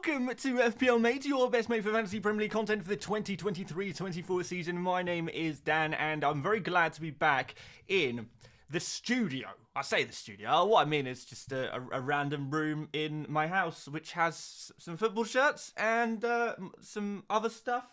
welcome to FPL Mate, your best mate for fantasy Premier League content for the 2023-24 season. My name is Dan, and I'm very glad to be back in the studio. I say the studio. What I mean is just a random room in my house, which has some football shirts and some other stuff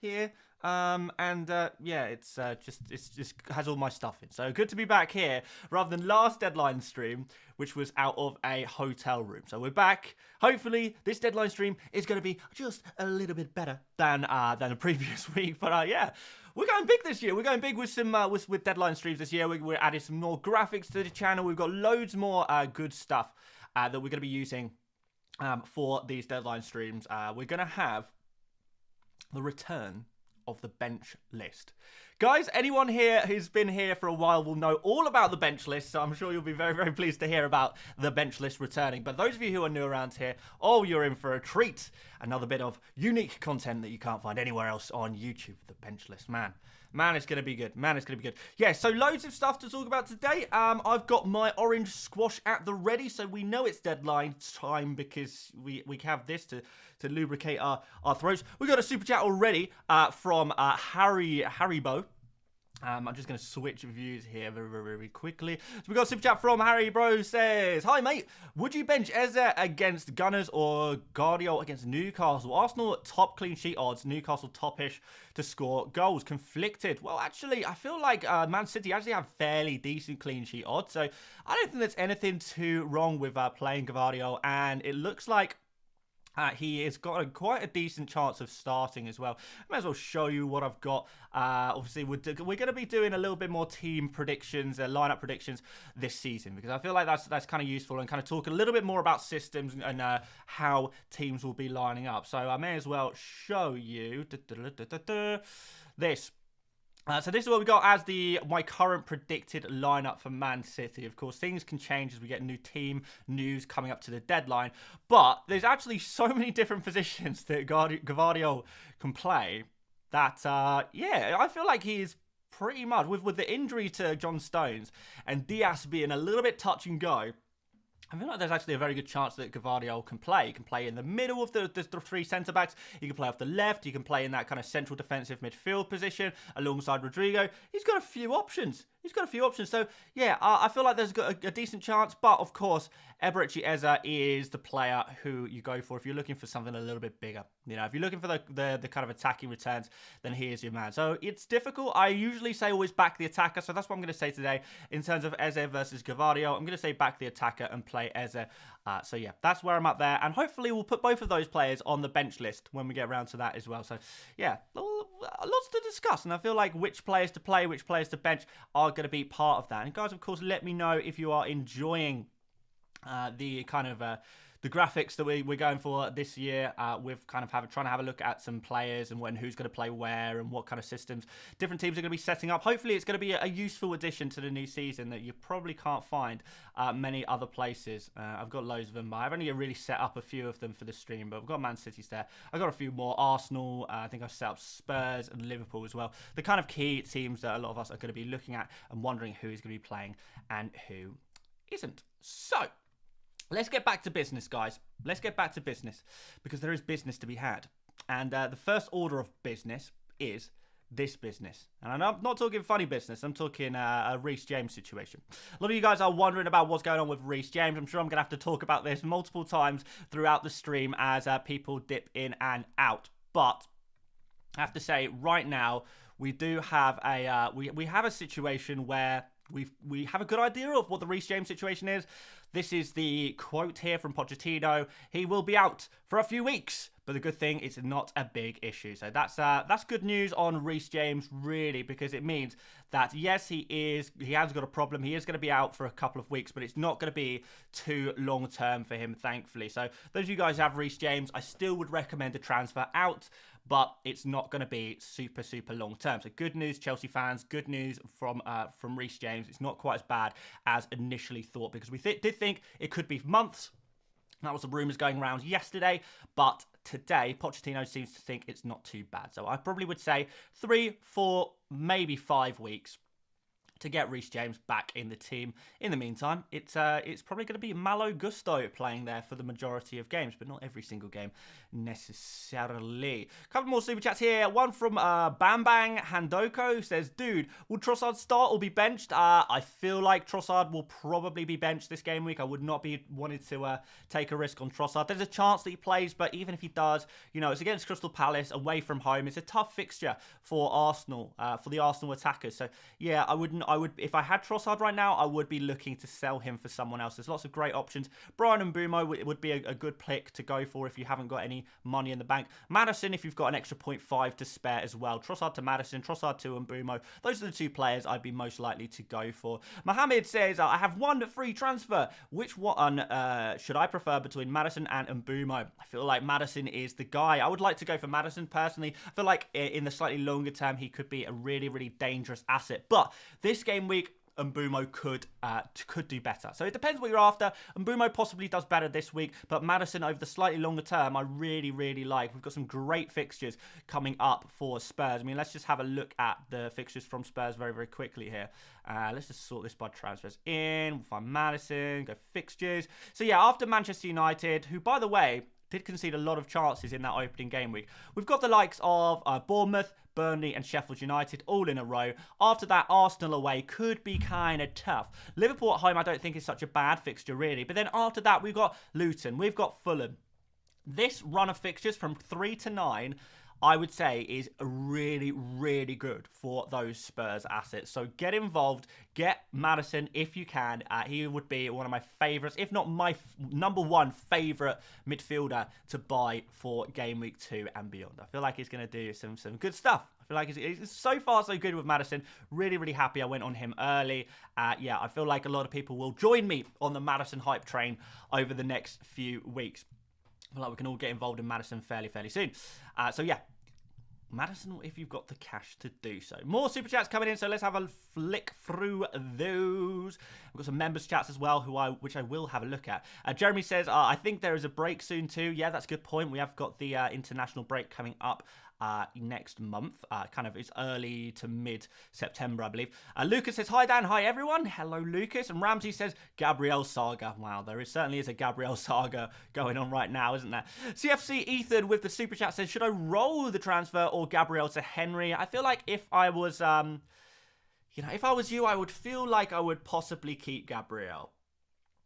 here. Yeah, it's just has all my stuff in. So good to be back here rather than last deadline stream, which was out of a hotel room. So we're back. Hopefully this deadline stream is going to be just a little bit better than the previous week. But yeah, we're going big this year. We're going big with some with deadline streams this year. We're adding some more graphics to the channel. We've got loads more good stuff that we're going to be using for these deadline streams. We're going to have the return of the bench list. Guys, anyone here who's been here for a while will know all about the bench list, so I'm sure you'll be very, very pleased to hear about the bench list returning. But those of you who are new around here, oh, you're in for a treat. Another bit of unique content that you can't find anywhere else on YouTube. The bench list, man, it's going to be good. Man, it's going to be good. Yeah, so loads of stuff to talk about today. I've got my orange squash at the ready, so we know it's deadline time because we have this to lubricate our throats. We got a super chat already from Haribo. I'm just going to switch views here very, very, very quickly. So we got a super chat from Harry Bro says, "Hi mate, would you bench Eze against Gunners or Guardiola against Newcastle? Arsenal top clean sheet odds, Newcastle topish to score goals. Conflicted." Well, actually, I feel like Man City actually have fairly decent clean sheet odds, so I don't think there's anything too wrong with playing Guardiola, and it looks like he has got quite a decent chance of starting as well. I might as well show you what I've got. Obviously, we're going to be doing a little bit more team predictions, lineup predictions this season, because I feel like that's kind of useful, and kind of talk a little bit more about systems and how teams will be lining up. So I may as well show you this. So this is what we got as my current predicted lineup for Man City. Of course, things can change as we get new team news coming up to the deadline. But there's actually so many different positions that Guardiola can play that, yeah, I feel like he is pretty much, with the injury to John Stones and Diaz being a little bit touch and go, I feel like there's actually a very good chance that Guardiola can play. He can play in the middle of the three centre-backs. He can play off the left. He can play in that kind of central defensive midfield position alongside Rodrigo. He's got a few options. So, yeah, I feel like there's got a decent chance. But, of course, Eberechi Eze is the player who you go for if you're looking for something a little bit bigger. You know, if you're looking for the kind of attacking returns, then he is your man. So, it's difficult. I usually say always back the attacker. So, that's what I'm going to say today. In terms of Eze versus Guardiola, I'm going to say back the attacker and play Eze. So, yeah, that's where I'm at there. And hopefully, we'll put both of those players on the bench list when we get around to that as well. So, yeah, lots to discuss. And I feel like which players to play, which players to bench are going to be part of that. And guys, of course, let me know if you are enjoying the kind of the graphics that we're going for this year, with kind of trying to have a look at some players and who's going to play where and what kind of systems different teams are going to be setting up. Hopefully it's going to be a useful addition to the new season that you probably can't find many other places. I've got loads of them, but I've only really set up a few of them for the stream, but I've got Man City's there. I've got a few more. Arsenal, I think I've set up Spurs and Liverpool as well. The kind of key teams that a lot of us are going to be looking at and wondering who is going to be playing and who isn't. So, let's get back to business, guys. Let's get back to business, because there is business to be had. And the first order of business is this business. And I'm not talking funny business. I'm talking a Reece James situation. A lot of you guys are wondering about what's going on with Reece James. I'm sure I'm going to have to talk about this multiple times throughout the stream as people dip in and out. But I have to say, right now, we do have we have a situation where we have a good idea of what the Reece James situation is. This is the quote here from Pochettino. He will be out for a few weeks, but the good thing is it's not a big issue. So that's good news on Reece James, really, because it means that yes, he has got a problem. He is going to be out for a couple of weeks, but it's not going to be too long term for him, thankfully. So those of you guys who have Reece James, I still would recommend a transfer out, but it's not going to be super, super long term. So good news, Chelsea fans. Good news from Reece James. It's not quite as bad as initially thought, because we did think it could be months. That was the rumours going around yesterday, but today Pochettino seems to think it's not too bad. So I probably would say 3, 4, maybe 5 weeks. to get Reece James back in the team. In the meantime, it's probably going to be Malo Gusto playing there for the majority of games, but not every single game necessarily. A couple more super chats here. One from Bam Bang Handoko says, dude, will Trossard start or be benched? I feel like Trossard will probably be benched this game week. I would not be wanting to take a risk on Trossard. There's a chance that he plays, but even if he does, you know, it's against Crystal Palace, away from home. It's a tough fixture for Arsenal, for the Arsenal attackers. So, yeah, I would, if I had Trossard right now, I would be looking to sell him for someone else. There's lots of great options. Brian Mbeumo would be a good pick to go for if you haven't got any money in the bank. Madison, if you've got an extra 0.5 to spare as well. Trossard to Madison, Trossard to Mbeumo. Those are the two players I'd be most likely to go for. Mohammed says, I have one free transfer. Which one should I prefer between Madison and Mbeumo? I feel like Madison is the guy. I would like to go for Madison personally. I feel like in the slightly longer term, he could be a really, really dangerous asset. But this game week, Mbeumo could do better. So it depends what you're after. Mbeumo possibly does better this week, but Madison over the slightly longer term, I really, really like. We've got some great fixtures coming up for Spurs. I mean, let's just have a look at the fixtures from Spurs very, very quickly here. Let's just sort this by transfers in. We'll find Madison, go fixtures. So yeah, after Manchester United, who, by the way, did concede a lot of chances in that opening game week. We've got the likes of Bournemouth, Burnley and Sheffield United all in a row. After that, Arsenal away could be kind of tough. Liverpool at home I don't think is such a bad fixture really. But then after that, we've got Luton, we've got Fulham. This run of fixtures from 3 to 9, I would say, is really, really good for those Spurs assets. So get involved, get Madison if you can. He would be one of my favourites, if not my number one favourite midfielder to buy for Game Week 2 and beyond. I feel like he's going to do some good stuff. I feel like it's so far so good with Madison. Really, really happy I went on him early. Yeah, I feel like a lot of people will join me on the Madison hype train over the next few weeks. I feel like we can all get involved in Madison fairly soon. So yeah, Madison, if you've got the cash to do so. More super chats coming in, so let's have a flick through those. We've got some members chats as well, which I will have a look at. Jeremy says, I think there is a break soon too. Yeah, that's a good point. We have got the international break coming up next month. Kind of it's early to mid-September, I believe. Lucas says, hi Dan, hi everyone. Hello Lucas. And Ramsey says, Gabriel saga. Wow, there certainly is a Gabriel saga going on right now, isn't there? CFC Ethan with the super chat says, should I roll the transfer or Gabriel to Henry? I feel like if I was, if I was you, I would feel like I would possibly keep Gabriel.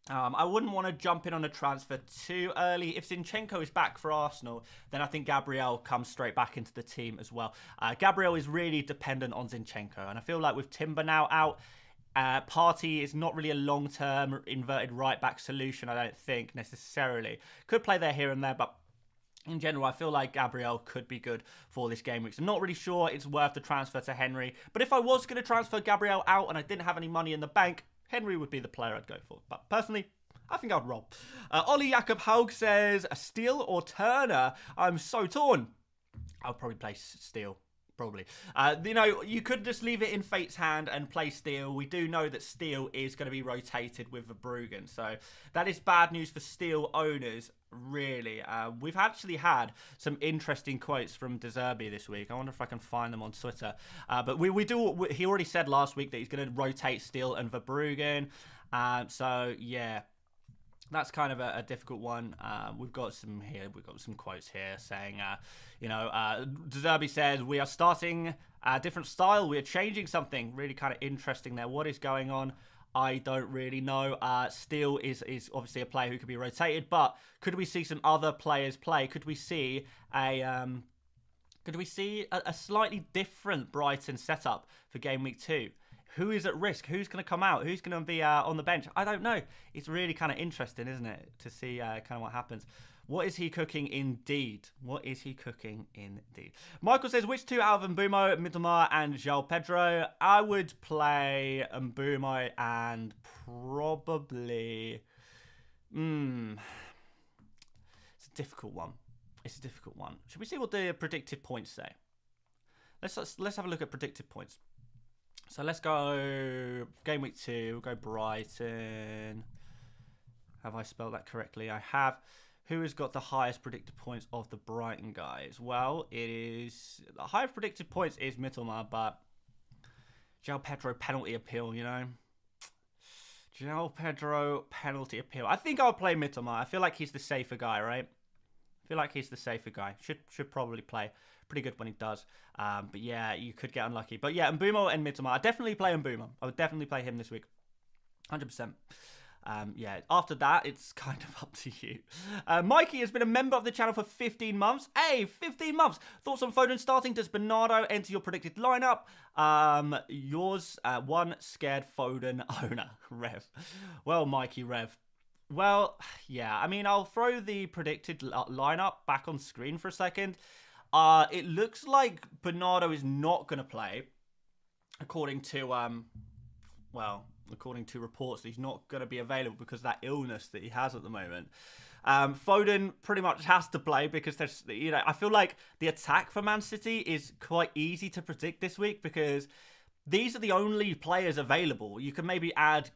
I wouldn't want to jump in on a transfer too early. If Zinchenko is back for Arsenal, then I think Gabriel comes straight back into the team as well. Gabriel is really dependent on Zinchenko, and I feel like with Timber now out, Partey is not really a long-term inverted right-back solution, I don't think, necessarily. Could play there here and there, but in general, I feel like Gabriel could be good for this game week. So not really sure it's worth the transfer to Henry. But if I was going to transfer Gabriel out and I didn't have any money in the bank, Henry would be the player I'd go for. But personally, I think I'd roll. Ollie Jakob Haug says, Steele or Turner? I'm so torn. I'll probably play Steele. Probably. You could just leave it in fate's hand and play Steele. We do know that Steele is going to be rotated with Verbruggen. So that is bad news for Steele owners, really. We've actually had some interesting quotes from De Zerbi this week. I wonder if I can find them on Twitter. But we do. He already said last week that he's going to rotate Steele and Verbruggen. So, yeah. That's kind of a difficult one. We've got some quotes here saying, De Zerbi says, we are starting a different style. We are changing something. Really kind of interesting there. What is going on? I don't really know. Steele is obviously a player who could be rotated, but could we see some other players play? Could we see a slightly different Brighton setup for Game Week 2? Who is at risk? Who's going to come out? Who's going to be on the bench? I don't know. It's really kind of interesting, isn't it, to see kind of what happens. What is he cooking indeed? What is he cooking indeed? Michael says, which two out of Mbeumo, Mittelmar and João Pedro? I would play Mbeumo and probably... It's a difficult one. Should we see what the predicted points say? Let's have a look at predicted points. So let's go Game Week 2. We'll go Brighton. Have I spelled that correctly? I have. Who has got the highest predicted points of the Brighton guys? Well, the highest predicted points is Mittelmar, but João Pedro penalty appeal, you know. João Pedro penalty appeal. I think I'll play Mitoma. I feel like he's the safer guy, right? I feel like he's the safer guy. Should probably play. Pretty good when he does. But yeah, you could get unlucky. But yeah, Mbeumo and Mitoma. I definitely play Mbeumo. I would definitely play him this week. 100%. Yeah, after that, it's kind of up to you. Mikey has been a member of the channel for 15 months. Hey, 15 months. Thoughts on Foden starting? Does Bernardo enter your predicted lineup? Yours, one scared Foden owner, Rev. Well, Mikey, Rev. Well, yeah, I mean, I'll throw the predicted lineup back on screen for a second. It looks like Bernardo is not going to play, according to, according to reports, he's not going to be available because of that illness that he has at the moment. Foden pretty much has to play because there's, you know, I feel like the attack for Man City is quite easy to predict this week because these are the only players available. You can maybe add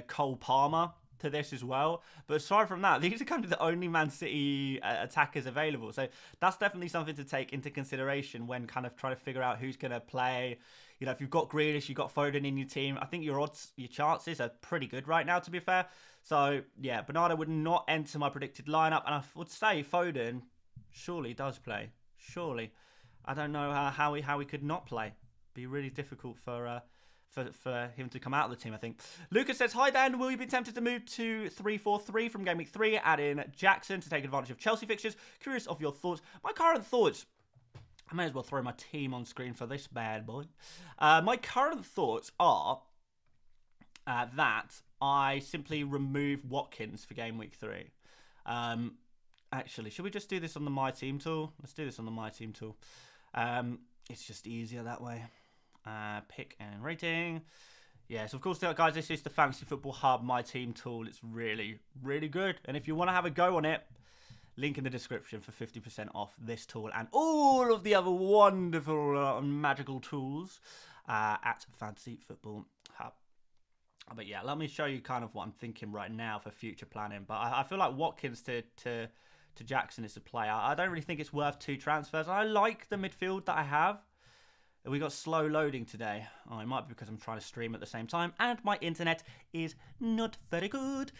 Cole Palmer to this as well, but aside from that, these are kind of the only Man City attackers available. So that's definitely something to take into consideration when kind of trying to figure out who's going to play. You know, if you've got Grealish, you've got Foden in your team, I think your chances are pretty good right now, to be fair. So, yeah, Bernardo would not enter my predicted lineup, and I would say Foden surely does play. Surely. I don't know how he could not play. Be really difficult for him to come out of the team, I think. Lucas says, hi, Dan. Will you be tempted to move to 3-4-3 from Gameweek 3? Add in Jackson to take advantage of Chelsea fixtures. Curious of your thoughts. My current thoughts... I may as well throw my team on screen for this bad boy. My current thoughts are that I simply remove Watkins for Game Week 3. Actually, should we just do this on the My Team tool? Let's do this on the My Team tool. It's just easier that way. Pick and rating. Yes, of course, guys, this is the Fantasy Football Hub My Team tool. It's really, really good. And if you want to have a go on it, link in the description for 50% off this tool and all of the other wonderful magical tools at Fantasy Football Hub. But yeah, let me show you kind of what I'm thinking right now for future planning. But I feel like Watkins to Jackson is a player. I don't really think it's worth 2 transfers. I like the midfield that I have. We got slow loading today. Oh, it might be because I'm trying to stream at the same time and my internet is not very good.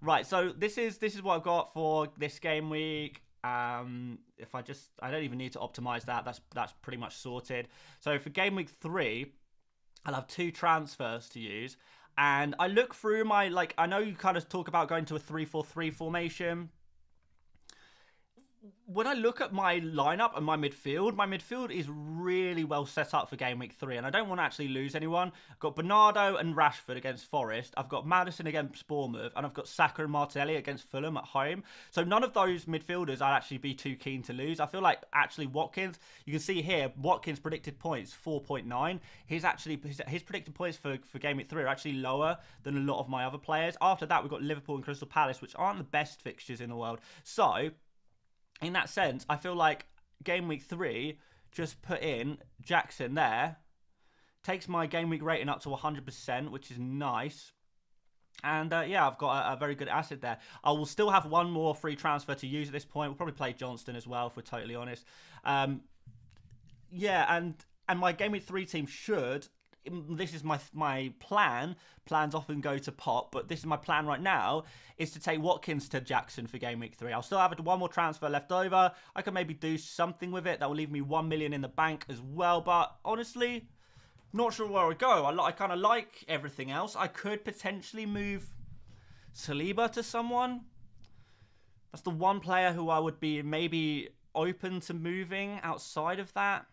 Right, so this is what I've got for this game week. I don't even need to optimize that. That's pretty much sorted. So for game week 3, I'll have 2 transfers to use. And I look through my, I know you kind of talk about going to a 3-4-3 formation. When I look at my lineup and my midfield is really well set up for Game Week 3, and I don't want to actually lose anyone. I've got Bernardo and Rashford against Forest. I've got Maddison against Bournemouth, and I've got Saka and Martinelli against Fulham at home. So none of those midfielders I'd actually be too keen to lose. I feel like actually Watkins, you can see here, Watkins' predicted points, 4.9. His predicted points for Game Week 3 are actually lower than a lot of my other players. After that, we've got Liverpool and Crystal Palace, which aren't the best fixtures in the world. So in that sense, I feel like Game Week 3, just put in Jackson there, takes my Game Week rating up to 100%, which is nice. And yeah, I've got a very good asset there. I will still have one more free transfer to use at this point. We'll probably play Johnston as well, if we're totally honest. Yeah, and my Game Week 3 team should... This is my plan. Plans often go to pot, but this is my plan right now, is to take Watkins to Jackson for Game Week 3. I'll still have one more transfer left over. I can maybe do something with it. That will leave me 1 million in the bank as well, but honestly, not sure where I go. I kind of like everything else. I could potentially move Saliba to someone. That's the one player who I would be maybe open to moving outside of that.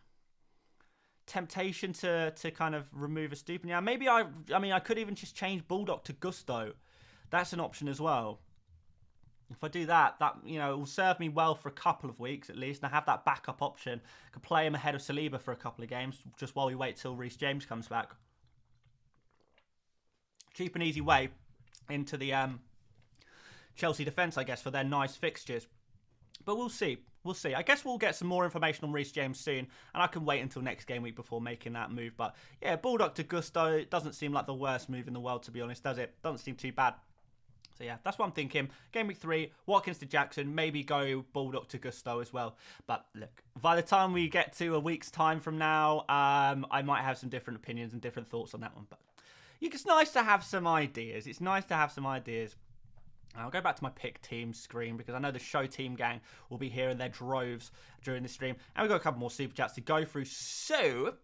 Temptation to kind of remove a Stupinian. Maybe I could even just change Bulldog to Gusto. That's an option as well. If I do that, you know, it will serve me well for a couple of weeks at least, and I have that backup option. I could play him ahead of Saliba for a couple of games, just while we wait till Reece James comes back. Cheap and easy way into the Chelsea defence, I guess, for their nice fixtures. But we'll see. We'll see. I guess we'll get some more information on Reece James soon, and I can wait until next game week before making that move. But yeah, Bulldog to Gusto, it doesn't seem like the worst move in the world, to be honest, does it? Doesn't seem too bad. So yeah, that's what I'm thinking. Game week 3, Watkins to Jackson, maybe go Baldock to Gusto as well. But look, by the time we get to a week's time from now, I might have some different opinions and different thoughts on that one. But it's nice to have some ideas. It's nice to have some ideas. I'll go back to my pick team screen because I know the show team gang will be here in their droves during the stream. And we've got a couple more super chats to go through. So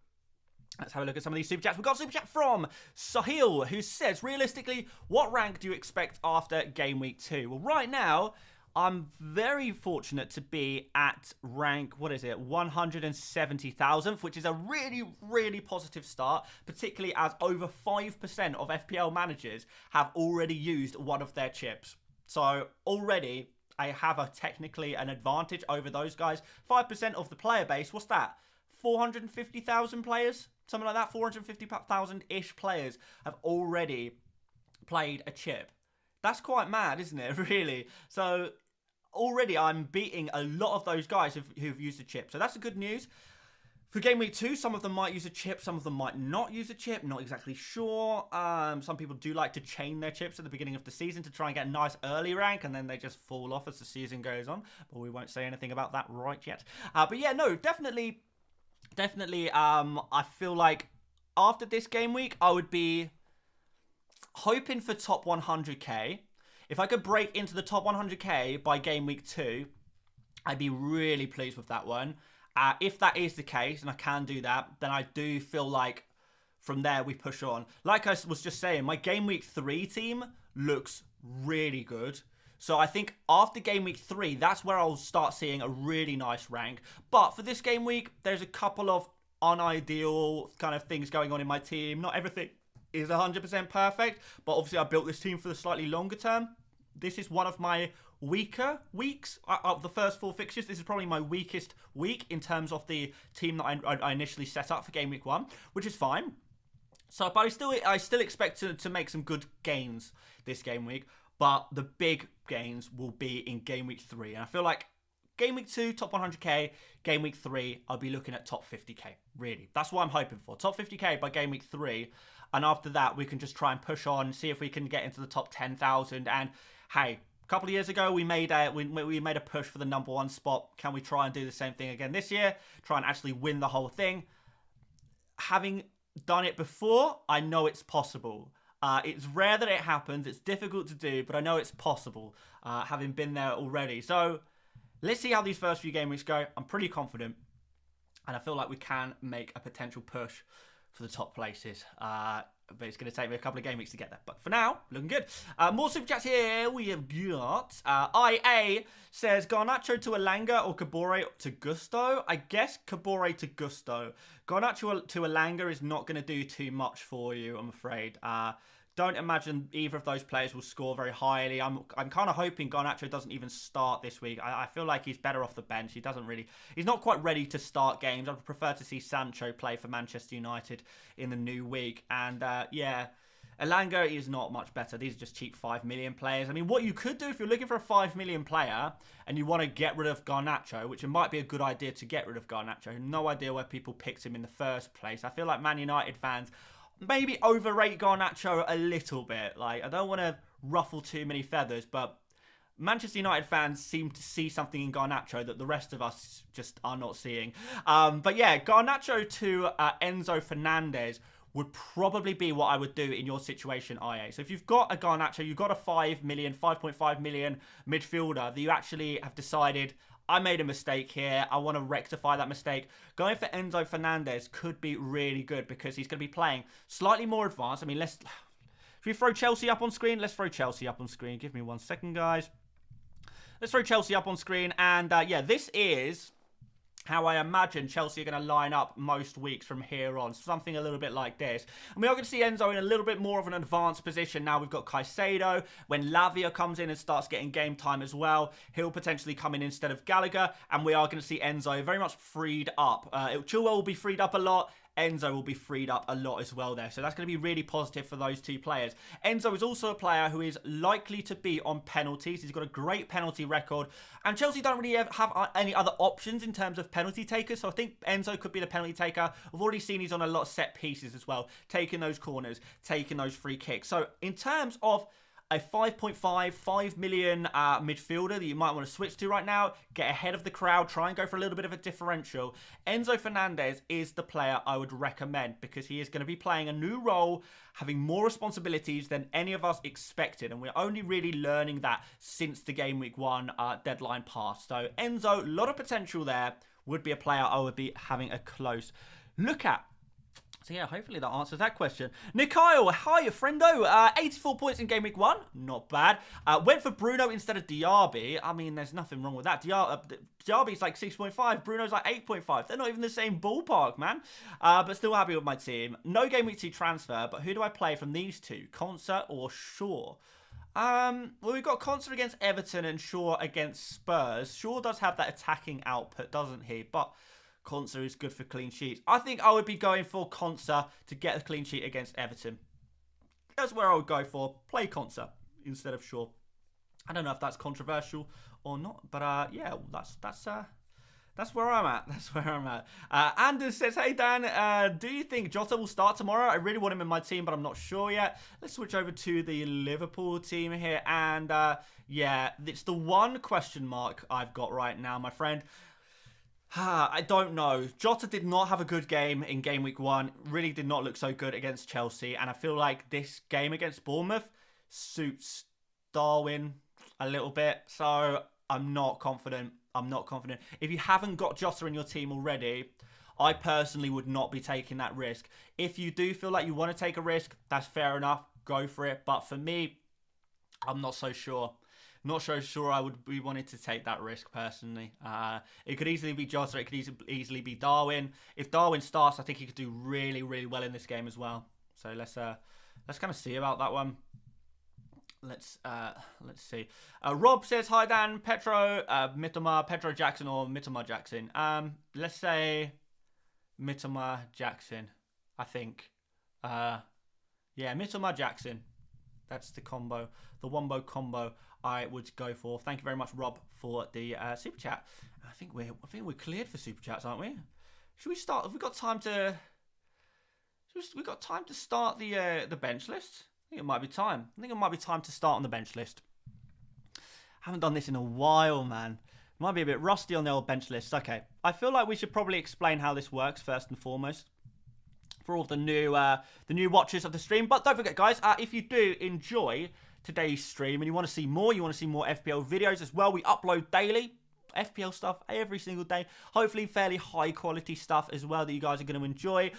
let's have a look at some of these super chats. We've got a super chat from Sahil, who says, realistically, what rank do you expect after game week 2? Well, right now, I'm very fortunate to be at rank, 170,000th, which is a really, really positive start, particularly as over 5% of FPL managers have already used one of their chips. So already, I have technically an advantage over those guys. 5% of the player base, what's that? 450,000 players? Something like that, 450,000-ish players have already played a chip. That's quite mad, isn't it, really? So already I'm beating a lot of those guys who've used a chip. So that's the good news. For Game Week 2, some of them might use a chip, some of them might not use a chip, not exactly sure. Some people do like to chain their chips at the beginning of the season to try and get a nice early rank, and then they just fall off as the season goes on. But we won't say anything about that right yet. But yeah, no, definitely, I feel like after this game week, I would be hoping for top 100k. If I could break into the top 100k by game week 2, I'd be really pleased with that one. If that is the case, and I can do that, then I do feel like from there we push on. Like I was just saying, my game week 3 team looks really good. So I think after game week 3, that's where I'll start seeing a really nice rank. But for this game week, there's a couple of unideal kind of things going on in my team. Not everything is 100% perfect, but obviously I built this team for the slightly longer term. This is one of my weaker weeks of the first 4 fixtures. This is probably my weakest week in terms of the team that I initially set up for game week 1, which is fine. So, but I still expect to make some good gains this game week. But the big gains will be in game week 3. And I feel like game week 2, top 100k. Game week 3, I'll be looking at top 50k. Really. That's what I'm hoping for. Top 50k by game week 3. And after that, we can just try and push on, see if we can get into the top 10,000. And hey, a couple of years ago, we made a push for the number 1 spot. Can we try and do the same thing again this year? Try and actually win the whole thing. Having done it before, I know it's possible. It's rare that it happens. It's difficult to do, but I know it's possible, having been there already. So let's see how these first few game weeks go. I'm pretty confident, and I feel like we can make a potential push for the top places. But it's going to take me a couple of game weeks to get there. But for now, looking good. More super chats here. We have got IA says Garnacho to Elanga or Kabore to Gusto. I guess Kabore to Gusto. Garnacho to Elanga is not going to do too much for you, I'm afraid. Don't imagine either of those players will score very highly. I'm kind of hoping Garnacho doesn't even start this week. I feel like he's better off the bench. He's not quite ready to start games. I'd prefer to see Sancho play for Manchester United in the new week. And yeah, Elanga is not much better. These are just cheap 5 million players. I mean, what you could do if you're looking for a 5 million player and you want to get rid of Garnacho, which it might be a good idea to get rid of Garnacho. No idea where people picked him in the first place. I feel like Man United fans maybe overrate Garnacho a little bit. Like, I don't want to ruffle too many feathers, but Manchester United fans seem to see something in Garnacho that the rest of us just are not seeing. But yeah, Garnacho to Enzo Fernandez would probably be what I would do in your situation, IA. So if you've got a Garnacho, you've got a 5.5 million midfielder that you actually have decided, I made a mistake here, I want to rectify that mistake. Going for Enzo Fernandez could be really good because he's going to be playing slightly more advanced. I mean, should we throw Chelsea up on screen? Let's throw Chelsea up on screen. Give me 1 second, guys. Let's throw Chelsea up on screen. And yeah, this is how I imagine Chelsea are going to line up most weeks from here on. Something a little bit like this. And we are going to see Enzo in a little bit more of an advanced position. Now we've got Caicedo. When Lavia comes in and starts getting game time as well, he'll potentially come in instead of Gallagher. And we are going to see Enzo very much freed up. Chilwell will be freed up a lot. Enzo will be freed up a lot as well there. So that's going to be really positive for those two players. Enzo is also a player who is likely to be on penalties. He's got a great penalty record. And Chelsea don't really have any other options in terms of penalty takers. So I think Enzo could be the penalty taker. We've already seen he's on a lot of set pieces as well. Taking those corners, taking those free kicks. So in terms of a 5.5 million midfielder that you might want to switch to right now, get ahead of the crowd, try and go for a little bit of a differential, Enzo Fernandez is the player I would recommend because he is going to be playing a new role, having more responsibilities than any of us expected, and we're only really learning that since the Game Week 1 deadline passed. So Enzo, a lot of potential there, would be a player I would be having a close look at. So yeah, hopefully that answers that question. Nikyle, hi, friendo. 84 points in Game Week 1. Not bad. Went for Bruno instead of Diaby. I mean, there's nothing wrong with that. Diaby's like 6.5. Bruno's like 8.5. They're not even the same ballpark, man. But still happy with my team. No Game Week 2 transfer, but who do I play from these two? Concert or Shaw? Well, we've got Concert against Everton and Shaw against Spurs. Shaw does have that attacking output, doesn't he? But Concert is good for clean sheets. I think I would be going for Concert to get a clean sheet against Everton. That's where I would go for. Play Concert instead of Shaw. I don't know if that's controversial or not, but yeah, that's where I'm at. That's where I'm at. Anders says, hey Dan, do you think Jota will start tomorrow? I really want him in my team, but I'm not sure yet. Let's switch over to the Liverpool team here, and yeah, it's the one question mark I've got right now, my friend. I don't know. Jota did not have a good game in Game Week 1. Really did not look so good against Chelsea. And I feel like this game against Bournemouth suits Darwin a little bit. So I'm not confident. I'm not confident. If you haven't got Jota in your team already, I personally would not be taking that risk. If you do feel like you want to take a risk, that's fair enough. Go for it. But for me, I'm not so sure. Not so sure I would be wanting to take that risk personally. It could easily be Jota. It could easily be Darwin. If Darwin starts, I think he could do really, really well in this game as well. So let's kind of see about that one. Let's see. Rob says, hi Dan, Petro, Mitoma, Petro Jackson or Mitoma Jackson. Let's say Mitoma Jackson. I think. Yeah, Mitoma Jackson. That's the combo, the Wombo combo I would go for. Thank you very much, Rob, for the super chat. I think we're cleared for super chats, aren't we? Should we start? Have we got time to? We got time to start the bench list? I think it might be time. I think it might be time to start on the bench list. Haven't done this in a while, man. Might be a bit rusty on the old bench list. Okay, I feel like we should probably explain how this works first and foremost for all the new watchers of the stream. But don't forget, guys, if you do enjoy today's stream and you want to see more FPL videos as well, we upload daily FPL stuff every single day, hopefully fairly high quality stuff as well that you guys are going to enjoy.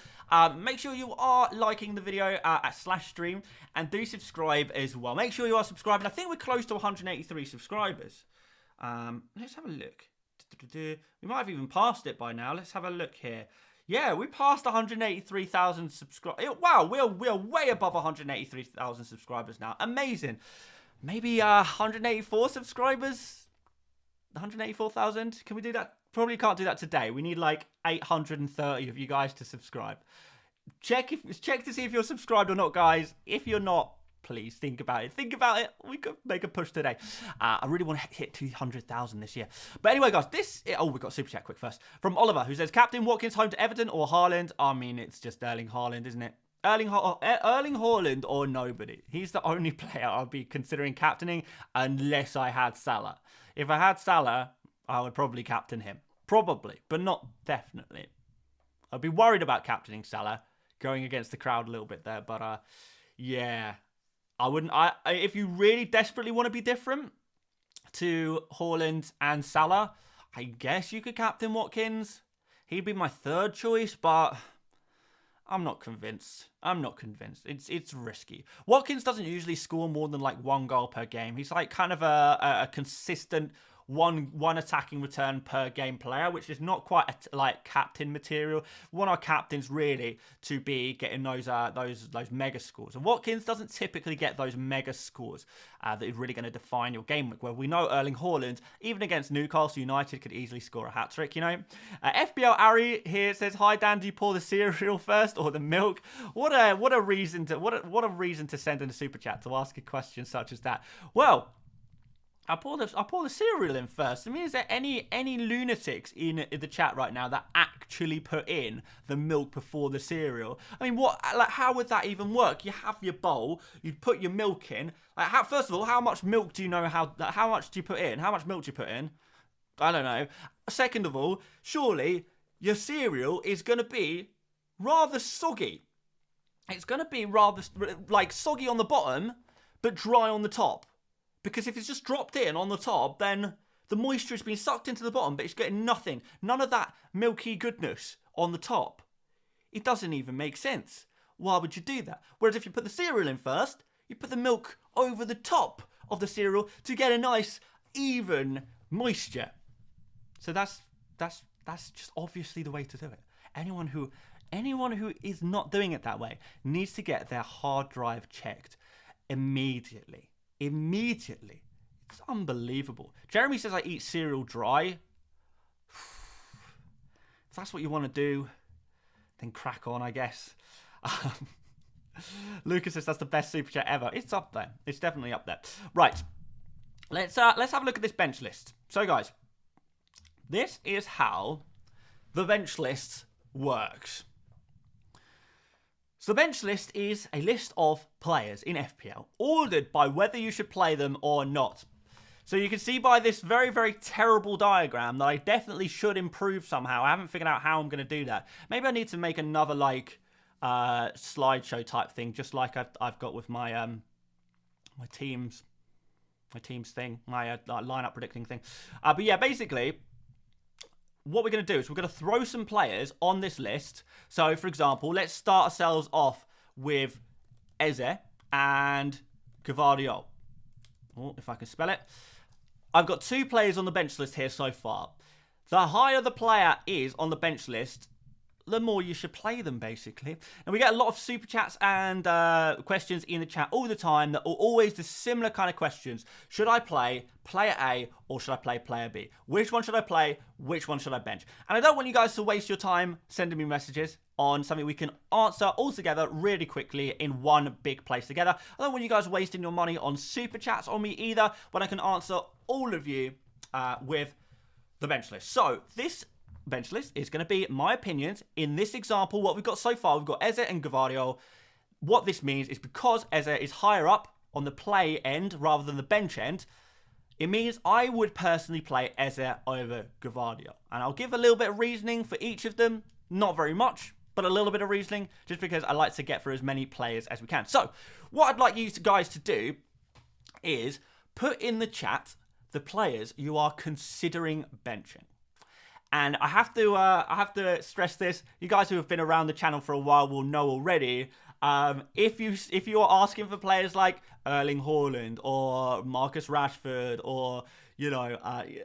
Make sure you are liking the video at /stream and do subscribe as well. Make sure you are subscribing. I think we're close to 183 subscribers. Let's have a look. We might have even passed it by now. Let's have a look here. Yeah, we passed 183,000 subscribers. Wow, we're way above 183,000 subscribers now. Amazing. Maybe 184 subscribers? 184,000? Can we do that? Probably can't do that today. We need like 830 of you guys to subscribe. Check to see if you're subscribed or not, guys. If you're not, please think about it. Think about it. We could make a push today. I really want to hit 200,000 this year. But anyway, guys, we got super chat quick first from Oliver, who says, Captain Watkins home to Everton or Haaland? I mean, it's just Erling Haaland, isn't it? Erling Haaland or nobody. He's the only player I'll be considering captaining unless I had Salah. If I had Salah, I would probably captain him. Probably, but not definitely. I'd be worried about captaining Salah, going against the crowd a little bit there. But yeah, I wouldn't. If you really desperately want to be different to Haaland and Salah, I guess you could captain Watkins. He'd be my third choice, but I'm not convinced. It's risky. Watkins doesn't usually score more than like 1 goal per game. He's like kind of a consistent one attacking return per game player, which is not quite like captain material. We want our captains really to be getting those mega scores. And Watkins doesn't typically get those mega scores that is really going to define your game week. Where we know Erling Haaland, even against Newcastle United, could easily score a hat trick. You know, FPL Ari here says, "Hi Dan, do you pour the cereal first or the milk?" What a reason to send in a super chat to ask a question such as that. Well, I'll pour the cereal in first. I mean, is there any lunatics in the chat right now that actually put in the milk before the cereal? I mean, how would that even work? You have your bowl, you put your milk in. Like, first of all, how much milk do you know? How much do you put in? How much milk do you put in? I don't know. Second of all, surely your cereal is going to be rather soggy. It's going to be rather like soggy on the bottom, but dry on the top. Because if it's just dropped in on the top, then the moisture has been sucked into the bottom, but it's getting nothing. None of that milky goodness on the top. It doesn't even make sense. Why would you do that? Whereas if you put the cereal in first, you put the milk over the top of the cereal to get a nice, even moisture. So that's just obviously the way to do it. Anyone who is not doing it that way needs to get their hard drive checked immediately. Immediately. It's unbelievable. Jeremy says I eat cereal dry. If that's what you want to do, then crack on, I guess. Lucas says that's the best super chat ever. It's up there. It's definitely up there. Right. Let's have a look at this bench list. So, guys, this is how the bench list works. So the bench list is a list of players in FPL, ordered by whether you should play them or not. So you can see by this very, very terrible diagram that I definitely should improve somehow. I haven't figured out how I'm going to do that. Maybe I need to make another, like, slideshow type thing, just like I've got with my my teams thing, my lineup predicting thing. But yeah, basically, what we're going to do is we're going to throw some players on this list. So, for example, let's start ourselves off with Eze and Gavardiol. Oh, if I can spell it. I've got 2 players on the bench list here so far. The higher the player is on the bench list, the more you should play them, basically. And we get a lot of super chats and questions in the chat all the time that are always the similar kind of questions. Should I play player A or should I play player B? Which one should I play? Which one should I bench? And I don't want you guys to waste your time sending me messages on something we can answer all together really quickly in one big place together. I don't want you guys wasting your money on super chats on me either, when I can answer all of you with the bench list. So this bench list is going to be my opinions. In this example, what we've got so far, we've got Eze and Gavardiol. What this means is because Eze is higher up on the play end rather than the bench end, it means I would personally play Eze over Gavardiol. And I'll give a little bit of reasoning for each of them. Not very much, but a little bit of reasoning, just because I like to get through as many players as we can. So, what I'd like you guys to do is put in the chat the players you are considering benching. And I have to stress this. You guys who have been around the channel for a while will know already. If you are asking for players like Erling Haaland or Marcus Rashford or I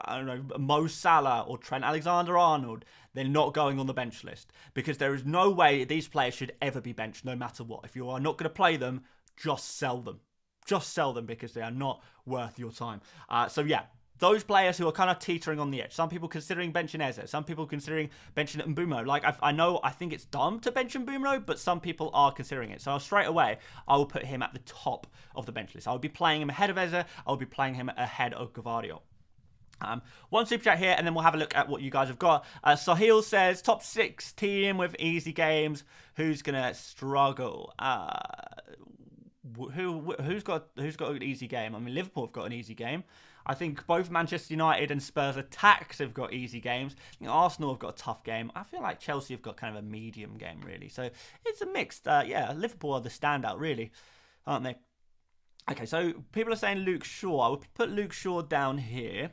don't know, Mo Salah or Trent Alexander-Arnold, they're not going on the bench list, because there is no way these players should ever be benched, no matter what. If you are not going to play them, just sell them. Just sell them, because they are not worth your time. So yeah. Those players who are kind of teetering on the edge. Some people considering benching Eze. Some people considering benching Mbumo. Like, I think it's dumb to bench Mbumo, but some people are considering it. So straight away, I will put him at the top of the bench list. I will be playing him ahead of Eze. I will be playing him ahead of Gavardiol. One super chat here, and then we'll have a look at what you guys have got. Sahil says, top 6 team with easy games. Who's going to struggle? Who's got an easy game? I mean, Liverpool have got an easy game. I think both Manchester United and Spurs Attacks have got easy games. I think Arsenal have got a tough game. I feel like Chelsea have got kind of a medium game, really. So it's a mixed, Liverpool are the standout, really, aren't they? Okay, so people are saying Luke Shaw. I would put Luke Shaw down here.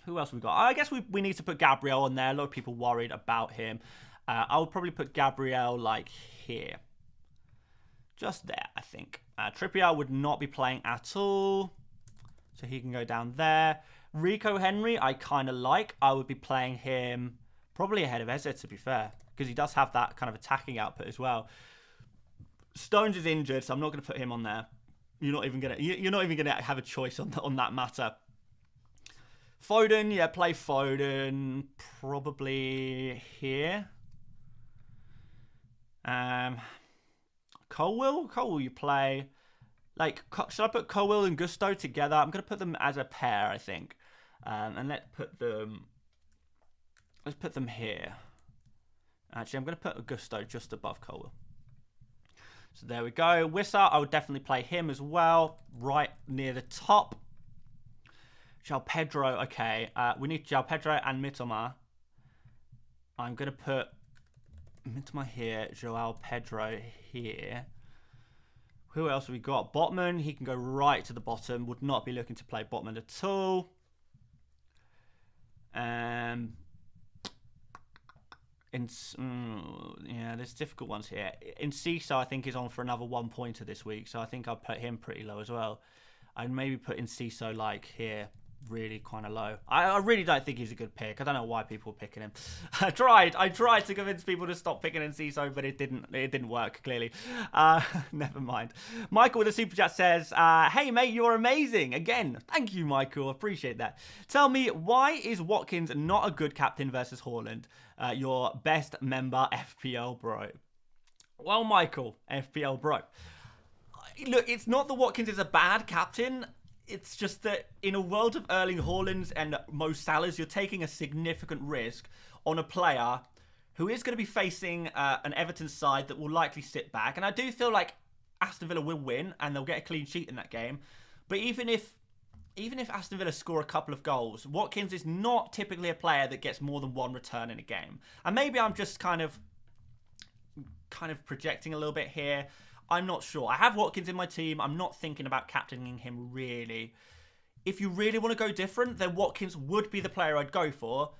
Who else have we got? I guess we need to put Gabriel on there. A lot of people worried about him. I would probably put Gabriel, like, here. Just there, I think. Trippier would not be playing at all, so he can go down there. Rico Henry, I kind of like. I would be playing him probably ahead of Eze, to be fair, because he does have that kind of attacking output as well. Stones is injured, so I'm not going to put him on there. You're not even gonna have a choice on that matter. Foden, yeah, play Foden probably here. Cole will you play? Like, should I put Colwill and Gusto together? I'm going to put them as a pair, I think. And let's put them here. Actually, I'm going to put Gusto just above Colwill. So there we go. Wissa, I would definitely play him as well, right near the top. João Pedro, okay. We need João Pedro and Mitoma. I'm going to put Mitoma here, João Pedro here. Who else have we got? Botman, he can go right to the bottom. Would not be looking to play Botman at all. Yeah, there's difficult ones here. Enciso, I think, is on for another 1 pointer this week, so I think I'll put him pretty low as well. I'd maybe put Enciso like here, really kind of low. I really don't think he's a good pick. I don't know why people are picking him. I tried to convince people to stop picking Enciso, but it didn't work, clearly. Never mind. Michael with a super chat says, hey mate, you're amazing. Again, thank you, Michael. Appreciate that. Tell me, why is Watkins not a good captain versus Haaland? Your best member, FPL bro. Well, Michael, FPL bro. Look, it's not that Watkins is a bad captain. It's just that in a world of Erling Haalands and Mo Salahs, you're taking a significant risk on a player who is going to be facing an Everton side that will likely sit back. And I do feel like Aston Villa will win and they'll get a clean sheet in that game. But even if Aston Villa score a couple of goals, Watkins is not typically a player that gets more than one return in a game. And maybe I'm just kind of projecting a little bit here. I'm not sure. I have Watkins in my team. I'm not thinking about captaining him, really. If you really want to go different, then Watkins would be the player I'd go for.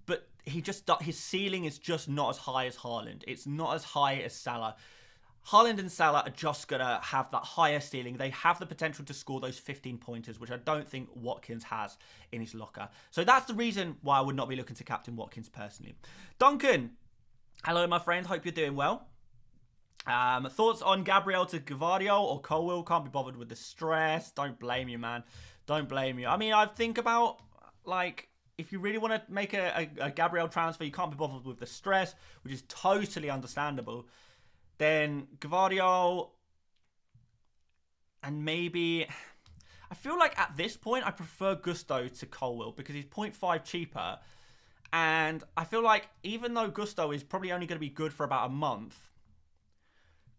But his ceiling is just not as high as Haaland. It's not as high as Salah. Haaland and Salah are just going to have that higher ceiling. They have the potential to score those 15 pointers, which I don't think Watkins has in his locker. So that's the reason why I would not be looking to captain Watkins personally. Duncan, hello, my friend. Hope you're doing well. Thoughts on Gabriel to Gvardiol or Colwill? Can't be bothered with the stress. Don't blame you, man. Don't blame you. I mean, I think about, like, if you really want to make a Gabriel transfer, you can't be bothered with the stress, which is totally understandable. Then Gvardiol, and maybe, I feel like at this point I prefer Gusto to Colwill because he's 0.5 cheaper, and I feel like even though Gusto is probably only going to be good for about a month,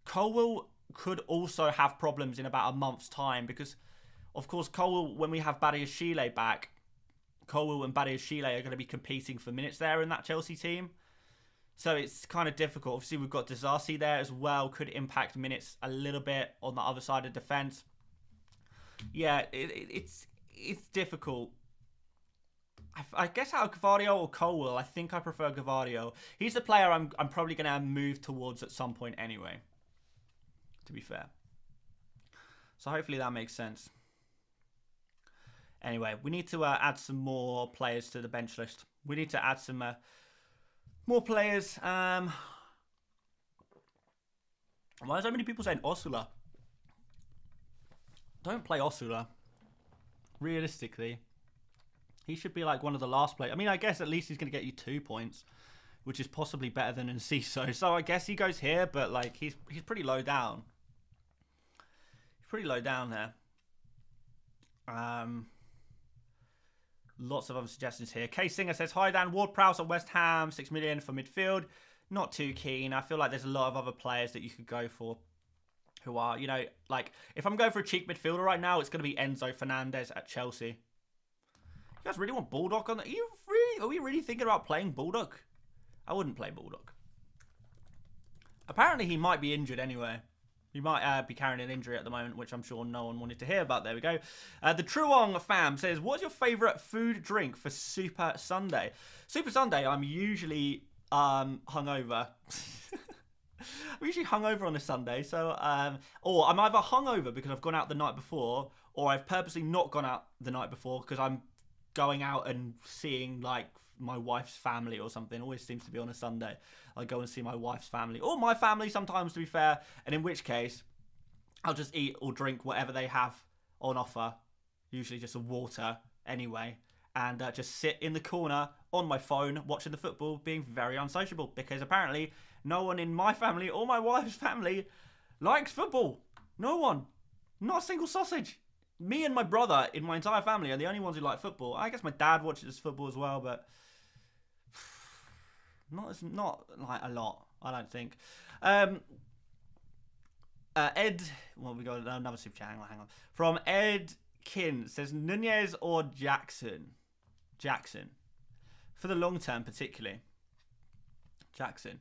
Colwill could also have problems in about a month's time because, of course, Colwill, when we have Badiashile back, Colwill and Badiashile are going to be competing for minutes there in that Chelsea team. So it's kind of difficult. Obviously, we've got Disasi there as well. Could impact minutes a little bit on the other side of defence. Yeah, it's difficult. I guess out of Gvardiol or Colwill, I think I prefer Gvardiol. He's the player I'm probably going to move towards at some point anyway, to be fair. So hopefully that makes sense. Anyway, we need to add some more players to the bench list. We need to add some more players. Why are so many people saying Osula? Don't play Osula. Realistically, he should be like one of the last players. I mean, I guess at least he's going to get you 2 points, which is possibly better than Enciso. So I guess he goes here, but like he's pretty low down. He's pretty low down there. Lots of other suggestions here. K Singer says, hi Dan, Ward-Prowse at West Ham, 6 million for midfield. Not too keen. I feel like there's a lot of other players that you could go for who are, you know, like, if I'm going for a cheap midfielder right now, it's going to be Enzo Fernandez at Chelsea. You guys really want Bulldog on that? Are we really thinking about playing Bulldog? I wouldn't play Bulldog. Apparently, he might be injured anyway. He might be carrying an injury at the moment, which I'm sure no one wanted to hear about. There we go. The Truong fam says, what's your favourite food drink for Super Sunday? Super Sunday, I'm usually hungover. I'm usually hungover on a Sunday. So, or I'm either hungover because I've gone out the night before, or I've purposely not gone out the night before because I'm going out and seeing, like, my wife's family or something. Always seems to be on a Sunday. I go and see my wife's family, or my family sometimes, to be fair, and in which case I'll just eat or drink whatever they have on offer, usually just a water anyway, and just sit in the corner on my phone watching the football, being very unsociable, because apparently no one in my family or my wife's family likes football. No one. Not a single sausage. Me and my brother in my entire family are the only ones who like football. I guess my dad watches football as well, but not like a lot, I don't think. Ed, well, we got another super chat. Hang on. From Ed Kin says Nunez or Jackson. Jackson, for the long term, particularly. Jackson.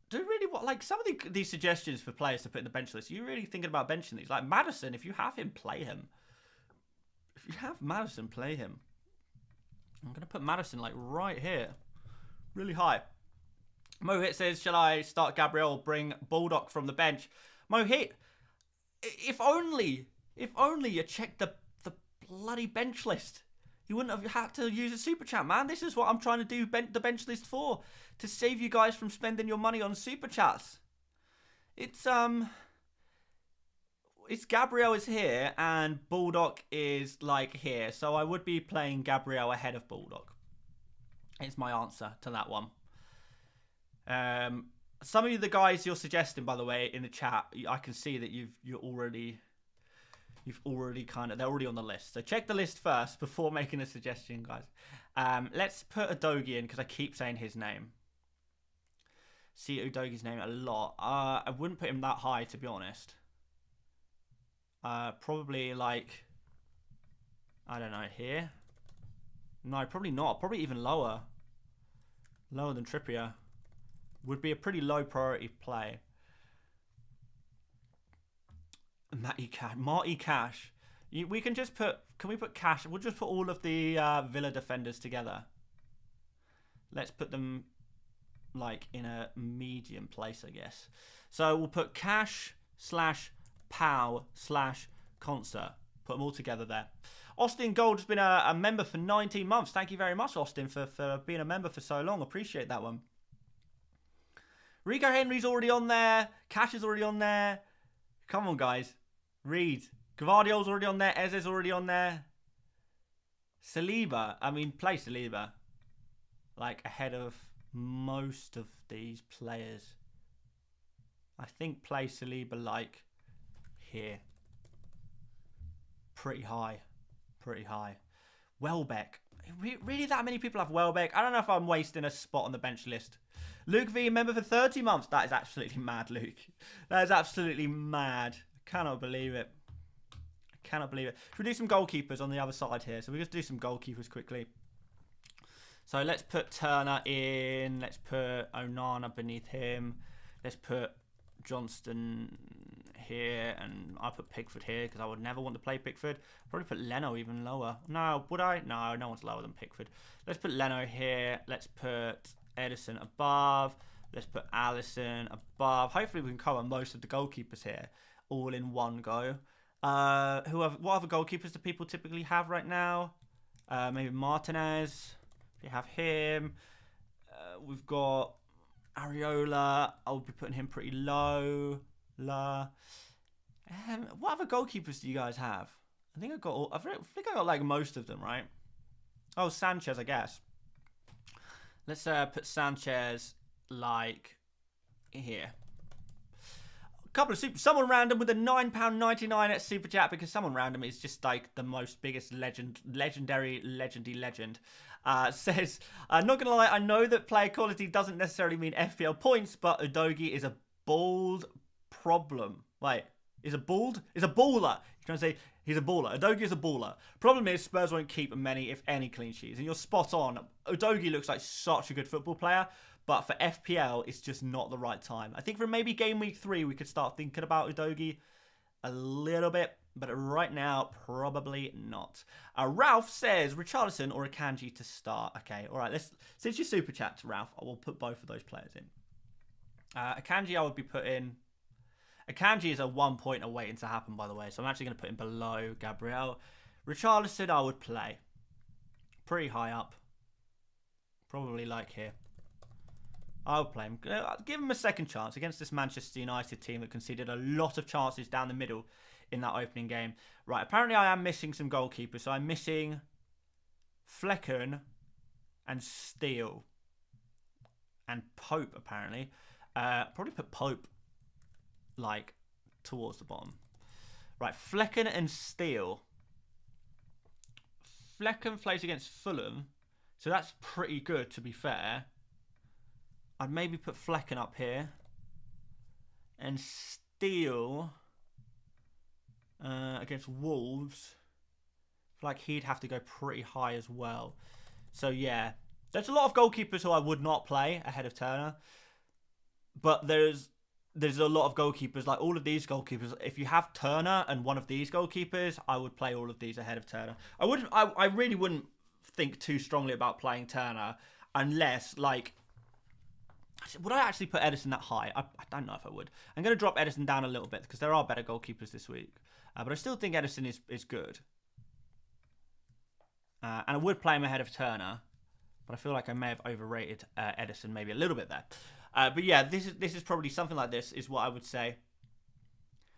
Do you really want, like, some of these suggestions for players to put in the bench list? Are you really thinking about benching these? Like Maddison, if you have him, play him. If you have Maddison, play him. I'm going to put Maddison, like, right here. Really high. Mohit says, shall I start Gabriel or bring Baldock from the bench? Mohit, if only you checked the bloody bench list. You wouldn't have had to use a super chat, man. This is what I'm trying to do the bench list for. To save you guys from spending your money on super chats. It's Gabriel is here and Baldock is like here. So I would be playing Gabriel ahead of Baldock. It's my answer to that one. Some of the guys you're suggesting, by the way, in the chat, I can see that they're already on the list. So check the list first before making a suggestion, guys. Let's put Udogie in because I keep saying his name. See Udogie's name a lot. I wouldn't put him that high, to be honest. Probably like, I don't know, here. No, probably not. Probably even lower. Lower than Trippier. Would be a pretty low priority play. Marty Cash. We can just put, can we put Cash? We'll just put all of the Villa defenders together. Let's put them like in a medium place, I guess. So we'll put Cash / Pow / Concert. Put them all together there. Austin Gold has been a member for 19 months. Thank you very much, Austin, for being a member for so long. Appreciate that one. Rico Henry's already on there. Cash is already on there. Come on, guys. Reed. Gvardiol's already on there. Eze's already on there. Saliba. I mean, play Saliba. Like, ahead of most of these players. I think play Saliba, like, here. Pretty high. Pretty high. Welbeck. Really that many people have Welbeck? I don't know if I'm wasting a spot on the bench list. Luke V, member for 30 months. That is absolutely mad, Luke. That is absolutely mad. I cannot believe it. I cannot believe it. Should we do some goalkeepers on the other side here? So we're going to do some goalkeepers quickly. So let's put Turner in. Let's put Onana beneath him. Let's put Johnston here. And I'll put Pickford here because I would never want to play Pickford. Probably put Leno even lower. No, would I? No, no one's lower than Pickford. Let's put Leno here. Let's put Edison above. Let's put Allison above. Hopefully we can cover most of the goalkeepers here all in one go. What other goalkeepers do people typically have right now? Maybe Martinez. If you have him. We've got Areola. I'll be putting him pretty low. What other goalkeepers do you guys have? I think I got like most of them, right? Oh, Sanchez, I guess. Let's put Sanchez like here. A couple of someone random with a £9.99 at Super Chat because someone random is just like the most biggest legendary legend. Says, not gonna lie, I know that player quality doesn't necessarily mean FPL points, but Udogie is a bald problem. Wait, is a baller. You're trying to say he's a baller. Udogie is a baller. Problem is Spurs won't keep many, if any, clean sheets. And you're spot on. Udogie looks like such a good football player, but for FPL, it's just not the right time. I think for maybe game week 3, we could start thinking about Udogie a little bit, but right now, probably not. Ralph says Richarlison or Akanji to start. Okay, all right. Since you super chat to Ralph, I will put both of those players in. Akanji, I would be putting. Akanji is a 1 point awaiting to happen, by the way, so I'm actually going to put him below Gabriel. Richarlison, I would play pretty high up, probably like here. I would play him. Give him a second chance against this Manchester United team that conceded a lot of chances down the middle in that opening game. Right, apparently I am missing some goalkeepers. So I'm missing Flecken and Steele. And Pope, apparently. Probably put Pope, like, towards the bottom. Right, Flecken and Steele. Flecken plays against Fulham, so that's pretty good, to be fair. I'd maybe put Flecken up here. And Steele against Wolves. I feel like he'd have to go pretty high as well. So, yeah. There's a lot of goalkeepers who I would not play ahead of Turner. But there's a lot of goalkeepers, like all of these goalkeepers. If you have Turner and one of these goalkeepers, I would play all of these ahead of Turner. I really wouldn't think too strongly about playing Turner unless, like, would I actually put Edison that high? I don't know if I would. I'm going to drop Edison down a little bit because there are better goalkeepers this week. But I still think Edison is good. And I would play him ahead of Turner. But I feel like I may have overrated Edison maybe a little bit there. But yeah, this is probably something like this is what I would say.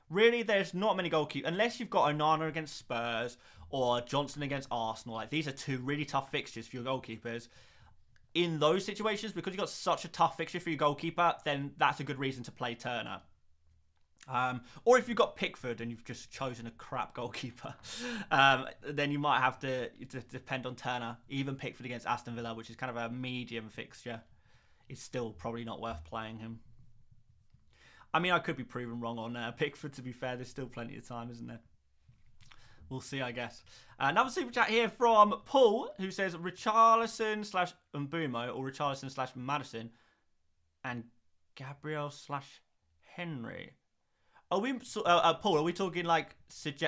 Really, there's not many goalkeepers. Unless you've got Onana against Spurs or Johnson against Arsenal. Like, these are two really tough fixtures for your goalkeepers. In those situations, because you've got such a tough fixture for your goalkeeper, then that's a good reason to play Turner. Or if you've got Pickford and you've just chosen a crap goalkeeper, then you might have to depend on Turner. Even Pickford against Aston Villa, which is kind of a medium fixture, it's still probably not worth playing him. I mean, I could be proven wrong on Pickford, to be fair. There's still plenty of time, isn't there? We'll see, I guess. Another super chat here from Paul, who says Richarlison / Mbumo or Richarlison / Madison and Gabriel / Henry. Are we, Paul, are we talking like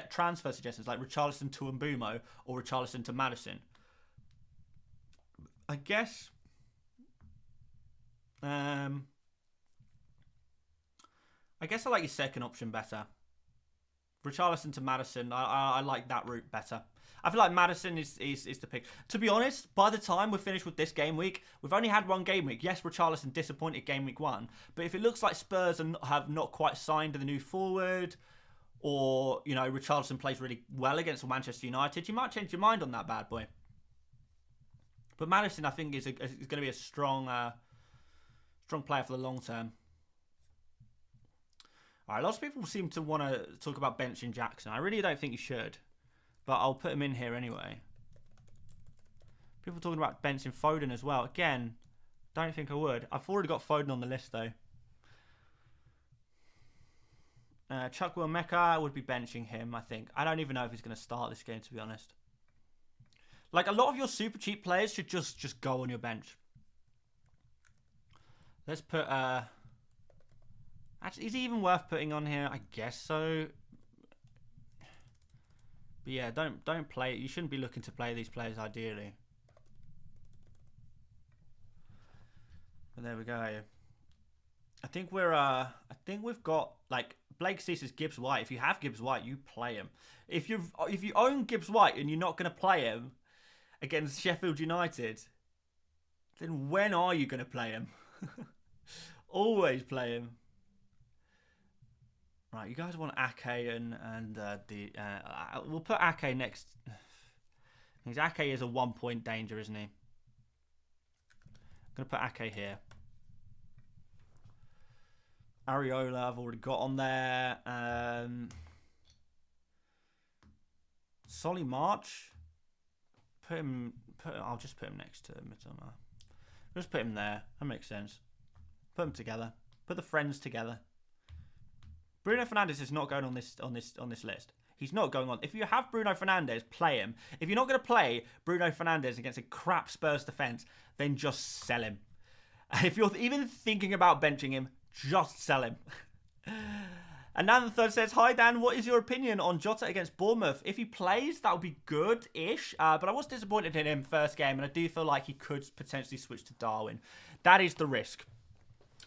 transfer suggestions, like Richarlison to Mbumo or Richarlison to Madison? I guess. I guess I like your second option better. Richarlison to Madison, I like that route better. I feel like Madison is the pick. To be honest, by the time we're finished with this game week, we've only had one game week. Yes, Richarlison disappointed game week 1, but if it looks like Spurs have not quite signed the new forward, or, you know, Richarlison plays really well against Manchester United, you might change your mind on that bad boy. But Madison, I think, is going to be a strong player for the long term. All right, lots of people seem to want to talk about benching Jackson. I really don't think you should, but I'll put him in here anyway. People talking about benching Foden as well. Again, don't think I would. I've already got Foden on the list, though. Chukwuemeka, Mecca would be benching him, I think. I don't even know if he's going to start this game, to be honest. Like, a lot of your super cheap players should just go on your bench. Let's put... Actually, is he even worth putting on here? I guess so. But yeah, don't play. You shouldn't be looking to play these players ideally. But there we go. I think we've got, like, Blake ceases Gibbs White. If you have Gibbs White, you play him. If you own Gibbs White and you're not going to play him against Sheffield United, then when are you going to play him? Always play him. Right, you guys want Ake and we'll put Ake next. Because Ake is a 1-point danger, isn't he? I'm going to put Ake here. Areola, I've already got on there. Solly March. I'll just put him next to Mitoma. Just put him there. That makes sense. Put them together. Put the friends together. Bruno Fernandes is not going on this list. He's not going on. If you have Bruno Fernandes, play him. If you're not going to play Bruno Fernandes against a crap Spurs defence, then just sell him. If you're even thinking about benching him, just sell him. And Dan the Third says, "Hi Dan, what is your opinion on Jota against Bournemouth? If he plays, that would be good-ish. But I was disappointed in him first game, and I do feel like he could potentially switch to Darwin. That is the risk.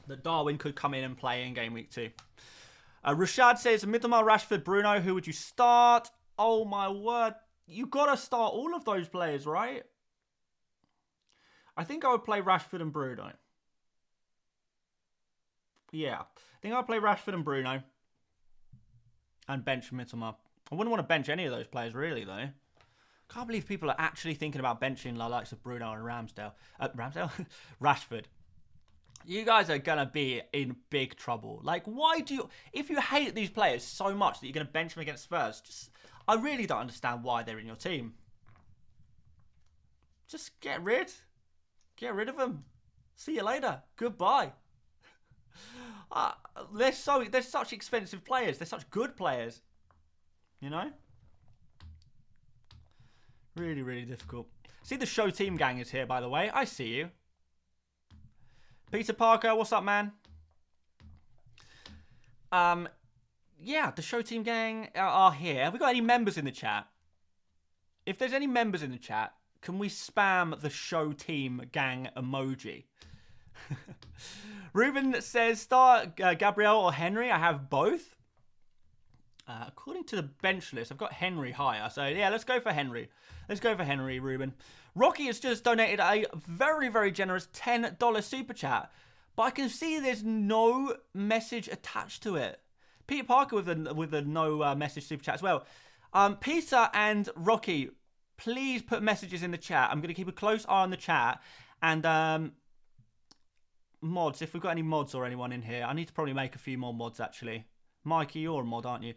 That Darwin could come in and play in game week 2. Rashad says, Mitoma, Rashford, Bruno, who would you start? Oh my word. You got to start all of those players, right? I think I would play Rashford and Bruno. Yeah. I think I'd play Rashford and Bruno. And bench Mitoma. I wouldn't want to bench any of those players, really, though. Can't believe people are actually thinking about benching the likes of Bruno and Rashford. You guys are going to be in big trouble. Like, why do you... If you hate these players so much that you're going to bench them against Spurs, just... I really don't understand why they're in your team. Just get rid of them. See you later. Goodbye. They're such expensive players. They're such good players. You know? Really, really difficult. See, the show team gang is here, by the way. I see you. Peter Parker, what's up, man? Yeah, the show team gang are here. Have we got any members in the chat? If there's any members in the chat, can we spam the show team gang emoji? Ruben says, start Gabriel or Henry. I have both. According to the bench list, I've got Henry higher. So, yeah, let's go for Henry. Let's go for Henry, Ruben. Rocky has just donated a very, very generous $10 super chat. But I can see there's no message attached to it. Peter Parker with a no message super chat as well. Peter and Rocky, please put messages in the chat. I'm going to keep a close eye on the chat. And mods, if we've got any mods or anyone in here. I need to probably make a few more mods, actually. Mikey, you're a mod, aren't you?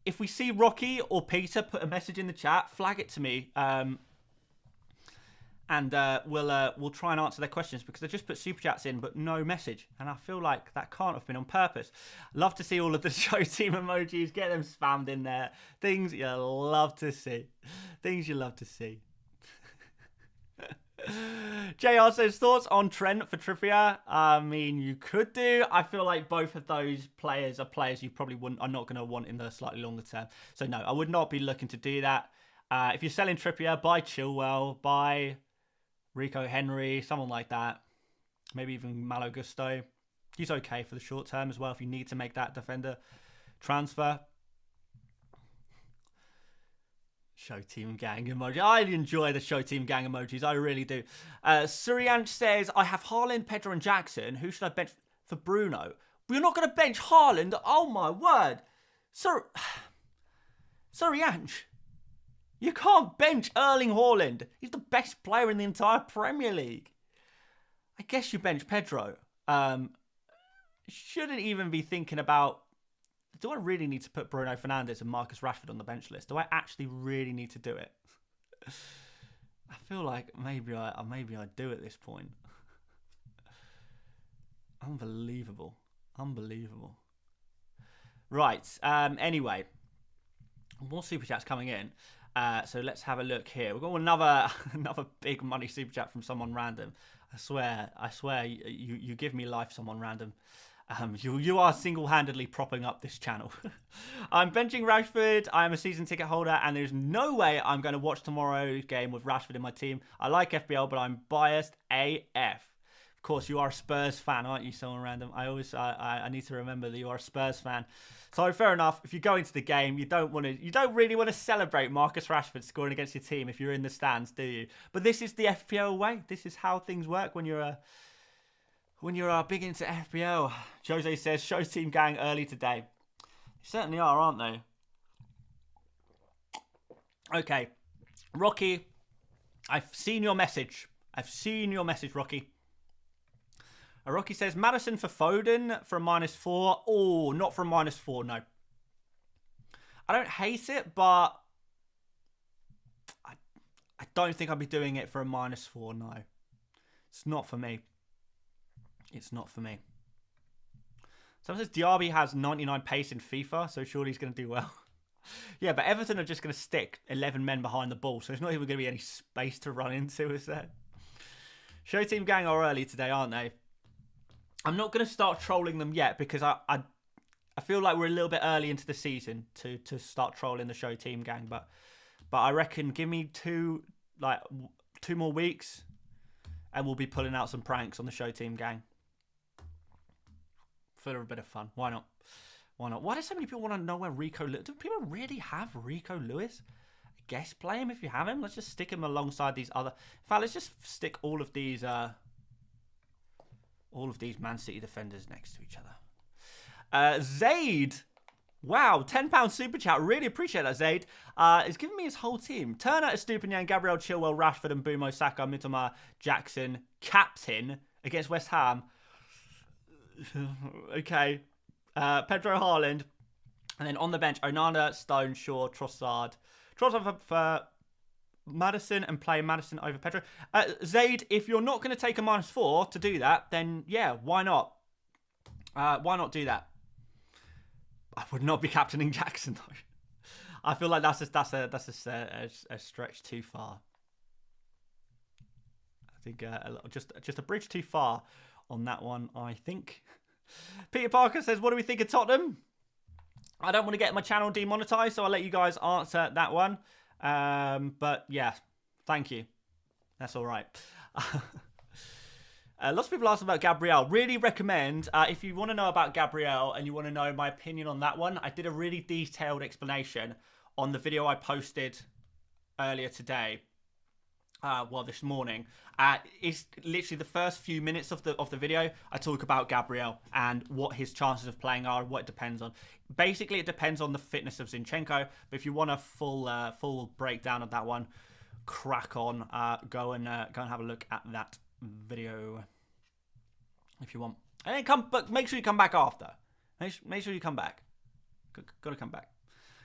If we see Rocky or Peter put a message in the chat, flag it to me. And we'll try and answer their questions because they just put super chats in but no message, and I feel like that can't have been on purpose. Love to see all of the show team emojis. Get them spammed in there. Things you love to see. Things you love to see. JR says, thoughts on Trent for Trippier? I mean, you could do. I feel like both of those players are players you probably are not going to want in the slightly longer term. So no, I would not be looking to do that. If you're selling Trippier, buy Chilwell, buy Rico Henry, someone like that. Maybe even Malo Gusto. He's okay for the short term as well if you need to make that defender transfer. Show team gang emoji. I enjoy the show team gang emojis. I really do. Suryanch says, I have Haaland, Pedro and Jackson. Who should I bench for Bruno? We're not going to bench Haaland. Oh my word. Suryanch. You can't bench Erling Haaland. He's the best player in the entire Premier League. I guess you bench Pedro. Shouldn't even be thinking about, do I really need to put Bruno Fernandes and Marcus Rashford on the bench list? Do I actually really need to do it? I feel like maybe I do at this point. Unbelievable. Unbelievable. Right. Anyway, more super chats coming in. So let's have a look here. We've got another big money super chat from someone random. I swear, you give me life, someone random. You are single-handedly propping up this channel. I'm benching Rashford. I am a season ticket holder, and there's no way I'm going to watch tomorrow's game with Rashford in my team. I like FPL, but I'm biased AF. Of course, you are a Spurs fan, aren't you, someone random? I need to remember that you are a Spurs fan. So fair enough. If you go into the game, you don't really want to celebrate Marcus Rashford scoring against your team if you're in the stands, do you? But this is the FPL way. This is how things work when you're big into FPL. Jose says, show team gang early today. They certainly are, aren't they? Okay. Rocky, I've seen your message. Rocky. Rocky says, Maddison for Foden for a -4. Oh, not for a -4, no. I don't hate it, but I don't think I'd be doing it for a -4, no. It's not for me. It's not for me. Someone says Diaby has 99 pace in FIFA, so surely he's going to do well. Yeah, but Everton are just going to stick 11 men behind the ball, so there's not even going to be any space to run into, is there? Show team gang are early today, aren't they? I'm not going to start trolling them yet because I feel like we're a little bit early into the season to start trolling the show team gang, but I reckon give me two more weeks and we'll be pulling out some pranks on the show team gang. For a bit of fun. Why not? Why not? Why do so many people want to know where Rico Lewis... Do people really have Rico Lewis? I guess play him if you have him. Let's just stick him alongside these other... In fact, let's just stick all of these Man City defenders next to each other. Zaid. Wow, £10 super chat. Really appreciate that, Zaid. He's giving me his whole team. Turner, Estupiñán, Gabriel, Chilwell, Rashford and Bumo, Saka, Mitoma, Jackson, captain against West Ham. Okay. Pedro Haaland. And then on the bench, Onana, Stone, Shaw, Trossard. Trossard for Madison and play Madison over Pedro. Zaid, if you're not going to take a -4 to do that, then yeah, why not? Why not do that? I would not be captaining Jackson though. I feel like that's a stretch too far. I think just a bridge too far on that one. I think. Peter Parker says, "What do we think of Tottenham?" I don't want to get my channel demonetized, so I'll let you guys answer that one. But yeah, thank you. That's all right. Lots of people asked about Gabriel. Really recommend, if you want to know about Gabriel and you want to know my opinion on that one, I did a really detailed explanation on the video I posted earlier today. This morning. It's literally the first few minutes of the video. I talk about Gabriel and what his chances of playing are and what it depends on. Basically, it depends on the fitness of Zinchenko. But if you want a full breakdown of that one, crack on. Go and have a look at that video if you want. And then but make sure you come back after. Make sure you come back. Got to come back.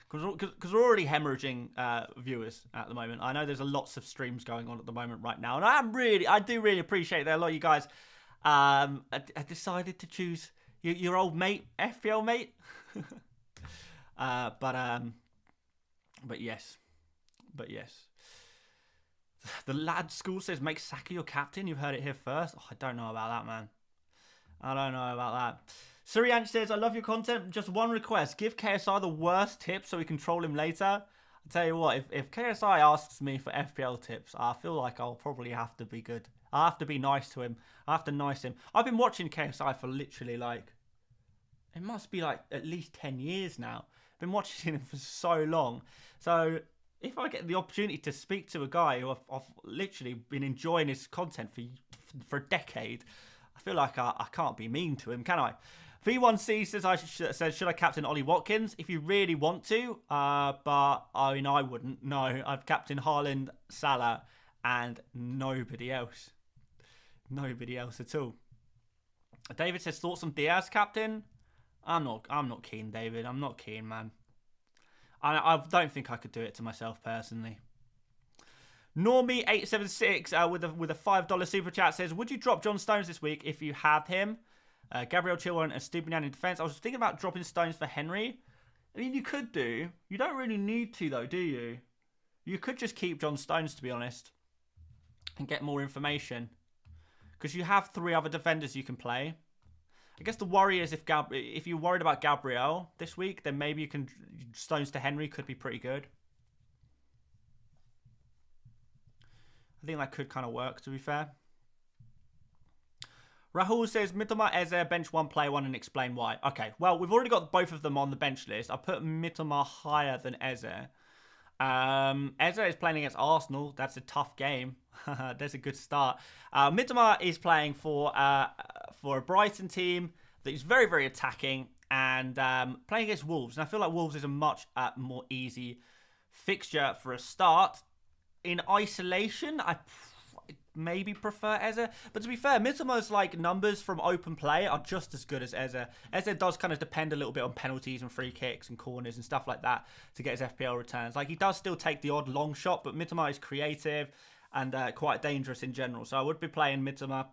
Because we're already hemorrhaging viewers at the moment. I know there's lots of streams going on at the moment right now. And I do really appreciate that a lot of you guys decided to choose your old mate, FPL Mate. But yes. The lad school says, make Saka your captain. You've heard it here first. Oh, I don't know about that, man. I don't know about that. Suryanch says, I love your content. Just one request. Give KSI the worst tips so we can troll him later. I'll tell you what, if KSI asks me for FPL tips, I feel like I'll probably have to be good. I have to be nice to him. I have to nice him. I've been watching KSI for literally it must be at least 10 years now. I've been watching him for so long. So if I get the opportunity to speak to a guy who I've literally been enjoying his content for a decade, I feel like I can't be mean to him, can I? V1C says, should I captain Ollie Watkins? If you really want to, but I mean, I wouldn't. No, I've captained Haaland, Salah, and nobody else. Nobody else at all. David says, thoughts on Diaz, captain? I'm not keen, David. I'm not keen, man. I don't think I could do it to myself personally. Normie876 with a $5 super chat says, would you drop John Stones this week if you have him? Gabriel Chilwell and Stupinian in defence. I was thinking about dropping Stones for Henry. I mean, you could do. You don't really need to, though, do you? You could just keep John Stones, to be honest, and get more information. Because you have 3 other defenders you can play. I guess the worry is if you're worried about Gabriel this week, then maybe you can Stones to Henry could be pretty good. I think that could kind of work, to be fair. Rahul says, Mitoma, Eze, bench 1, play 1, and explain why. Okay, well, we've already got both of them on the bench list. I put Mitoma higher than Eze. Eze is playing against Arsenal. That's a tough game. That's a good start. Mitoma is playing for a Brighton team that is very, very attacking and playing against Wolves. And I feel like Wolves is a much more easy fixture for a start. In isolation, I maybe prefer Eze. But to be fair, Mitoma's numbers from open play are just as good as Eze. Eze does kind of depend a little bit on penalties and free kicks and corners and stuff like that to get his FPL returns. He does still take the odd long shot, but Mitoma is creative and quite dangerous in general. So I would be playing Mitoma.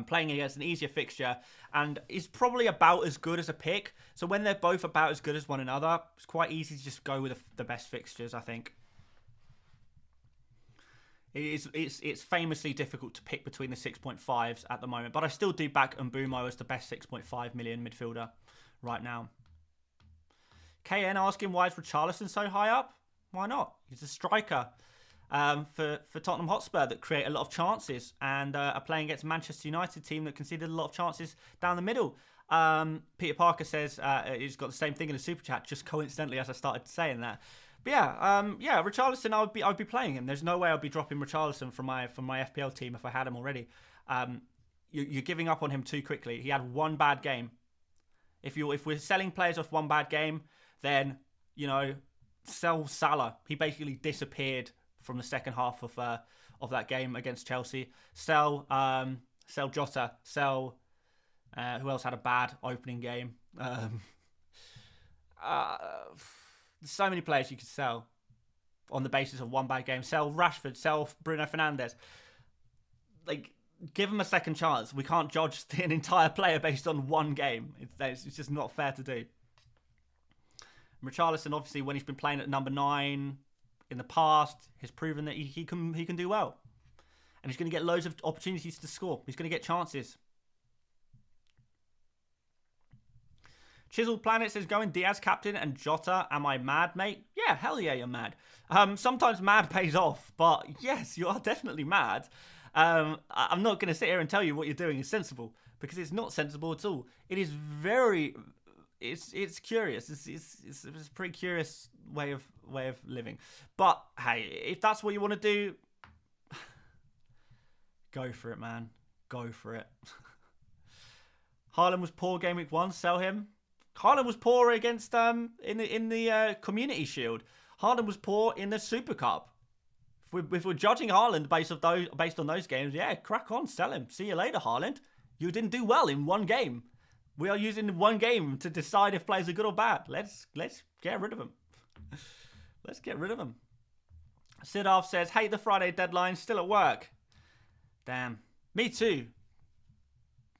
Playing against an easier fixture and is probably about as good as a pick. So when they're both about as good as one another, it's quite easy to just go with the best fixtures, I think. It's famously difficult to pick between the 6.5s at the moment, but I still do back Mbumo as the best 6.5 million midfielder right now. KN asking, why is Richarlison so high up? Why not? He's a striker for Tottenham Hotspur that create a lot of chances and are playing against Manchester United team that conceded a lot of chances down the middle. Peter Parker says he's got the same thing in the super chat, just coincidentally as I started saying that. But yeah, Richarlison, I would be playing him. There's no way I'd be dropping Richarlison from my FPL team if I had him already. You're giving up on him too quickly. He had one bad game. If we're selling players off one bad game, then sell Salah. He basically disappeared from the second half of that game against Chelsea. Sell Jota. Sell Who else had a bad opening game? There's so many players you could sell on the basis of one bad game. Sell Rashford, sell Bruno Fernandes. Like, give them a second chance. We can't judge an entire player based on one game. It's just not fair to do. Richarlison, obviously, when he's been playing at number 9 in the past, has proven that he can do well. And he's going to get loads of opportunities to score. He's going to get chances. Chiseled Planet says, going Diaz captain and Jota. Am I mad, mate? Yeah, hell yeah, you're mad. Sometimes mad pays off, but yes, you are definitely mad. I'm not going to sit here and tell you what you're doing is sensible, because it's not sensible at all. It is very... It's curious. It's a pretty curious way of living. But hey, if that's what you want to do, go for it, man. Go for it. Haaland was poor game week 1. Sell him. Haaland was poor against in the Community Shield. Haaland was poor in the Super Cup. If we're judging Haaland based on those games, yeah, crack on, sell him. See you later, Haaland. You didn't do well in one game. We are using one game to decide if players are good or bad. Let's get rid of them. Let's get rid of them. Sidolf says, hate the Friday deadline, still at work. Damn. Me too.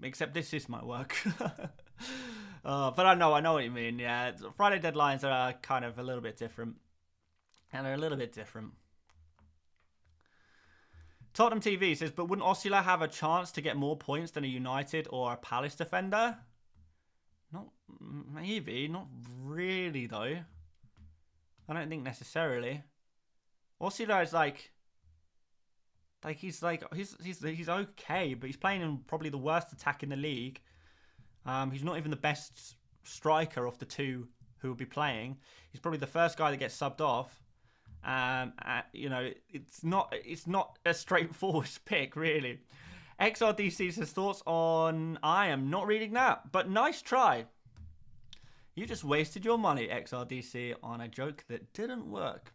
Except this is my work. But I know what you mean. Yeah, Friday deadlines are kind of a little bit different. And they're a little bit different. Tottenham TV says, but wouldn't Osula have a chance to get more points than a United or a Palace defender? Not maybe, not really though. I don't think necessarily. Osula is he's okay, but he's playing in probably the worst attack in the league. He's not even the best striker of the two who will be playing. He's probably the first guy that gets subbed off. It's not a straightforward pick, really. XRDC says, thoughts on... I am not reading that, but nice try. You just wasted your money, XRDC, on a joke that didn't work.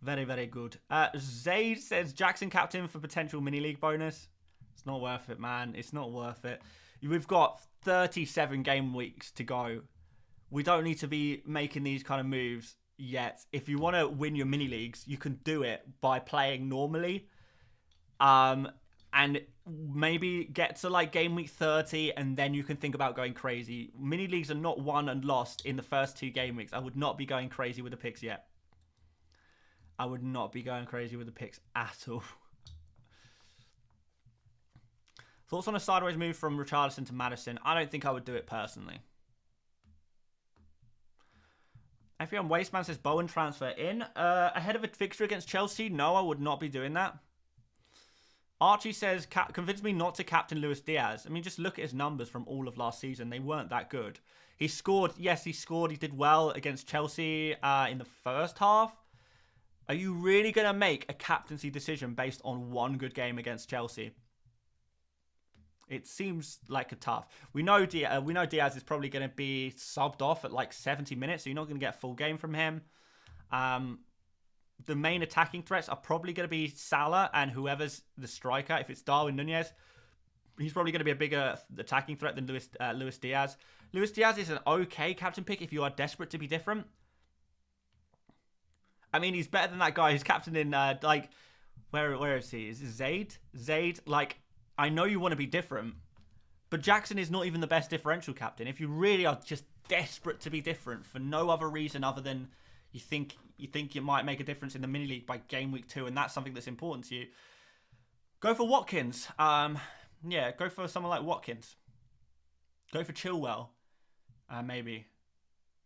Very, very good. Zaid says, Jackson captain for potential mini-league bonus. It's not worth it, man. It's not worth it. We've got 37 game weeks to go. We don't need to be making these kind of moves yet. If you want to win your mini leagues, you can do it by playing normally, and maybe get to game week 30, and then you can think about going crazy. Mini leagues are not won and lost in the first 2 game weeks. I would not be going crazy with the picks yet. I would not be going crazy with the picks at all. Thoughts on a sideways move from Richarlison to Maddison? I don't think I would do it personally. FPL Wasteman says Bowen transfer in. Ahead of a fixture against Chelsea? No, I would not be doing that. Archie says, convince me not to captain Luis Diaz. I mean, just look at his numbers from all of last season. They weren't that good. He scored. Yes, he scored. He did well against Chelsea in the first half. Are you really going to make a captaincy decision based on one good game against Chelsea? It seems like a tough. We know Diaz is probably going to be subbed off at 70 minutes, so you're not going to get a full game from him. The main attacking threats are probably going to be Salah and whoever's the striker. If it's Darwin Nunez, he's probably going to be a bigger attacking threat than Luis Diaz. Luis Diaz is an okay captain pick if you are desperate to be different. I mean, he's better than that guy who's captain in where is he? Is it Zaid? Zaid, I know you want to be different, but Jackson is not even the best differential captain. If you really are just desperate to be different for no other reason other than you think you might make a difference in the mini league by game week 2, and that's something that's important to you, go for Watkins. Yeah, go for someone like Watkins. Go for Chilwell, maybe.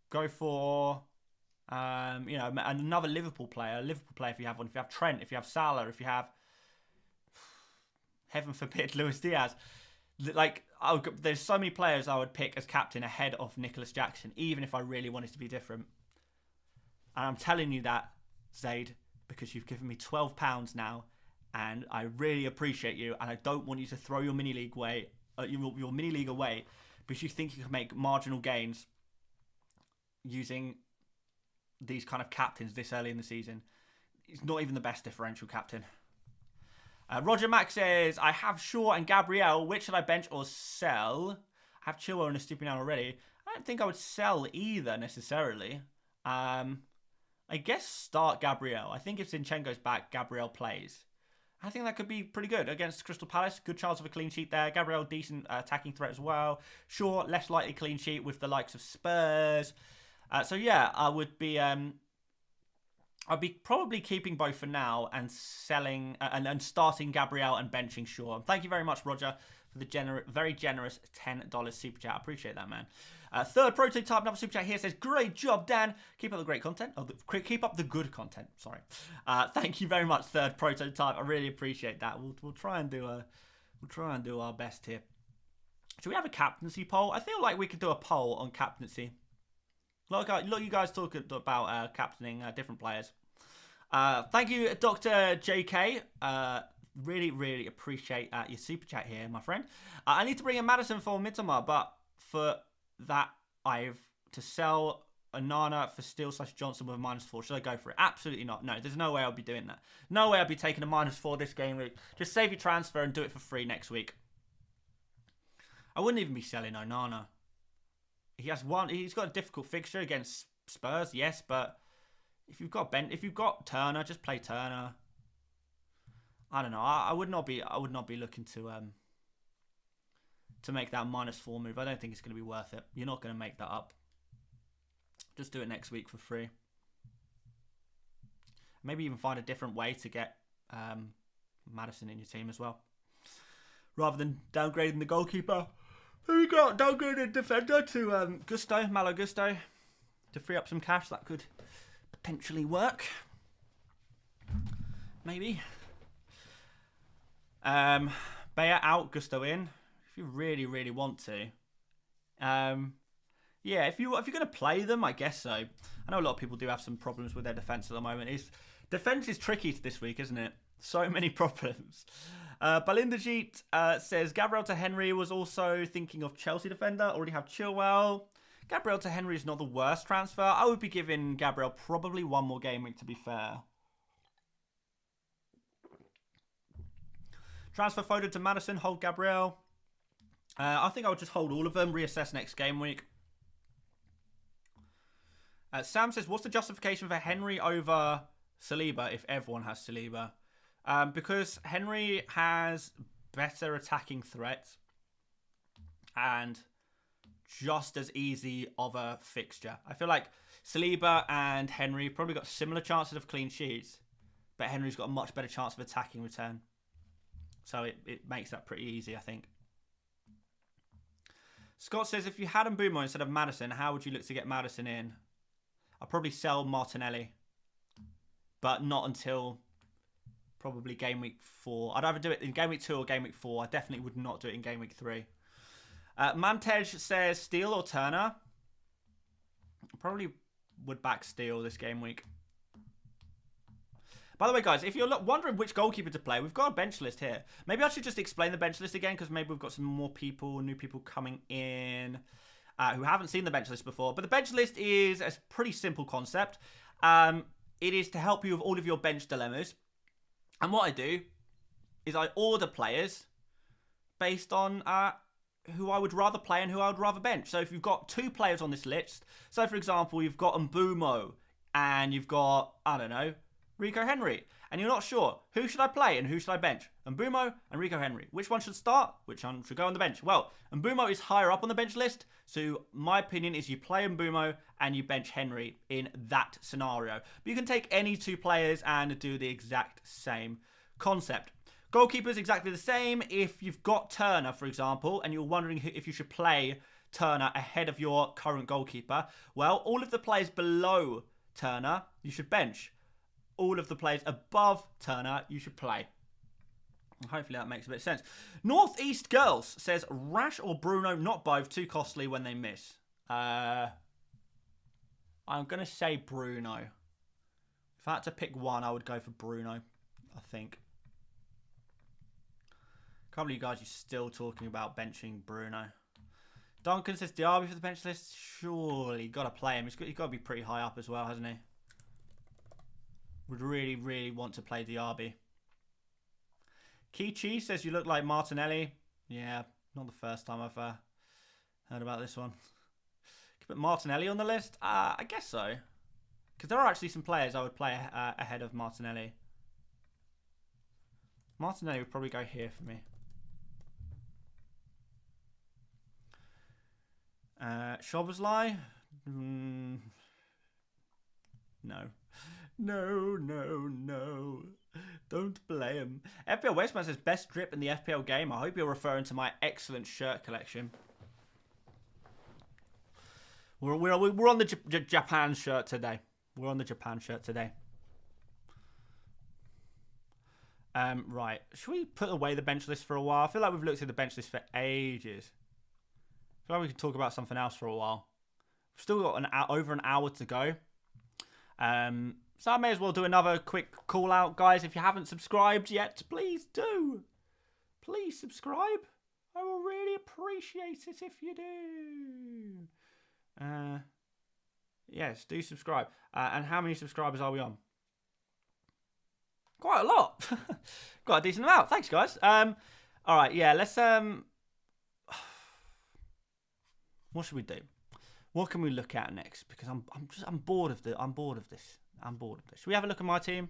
Go for another Liverpool player. If you have one. If you have Trent. If you have Salah. If you have, heaven forbid, Luis Diaz. There's so many players I would pick as captain ahead of Nicholas Jackson, even if I really wanted to be different. And I'm telling you that, Zaid, because you've given me £12 now, and I really appreciate you, and I don't want you to throw your mini league away, because you think you can make marginal gains using these kind of captains this early in the season. He's not even the best differential captain. Roger Mack says, I have Shaw and Gabriel. Which should I bench or sell? I have Chilwell and a Estupinian already. I don't think I would sell either necessarily. I guess start Gabriel. I think if Zinchenko's back, Gabriel plays. I think that could be pretty good against Crystal Palace. Good chance of a clean sheet there. Gabriel, decent attacking threat as well. Shaw, less likely clean sheet with the likes of Spurs. So yeah, I would be... I'd be probably keeping both for now and selling and starting Gabriel and benching Shaw. Thank you very much, Roger, for the very generous $10 super chat. I appreciate that, man. Third prototype, another super chat here says, "Great job, Dan. Keep up the great content. Oh, keep up the good content. Sorry. Thank you very much, third prototype. I really appreciate that. We'll try and do our best here. Should we have a captaincy poll? I feel like we could do a poll on captaincy. Look, you guys talk about captaining different players. Thank you, Dr. JK. Really, really appreciate your super chat here, my friend. I need to bring in Madison for Mitoma, but for that, I've to sell Onana for Steele/Johnson with a -4. Should I go for it? Absolutely not. No, there's no way I'll be doing that. No way I'll be taking a -4 this game week. Just save your transfer and do it for free next week. I wouldn't even be selling Onana. He's got a difficult fixture against Spurs, yes, but if you've got Turner, just play Turner. I don't know. I would not be looking to make that -4 move. I don't think it's going to be worth it. You're not going to make that up. Just do it next week for free. Maybe even find a different way to get Madison in your team as well, rather than downgrading the goalkeeper. Who got downgraded defender to Malo Gusto, to free up some cash. That could potentially work. Maybe. Bayer out, Gusto in. If you really, really want to. Yeah, if you're going to play them, I guess so. I know a lot of people do have some problems with their defence at the moment. Defence is tricky this week, isn't it? So many problems. Balindajit says, Gabriel to Henry, was also thinking of Chelsea defender. Already have Chilwell. Gabriel to Henry is not the worst transfer. I would be giving Gabriel probably one more game week, to be fair. Transfer Foden to Madison, hold Gabriel. I think I would just hold all of them, reassess next game week. Sam says, what's the justification for Henry over Saliba if everyone has Saliba? Because Henry has better attacking threat and just as easy of a fixture. I feel like Saliba and Henry probably got similar chances of clean sheets, but Henry's got a much better chance of attacking return. So it makes that pretty easy, I think. Scott says, if you had Mbeumo instead of Madison, how would you look to get Madison in? I'd probably sell Martinelli, but not until probably game week 4. I'd either do it in game week 2 or game week 4. I definitely would not do it in game week 3. Mantej says, Steele or Turner? Probably would back Steele this game week. By the way, guys, if you're wondering which goalkeeper to play, we've got a bench list here. Maybe I should just explain the bench list again, because maybe we've got some more people, new people coming in who haven't seen the bench list before. But the bench list is a pretty simple concept. It is to help you with all of your bench dilemmas. And what I do is I order players based on who I would rather play and who I would rather bench. So if you've got 2 players on this list, so for example, you've got Mbeumo and you've got, I don't know, Rico Henry, and you're not sure, who should I play and who should I bench? Mbeumo and Rico Henry. Which one should start? Which one should go on the bench? Well, Mbeumo is higher up on the bench list, so my opinion is you play Mbeumo and you bench Henry in that scenario. But you can take any 2 players and do the exact same concept. Goalkeeper is exactly the same. If you've got Turner, for example, and you're wondering if you should play Turner ahead of your current goalkeeper, well, all of the players below Turner, you should bench. All of the players above Turner, you should play. Hopefully that makes a bit of sense. Northeast Girls says, Rash or Bruno, not both, too costly when they miss. I'm going to say Bruno. If I had to pick one, I would go for Bruno, I think. Can't believe you guys are still talking about benching Bruno. Duncan says, Diaby for the bench list? Surely, got to play him. He's got to be pretty high up as well, hasn't he? Would really, really want to play Diaby. Kichi says you look like Martinelli. Yeah, not the first time I've heard about this one. Can you put Martinelli on the list? I guess so. Because there are actually some players I would play ahead of Martinelli. Martinelli would probably go here for me. Szoboszlai? No. No. Don't play him. FPL Wasteman says best drip in the FPL game. I hope you're referring to my excellent shirt collection. We're on the Japan shirt today. We're on the Japan shirt today. Right. Should we put away the bench list for a while? I feel like we've looked at the bench list for ages. I feel like we could talk about something else for a while. We've still got over an hour to go. So I may as well do another quick call out, guys. If you haven't subscribed yet, please do. Please subscribe. I will really appreciate it if you do. Yes, do subscribe. And how many subscribers are we on? Quite a lot. Quite a decent amount. Thanks, guys. All right, yeah, let's what should we do? What can we look at next? Because I'm bored of this. I'm bored of this. Should we have a look at my team?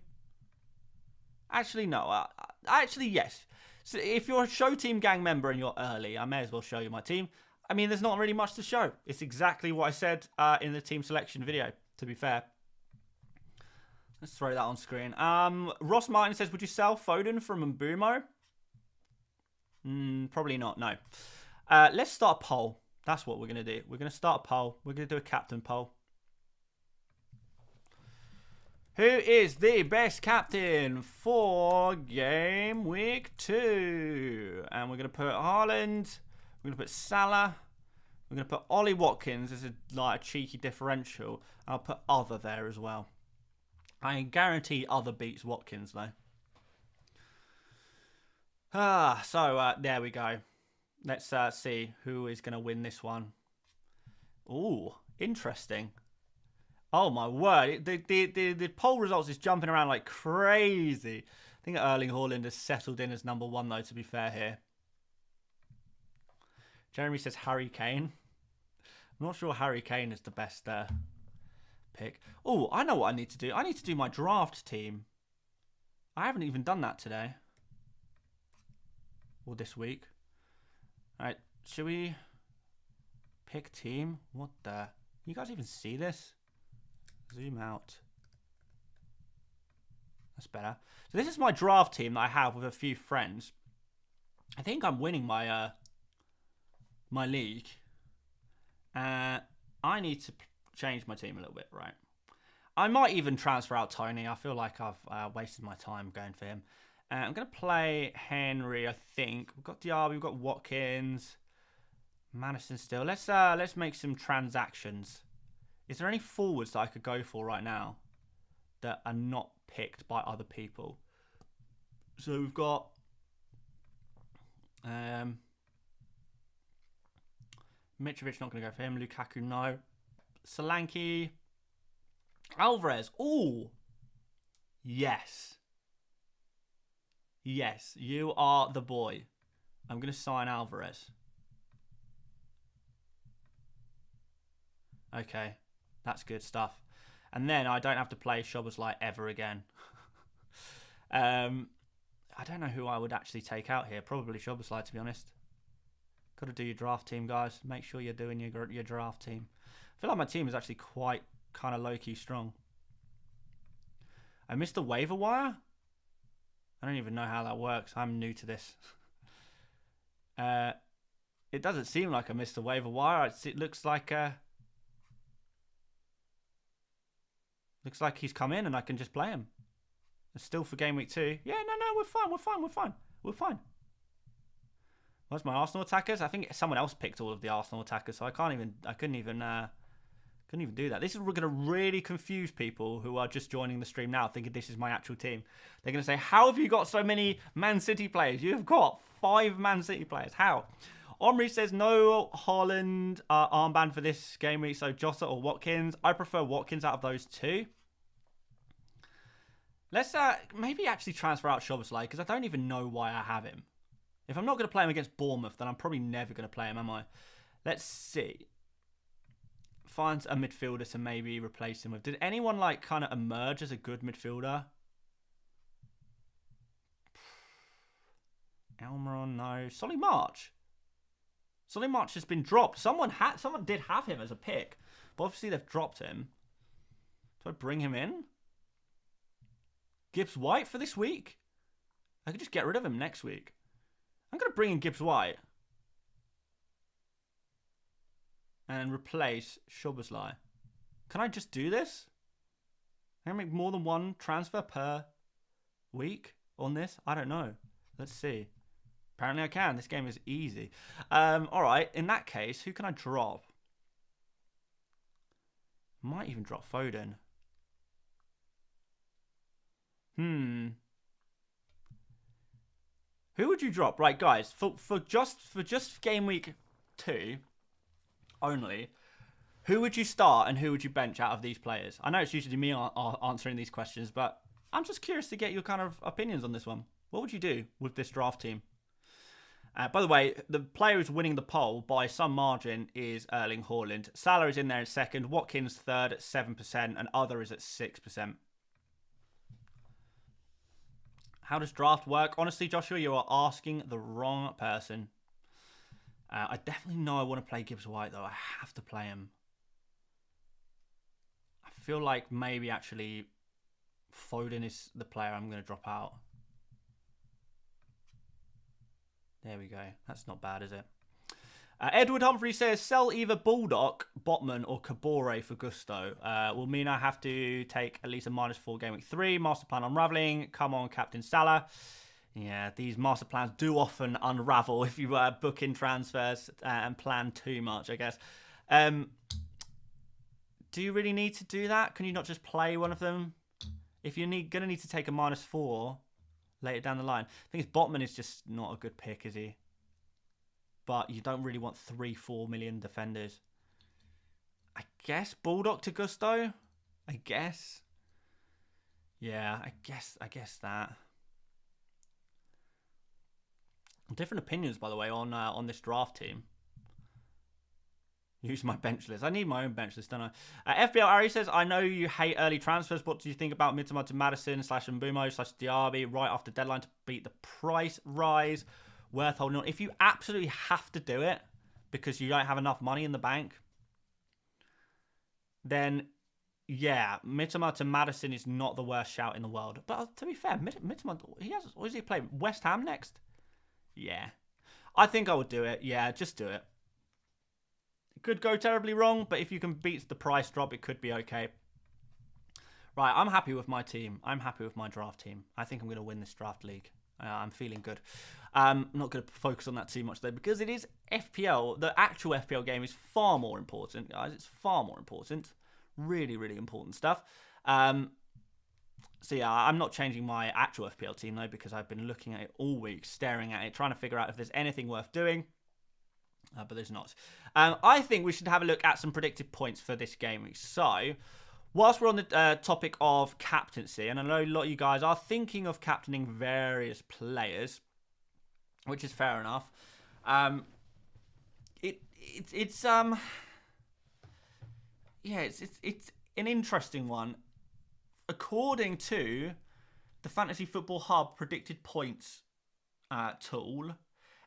Actually, no. Actually, yes. So if you're a show team gang member and you're early, I may as well show you my team. I mean, there's not really much to show. It's exactly what I said in the team selection video, to be fair. Let's throw that on screen. Ross Martin says, would you sell Foden from Mbumo? Probably not, no. Let's start a poll. That's what we're going to do. We're going to start a poll. We're going to do a captain poll. Who is the best captain for game week 2? And we're going to put Haaland. We're going to put Salah. We're going to put Ollie Watkins as like a cheeky differential. I'll put other there as well. I guarantee other beats Watkins though. So there we go. Let's see who is going to win this one. Ooh, interesting. Oh my word. The poll results is jumping around like crazy. I think Erling Haaland has settled in as number 1 though, to be fair here. Jeremy says Harry Kane. I'm not sure Harry Kane is the best pick. Oh, I know what I need to do. I need to do my draft team. I haven't even done that today. Or this week. Alright, should we pick team? What the? You guys even see this? Zoom out. That's better. So this is my draft team that I have with a few friends. I think I'm winning my my league. I need to change my team a little bit, right? I might even transfer out Tony. I feel like I've wasted my time going for him. I'm going to play Henry, I think. We've got Diaby, we've got Watkins. Madison still. Let's make some transactions. Is there any forwards that I could go for right now that are not picked by other people? So we've got Mitrovic, not going to go for him. Lukaku, no. Solanke. Alvarez. Ooh. Yes. Yes, you are the boy. I'm going to sign Alvarez. Okay, that's good stuff. And then I don't have to play Szoboszlai ever again. I don't know who I would actually take out here. Probably Szoboszlai, to be honest. Got to do your draft team, guys. Make sure you're doing your draft team. I feel like my team is actually quite kind of low-key strong. I missed the waiver wire. I don't even know how that works. I'm new to this. It doesn't seem like I missed the waiver wire. It looks like he's come in and I can just play him. It's still for game week 2. Yeah, no, we're fine. Where's my Arsenal attackers? I think someone else picked all of the Arsenal attackers, so I couldn't even do that. This is going to really confuse people who are just joining the stream now, thinking this is my actual team. They're going to say, how have you got so many Man City players? You've got 5 Man City players. How? Omri says no Haaland armband for this game week, so Jota or Watkins. I prefer Watkins out of those 2. Let's maybe actually transfer out Szoboszlai, because I don't even know why I have him. If I'm not going to play him against Bournemouth, then I'm probably never going to play him, am I? Let's see. Find a midfielder to maybe replace him with. Did anyone like kind of emerge as a good midfielder? Almiron, no. Solly March. Solly March has been dropped. Someone did have him as a pick, but obviously they've dropped him. Do I bring him in? Gibbs White for this week? I could just get rid of him next week. I'm going to bring in Gibbs White and replace Szoboszlai. Can I just do this? Can I make more than one transfer per week on this? I don't know. Let's see. Apparently I can. This game is easy. All right. In that case, who can I drop? Might even drop Foden. Who would you drop? Right, guys. For just game week 2 only, who would you start and who would you bench out of these players? I know it's usually me answering these questions, but I'm just curious to get your kind of opinions on this one. What would you do with this draft team? By the way, the player who's winning the poll by some margin is Erling Haaland. Salah is in there in second, Watkins third at 7%, and other is at 6%. How does draft work? Honestly, Joshua, you are asking the wrong person. I definitely know I want to play Gibbs White, though. I have to play him. I feel like maybe actually Foden is the player I'm going to drop out. There we go. That's not bad, is it? Edward Humphrey says, sell either Baldock, Botman, or Kabore for Gusto. Will mean I have to take at least a -4 game week 3. Master plan unraveling. Come on, Captain Salah. Yeah, these master plans do often unravel if you book in transfers and plan too much, I guess. Do you really need to do that? Can you not just play one of them? If you're going to need to take a -4 later down the line. I think Botman is just not a good pick, is he? But you don't really want 3-4 million defenders. I guess Bulldog to Gusto? I guess. Yeah, I guess that. Different opinions, by the way, on this draft team. Use my bench list. I need my own bench list, don't I? FPL Ari says, I know you hate early transfers. What do you think about Midtjylland to Madison / Mbumo / Diaby right after deadline to beat the price rise? Worth holding on. If you absolutely have to do it because you don't have enough money in the bank, then yeah, Midtjylland to Madison is not the worst shout in the world. But to be fair, Midtjylland, what is he playing? West Ham next? Yeah. I think I would do it. Yeah, just do it. It could go terribly wrong, but if you can beat the price drop, it could be okay. Right, I'm happy with my team. I'm happy with my draft team. I think I'm going to win this draft league. I'm feeling good. I'm not going to focus on that too much though, because it is FPL. The actual FPL game is far more important, guys. It's far more important. Really, really important stuff. So yeah, I'm not changing my actual FPL team though, because I've been looking at it all week, staring at it, trying to figure out if there's anything worth doing. But there's not. I think we should have a look at some predicted points for this game week. So, whilst we're on the topic of captaincy, and I know a lot of you guys are thinking of captaining various players, which is fair enough. It's an interesting one. According to the Fantasy Football Hub predicted points tool.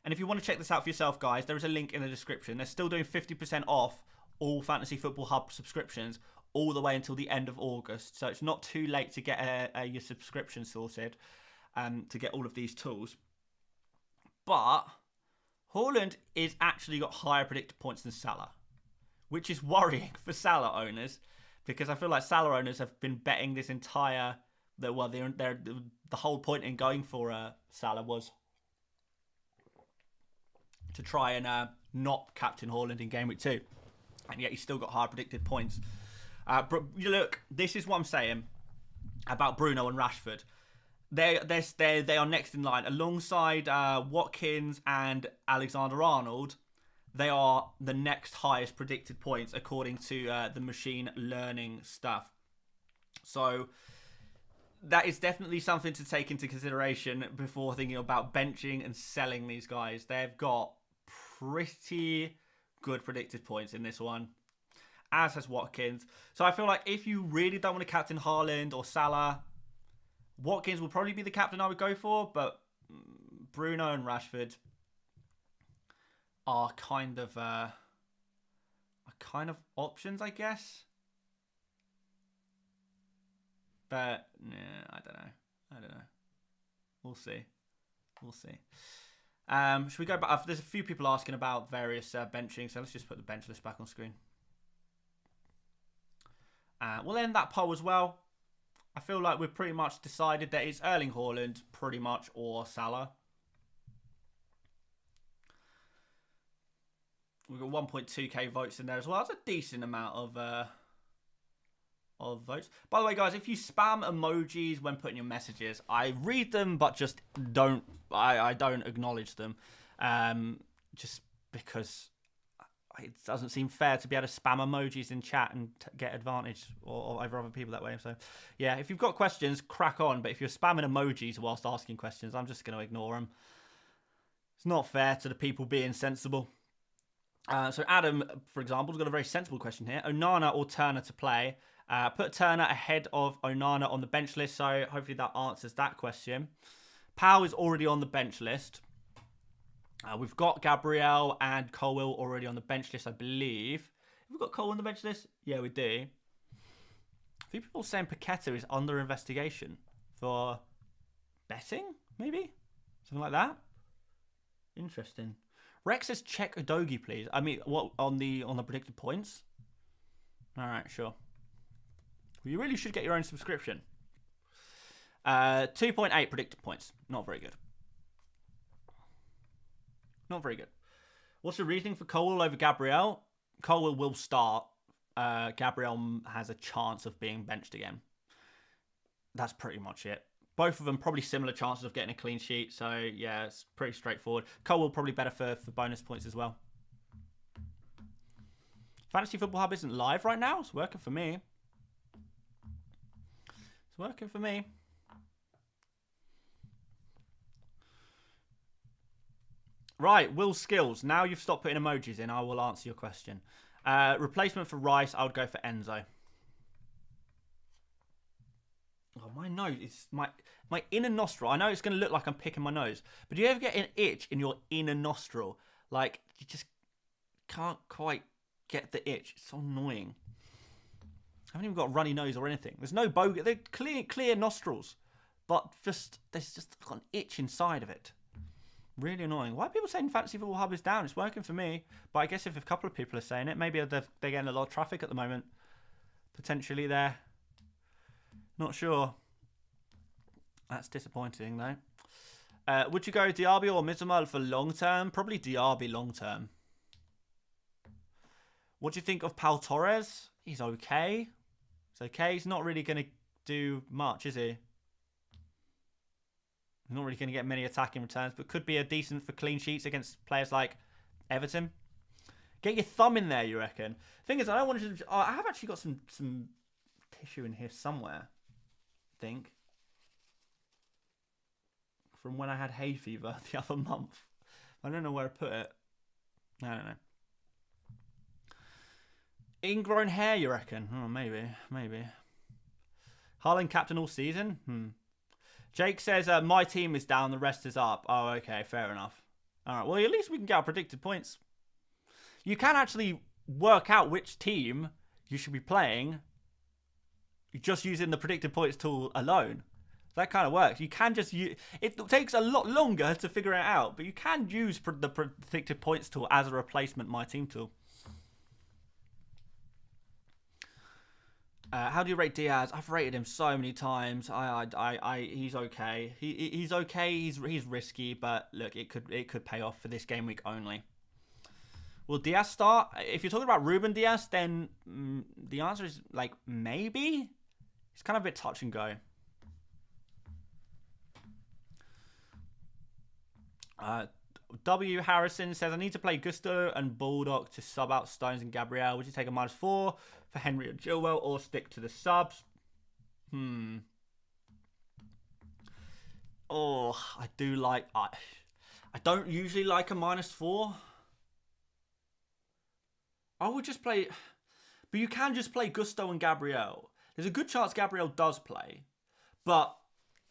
And if you want to check this out for yourself, guys, there is a link in the description. They're still doing 50% off all Fantasy Football Hub subscriptions all the way until the end of August. So it's not too late to get your subscription sorted to get all of these tools. But Haaland is actually got higher predicted points than Salah, which is worrying for Salah owners, because I feel like Salah owners have been betting this entire... the whole point in going for Salah was to try and not captain Haaland in Game Week 2. And yet he's still got high predicted points. Look, this is what I'm saying about Bruno and Rashford. They are next in line. Alongside Watkins and Alexander-Arnold, they are the next highest predicted points according to the machine learning stuff. So that is definitely something to take into consideration before thinking about benching and selling these guys. They've got pretty good predicted points in this one, as has Watkins. So I feel like if you really don't want to captain Haaland or Salah, Watkins will probably be the captain I would go for, but Bruno and Rashford are kind of options, I guess. But yeah, I don't know. We'll see. Should we go back? There's a few people asking about various benching, so let's just put the bench list back on screen. We'll end that poll as well. I feel like we've pretty much decided that it's Erling Haaland, pretty much, or Salah. We've got 1.2k votes in there as well. That's a decent amount of votes. By the way, guys, if you spam emojis when putting your messages, I read them, but just don't. I don't acknowledge them, just because it doesn't seem fair to be able to spam emojis in chat and get advantage or over other people that way. So, yeah, if you've got questions, crack on. But if you're spamming emojis whilst asking questions, I'm just going to ignore them. It's not fair to the people being sensible. So Adam, for example, has got a very sensible question here. Onana or Turner to play? Put Turner ahead of Onana on the bench list, so hopefully that answers that question. Powell is already on the bench list. We've got Gabriel and Colwill already on the bench list, I believe. Have we got Cole on the bench list? Yeah, we do. A few people saying Paqueta is under investigation for betting, maybe? Something like that? Interesting. Rex says check Udogie, please. I mean, what on the predicted points? All right, sure. Well, you really should get your own subscription. 2.8 predicted points. Not very good. Not very good. What's the reasoning for Colwill over Gabriel? Colwill will start. Gabriel has a chance of being benched again. That's pretty much it. Both of them probably similar chances of getting a clean sheet. So, yeah, it's pretty straightforward. Colwill probably better for bonus points as well. Fantasy Football Hub isn't live right now. It's working for me. It's working for me. Right, Will Skills. Now you've stopped putting emojis in, I will answer your question. Replacement for Rice, I would go for Enzo. Oh, my nose is my inner nostril. I know it's going to look like I'm picking my nose, but do you ever get an itch in your inner nostril? Like, you just can't quite get the itch. It's so annoying. I haven't even got a runny nose or anything. There's no bogey. They're clear nostrils, but there's just got an itch inside of it. Really annoying. Why are people saying Fantasy Football Hub is down? It's working for me, but I guess if a couple of people are saying it, maybe they're getting a lot of traffic at the moment. Potentially there. Not sure. That's disappointing, though. Would you go Diaby or Mittermeier for long term? Probably Diaby long term. What do you think of Pau Torres? He's okay. He's okay. He's not really going to do much, is he? He's not really going to get many attacking returns, but could be a decent for clean sheets against players like Everton. Get your thumb in there, you reckon? Thing is, I don't want to. I have actually got some tissue in here somewhere. I think from when I had hay fever the other month. I don't know where I put it. I don't know. Ingrown hair, you reckon? Oh, maybe. Haaland captain all season? Jake says, my team is down, the rest is up. Oh, okay, fair enough. All right, well, at least we can get our predicted points. You can actually work out which team you should be playing just using the predicted points tool alone. That kind of works. You can just use... It takes a lot longer to figure it out, but you can use the predicted points tool as a replacement my team tool. How do you rate Diaz? I've rated him so many times. He's okay. He's okay. He's risky, but look, it could pay off for this game week only. Will Diaz start? If you're talking about Ruben Diaz, then the answer is like maybe. It's kind of a bit touch and go. W. Harrison says, I need to play Gusto and Baldock to sub out Stones and Gabriel. Would you take a -4 for Henry or Chilwell or stick to the subs? Oh, I do like... I don't usually like a -4. I would just play... But you can just play Gusto and Gabriel. There's a good chance Gabriel does play. But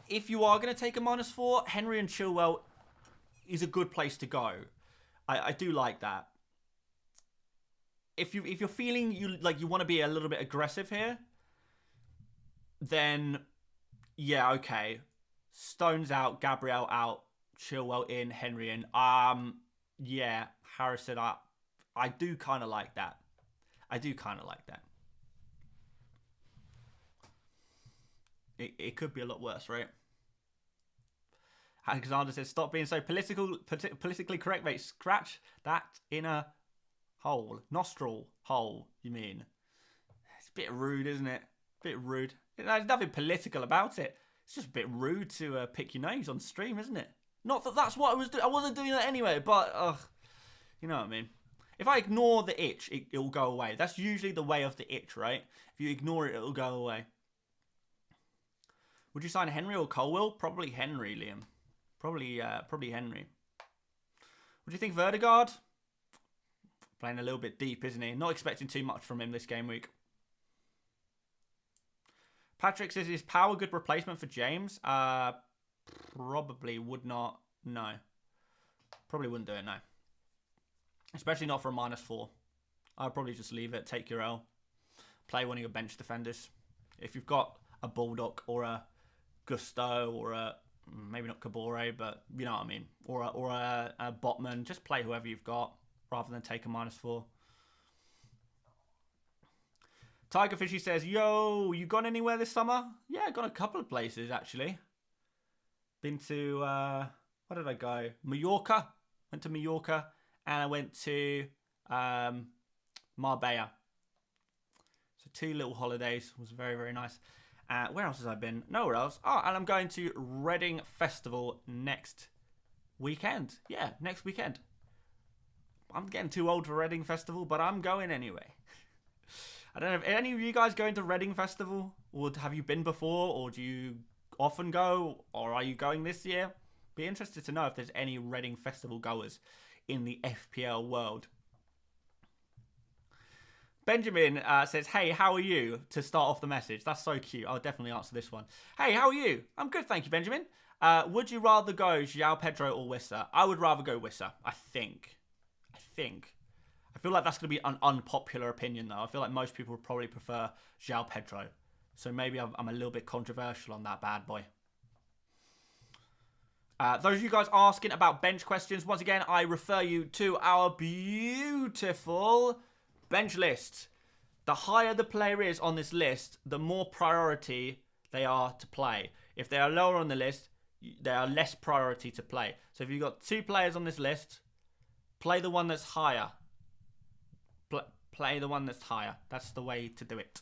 if you are going to take a -4, Henry and Chilwell is a good place to go. I do like that. If you're feeling you want to be a little bit aggressive here, then yeah, okay. Stones out, Gabriel out, Chilwell in, Henry in. Yeah, Harrison up. I do kind of like that. I do kind of like that. It could be a lot worse, right? Alexander says, stop being so politically correct, mate. Scratch that inner hole. Nostril hole, you mean? It's a bit rude, isn't it? A bit rude. There's nothing political about it. It's just a bit rude to pick your nose on stream, isn't it? Not that that's what I was doing. I wasn't doing that anyway, but you know what I mean. If I ignore the itch, it'll go away. That's usually the way of the itch, right? If you ignore it, it'll go away. Would you sign Henry or Colwill? Probably Henry, Liam. Probably Henry. What do you think, Verdegaard? Playing a little bit deep, isn't he? Not expecting too much from him this game week. Patrick says, is Power a good replacement for James? Probably would not. No. Probably wouldn't do it, no. Especially not for a -4. I'd probably just leave it. Take your L. Play one of your bench defenders. If you've got a Bulldog or a Gusto or a... Maybe not Kabore, but you know what I mean. Or a Botman. Just play whoever you've got rather than take a -4. Tiger Fishy says, yo, you gone anywhere this summer? Yeah, I gone a couple of places, actually. Been to, where did I go? Mallorca. Went to Mallorca. And I went to Marbella. So 2 little holidays. It was very, very nice. Where else has I been? Nowhere else. Oh, and I'm going to Reading Festival next weekend. Yeah, next weekend. I'm getting too old for Reading Festival, but I'm going anyway. I don't know if any of you guys going to Reading Festival, or have you been before, or do you often go, or are you going this year? Be interested to know if there's any Reading Festival goers in the FPL world. Benjamin says, hey, how are you? To start off the message. That's so cute. I'll definitely answer this one. Hey, how are you? I'm good, thank you, Benjamin. Would you rather go João Pedro or Wissa? I would rather go Wissa, I think. I feel like that's going to be an unpopular opinion, though. I feel like most people would probably prefer João Pedro. So maybe I'm a little bit controversial on that bad boy. Those of you guys asking about bench questions, once again, I refer you to our beautiful bench list. The higher the player is on this list, the more priority they are to play. If they are lower on the list, they are less priority to play. So if you've got 2 players on this list, play the one that's higher. Play the one that's higher. That's the way to do it.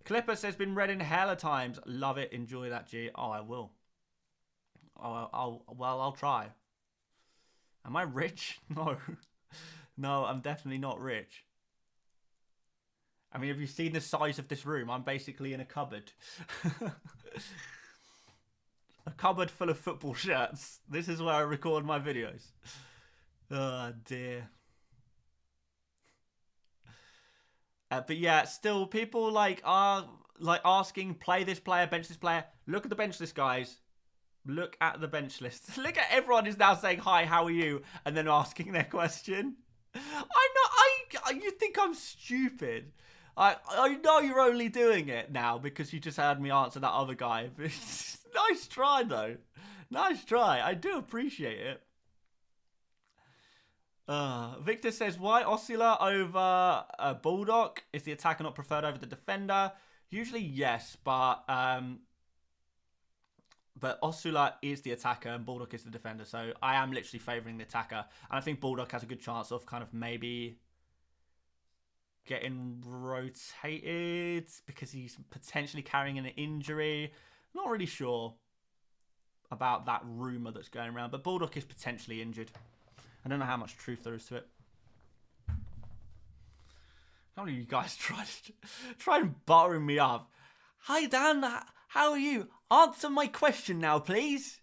Clipper says, been read in hella times. Love it. Enjoy that, G. Oh, I will. I'll try. Am I rich? No. No, I'm definitely not rich. I mean, have you seen the size of this room? I'm basically in a cupboard. A cupboard full of football shirts. This is where I record my videos. Oh, dear. But yeah, still, people are asking, play this player, bench this player. Look at the bench list, guys. Look at the bench list. Look at everyone is now saying, hi, how are you? And then asking their question. You think I'm stupid. I know you're only doing it now because you just had me answer that other guy. Nice try, though. Nice try. I do appreciate it. Victor says, why Osula over Bulldog? Is the attacker not preferred over the defender? Usually, yes, but Osula is the attacker and Bulldog is the defender. So I am literally favouring the attacker. And I think Bulldog has a good chance of kind of maybe getting rotated because he's potentially carrying an injury. Not really sure about that rumour that's going around, but Bulldog is potentially injured. I don't know how much truth there is to it. How many of you guys try and buttering me up? Hi Dan, How are you? Answer my question now, please.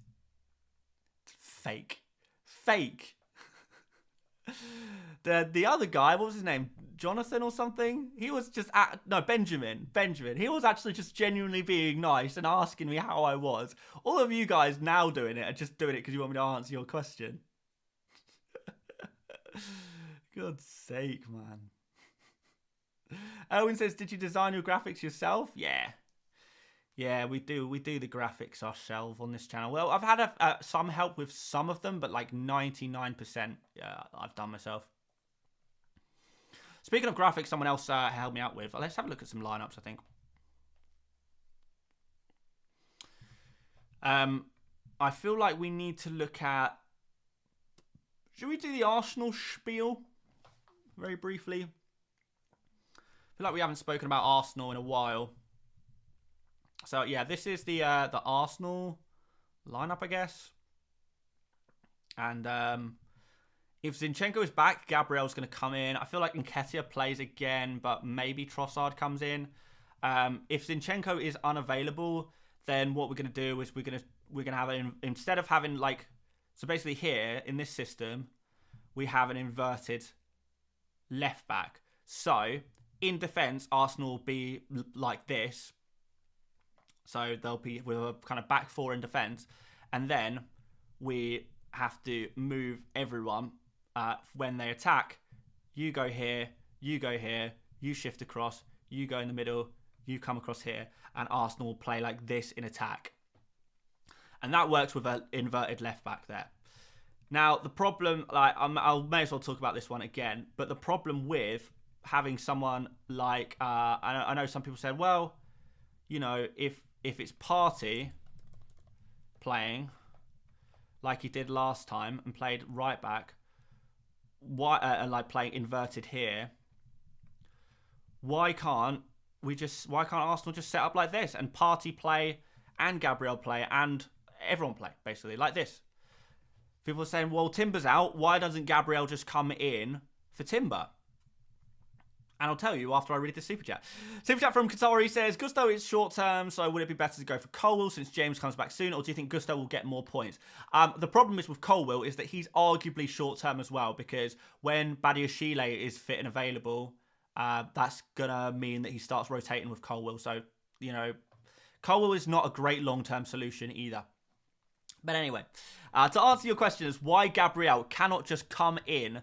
Fake. Fake. The other guy, what was his name? Jonathan or something? He was just Benjamin. He was actually just genuinely being nice and asking me how I was. All of you guys now doing it are just doing it because you want me to answer your question. God's sake, man. Owen says, did you design your graphics yourself? Yeah, we do the graphics ourselves on this channel. Well, I've had some help with some of them, but like 99%, yeah, I've done myself. Speaking of graphics, someone else helped me out with. Let's have a look at some lineups, I think. I feel like we need to look at... Should we do the Arsenal spiel very briefly? I feel like we haven't spoken about Arsenal in a while. So, yeah, this is the Arsenal lineup, I guess. And if Zinchenko is back, Gabriel's going to come in. I feel like Nketiah plays again, but maybe Trossard comes in. If Zinchenko is unavailable, then what we're going to do is we're going to have instead of having like... So basically here, in this system, we have an inverted left back. So, in defence, Arsenal will be like this. So, they'll be with a kind of back four in defence. And then we have to move everyone when they attack. You go here, you shift across, you go in the middle, you come across here. And Arsenal will play like this in attack. And that works with an inverted left back there. Now, the problem, like, I may as well talk about this one again, but the problem with having someone like, I know some people said, well, you know, if it's Partey playing like he did last time and played right back, and like playing inverted here, why can't Arsenal just set up like this and Partey play and Gabriel play and everyone play, basically, like this? People are saying, well, Timber's out. Why doesn't Gabriel just come in for Timber? And I'll tell you after I read the Super Chat. Super Chat from Qatari says, Gusto is short term, so would it be better to go for Colwill since James comes back soon, or do you think Gusto will get more points? The problem is with Colwill is that he's arguably short term as well, because when Badiashile is fit and available, that's going to mean that he starts rotating with Colwill. So, you know, Colwill is not a great long-term solution either. But anyway, to answer your question is why Gabriel cannot just come in,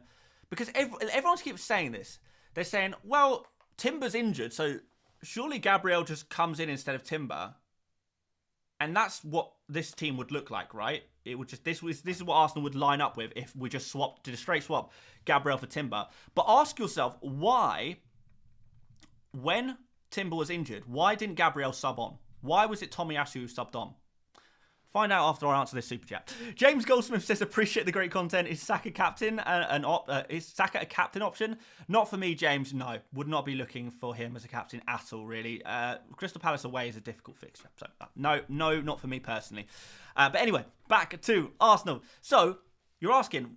because everyone keeps saying this. They're saying, well, Timber's injured, so surely Gabriel just comes in instead of Timber. And that's what this team would look like, right? It would just this is what Arsenal would line up with if we just did a straight swap, Gabriel for Timber. But ask yourself, why, when Timber was injured, why didn't Gabriel sub on? Why was it Tomiyasu who subbed on? Find out after I answer this super chat. James Goldsmith says, appreciate the great content. Is Saka captain is Saka a captain option? Not for me, James. No, would not be looking for him as a captain at all, really. Crystal Palace away is a difficult fixture. So no, not for me personally. But anyway, back to Arsenal. So you're asking,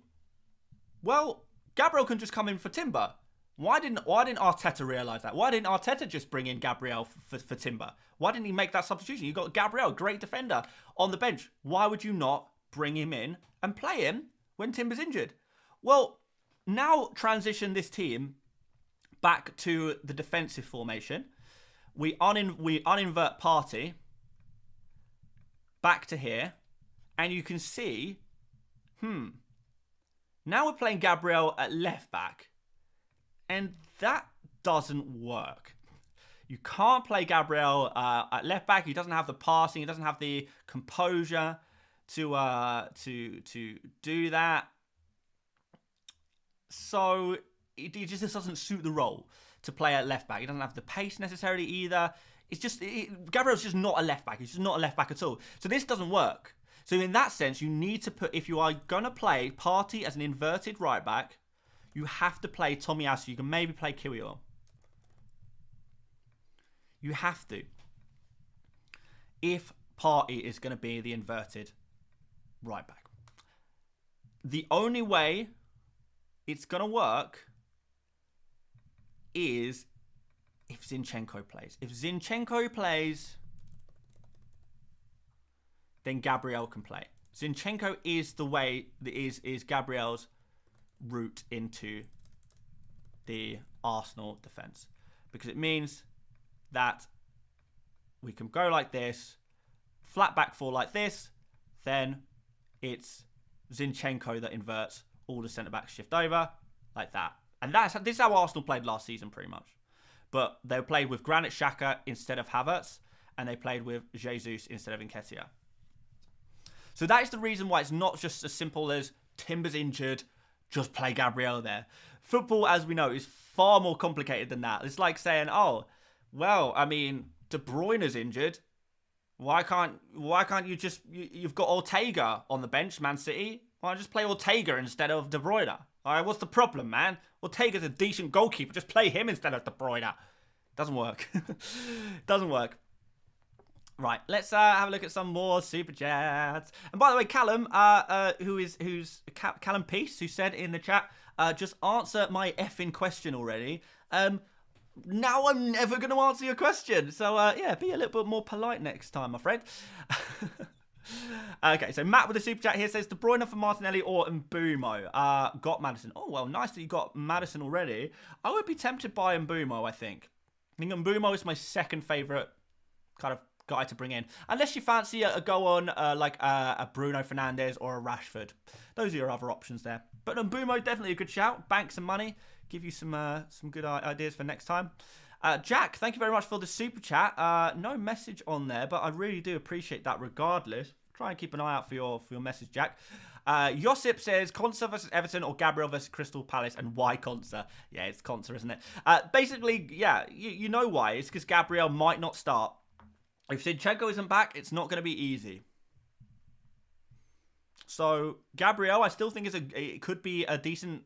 well, Gabriel can just come in for Timber. Why didn't Arteta realise that? Why didn't Arteta just bring in Gabriel for Timber? Why didn't he make that substitution? You got Gabriel, great defender, on the bench. Why would you not bring him in and play him when Timber's injured? Well, now transition this team back to the defensive formation. We uninvert Partey back to here, and you can see, now we're playing Gabriel at left back. And that doesn't work. You can't play Gabriel at left back. He doesn't have the passing. He doesn't have the composure to do that. So it just doesn't suit the role to play at left back. He doesn't have the pace necessarily either. It's just Gabriel's just not a left back. He's just not a left back at all. So this doesn't work. So in that sense, you need to put, if you are gonna play Partey as an inverted right back, you have to play Tomiyasu. You can maybe play Kiwior. You have to. If Partey is going to be the inverted right back. The only way it's going to work is if Zinchenko plays. If Zinchenko plays, then Gabriel can play. Zinchenko is the way that is Gabriel's route into the Arsenal defence, because it means that we can go like this, flat back four like this, then it's Zinchenko that inverts, all the centre-backs shift over, like that. And this is how Arsenal played last season, pretty much. But they played with Granit Xhaka instead of Havertz, and they played with Jesus instead of Nketiah. So that is the reason why it's not just as simple as Timber's injured, just play Gabriel there. Football, as we know, is far more complicated than that. It's like saying, oh, well, I mean, De Bruyne's injured. Why can't you just... You've got Ortega on the bench, Man City. Why not just play Ortega instead of De Bruyne? All right, what's the problem, man? Ortega's a decent goalkeeper. Just play him instead of De Bruyne. Doesn't work. Doesn't work. Right, let's have a look at some more super chats. And by the way, Callum, who's Callum Peace, who said in the chat, just answer my effing question already. Now I'm never going to answer your question. So, yeah, be a little bit more polite next time, my friend. Okay, so Matt with the super chat here says, De Bruyne for Martinelli or Mbeumo? Got Maddison. Oh, well, nice that you got Maddison already. I would be tempted by Mbeumo, I think. I think Mbeumo is my second favourite kind of guy to bring in. Unless you fancy a go on like a Bruno Fernandes or a Rashford. Those are your other options there. But Mbeumo, definitely a good shout. Bank some money. Give you some good ideas for next time. Jack, thank you very much for the super chat. No message on there, but I really do appreciate that regardless. Try and keep an eye out for your message, Jack. Josip says, Konsa versus Everton or Gabriel versus Crystal Palace, and why Konsa? Yeah, it's Konsa, isn't it? Basically, yeah, you know why. It's because Gabriel might not start. If Zinchenko isn't back, it's not going to be easy. So, Gabriel, I still think it could be a decent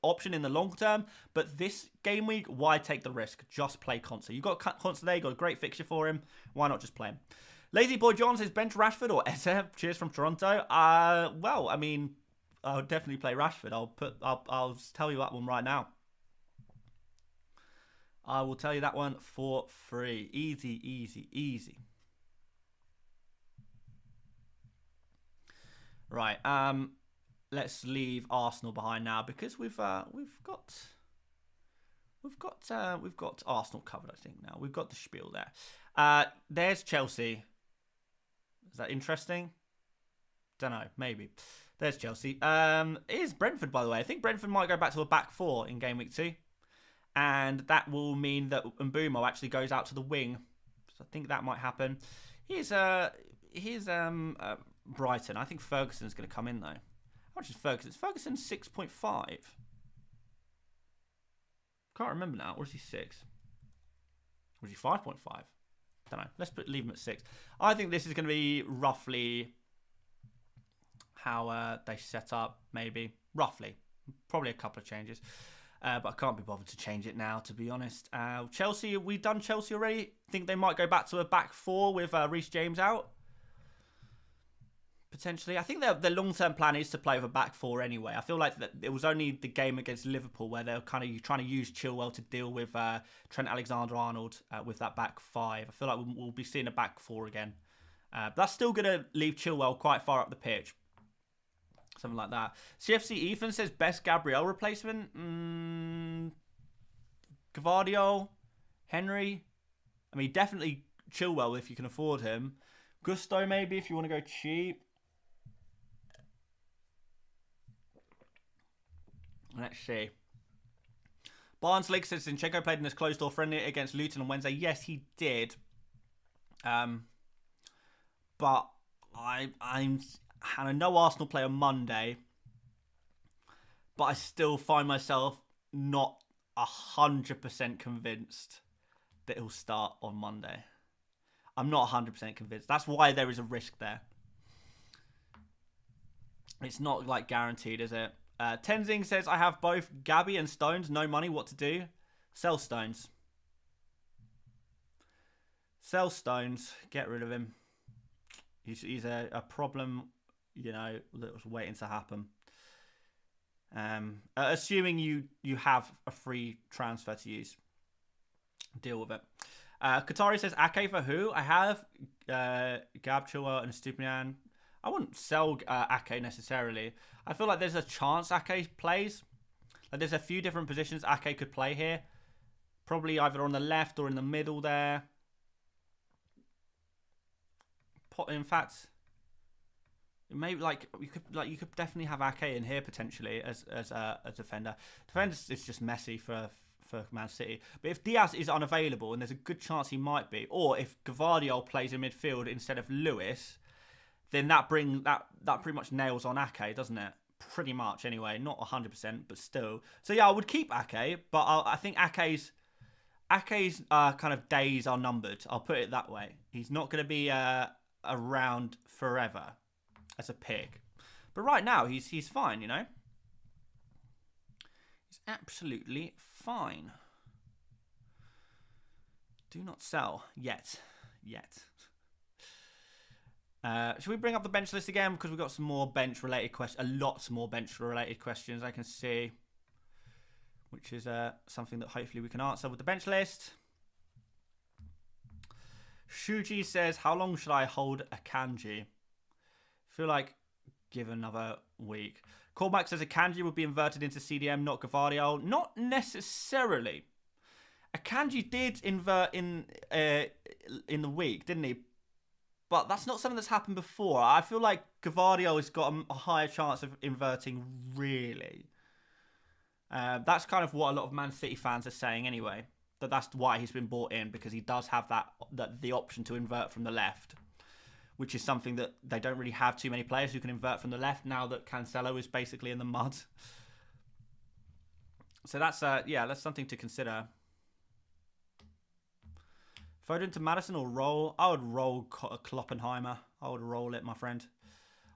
option in the long term, but this game week, why take the risk? Just play Konsa. You've got Konsa there, you've got a great fixture for him. Why not just play him? Lazy Boy John says, bench Rashford or Eze? Cheers from Toronto. Well, I mean, I would definitely play Rashford. I'll tell you that one right now. I will tell you that one for free. Easy, easy, easy. Right. Let's leave Arsenal behind now because we've got Arsenal covered, I think now. We've got the spiel there. There's Chelsea. Is that interesting? Don't know. Maybe. There's Chelsea. Here's Brentford, by the way. I think Brentford might go back to a back four in Game Week 2. And that will mean that Mbeumo actually goes out to the wing. So I think that might happen. Here's Brighton. I think Ferguson's going to come in, though. How much is Ferguson? Ferguson 6.5. Can't remember now. Or is he 6? Or is he 5.5? Don't know. Let's leave him at 6. I think this is going to be roughly how they set up, maybe. Roughly. Probably a couple of changes. But I can't be bothered to change it now, to be honest. Chelsea, have we done Chelsea already? Think they might go back to a back four with Reece James out? Potentially. I think their long-term plan is to play with a back four anyway. I feel like that it was only the game against Liverpool where they're kind of trying to use Chilwell to deal with Trent Alexander-Arnold with that back five. I feel like we'll be seeing a back four again. But that's still going to leave Chilwell quite far up the pitch. Something like that. CFC Ethan says best Gabriel replacement. Gvardiol, Henry. I mean, definitely Chilwell if you can afford him. Gusto maybe if you want to go cheap. Let's see. Barnes-Lig says Zinchenko played in this closed-door friendly against Luton on Wednesday. Yes, he did. But I know Arsenal play on Monday, but I still find myself not 100% convinced that he'll start on Monday. I'm not 100% convinced. That's why there is a risk there. It's not like guaranteed, is it? Tenzing says, I have both Gabby and Stones. No money. What to do? Sell Stones. Sell Stones. Get rid of him. He's a problem, you know, that was waiting to happen. Assuming you have a free transfer to use. Deal with it. Qatari says, Ake for who? I have Gab, and Stupinian. I wouldn't sell Ake necessarily. I feel like there's a chance Ake plays. Like there's a few different positions Ake could play here. Probably either on the left or in the middle there. In fact, maybe you could definitely have Ake in here potentially as a defender. Defender is just messy for Man City. But if Diaz is unavailable, and there's a good chance he might be, or if Gavardiol plays in midfield instead of Lewis, then that pretty much nails on Ake, doesn't it? Pretty much anyway, not 100%, but still. So yeah, I would keep Ake, but I think Ake's kind of days are numbered. I'll put it that way. He's not going to be around forever as a pick, but right now he's fine. You know, he's absolutely fine. Do not sell yet. Should we bring up the bench list again? Because we've got some more bench-related questions. A lot more bench-related questions I can see. Which is something that hopefully we can answer with the bench list. Shuji says, how long should I hold a Kanji? Feel like give another week. Cormac says a Kanji would be inverted into CDM, not Gavardiol. Not necessarily. A Kanji did invert in the week, didn't he? But that's not something that's happened before. I feel like Gavardiol has got a higher chance of inverting, really. That's kind of what a lot of Man City fans are saying anyway. That's why he's been brought in, because he does have the option to invert from the left, which is something that they don't really have too many players who can invert from the left now that Cancelo is basically in the mud. So that's that's something to consider. Foden to Madison or roll? I would roll Kloppenheimer. I would roll it, my friend.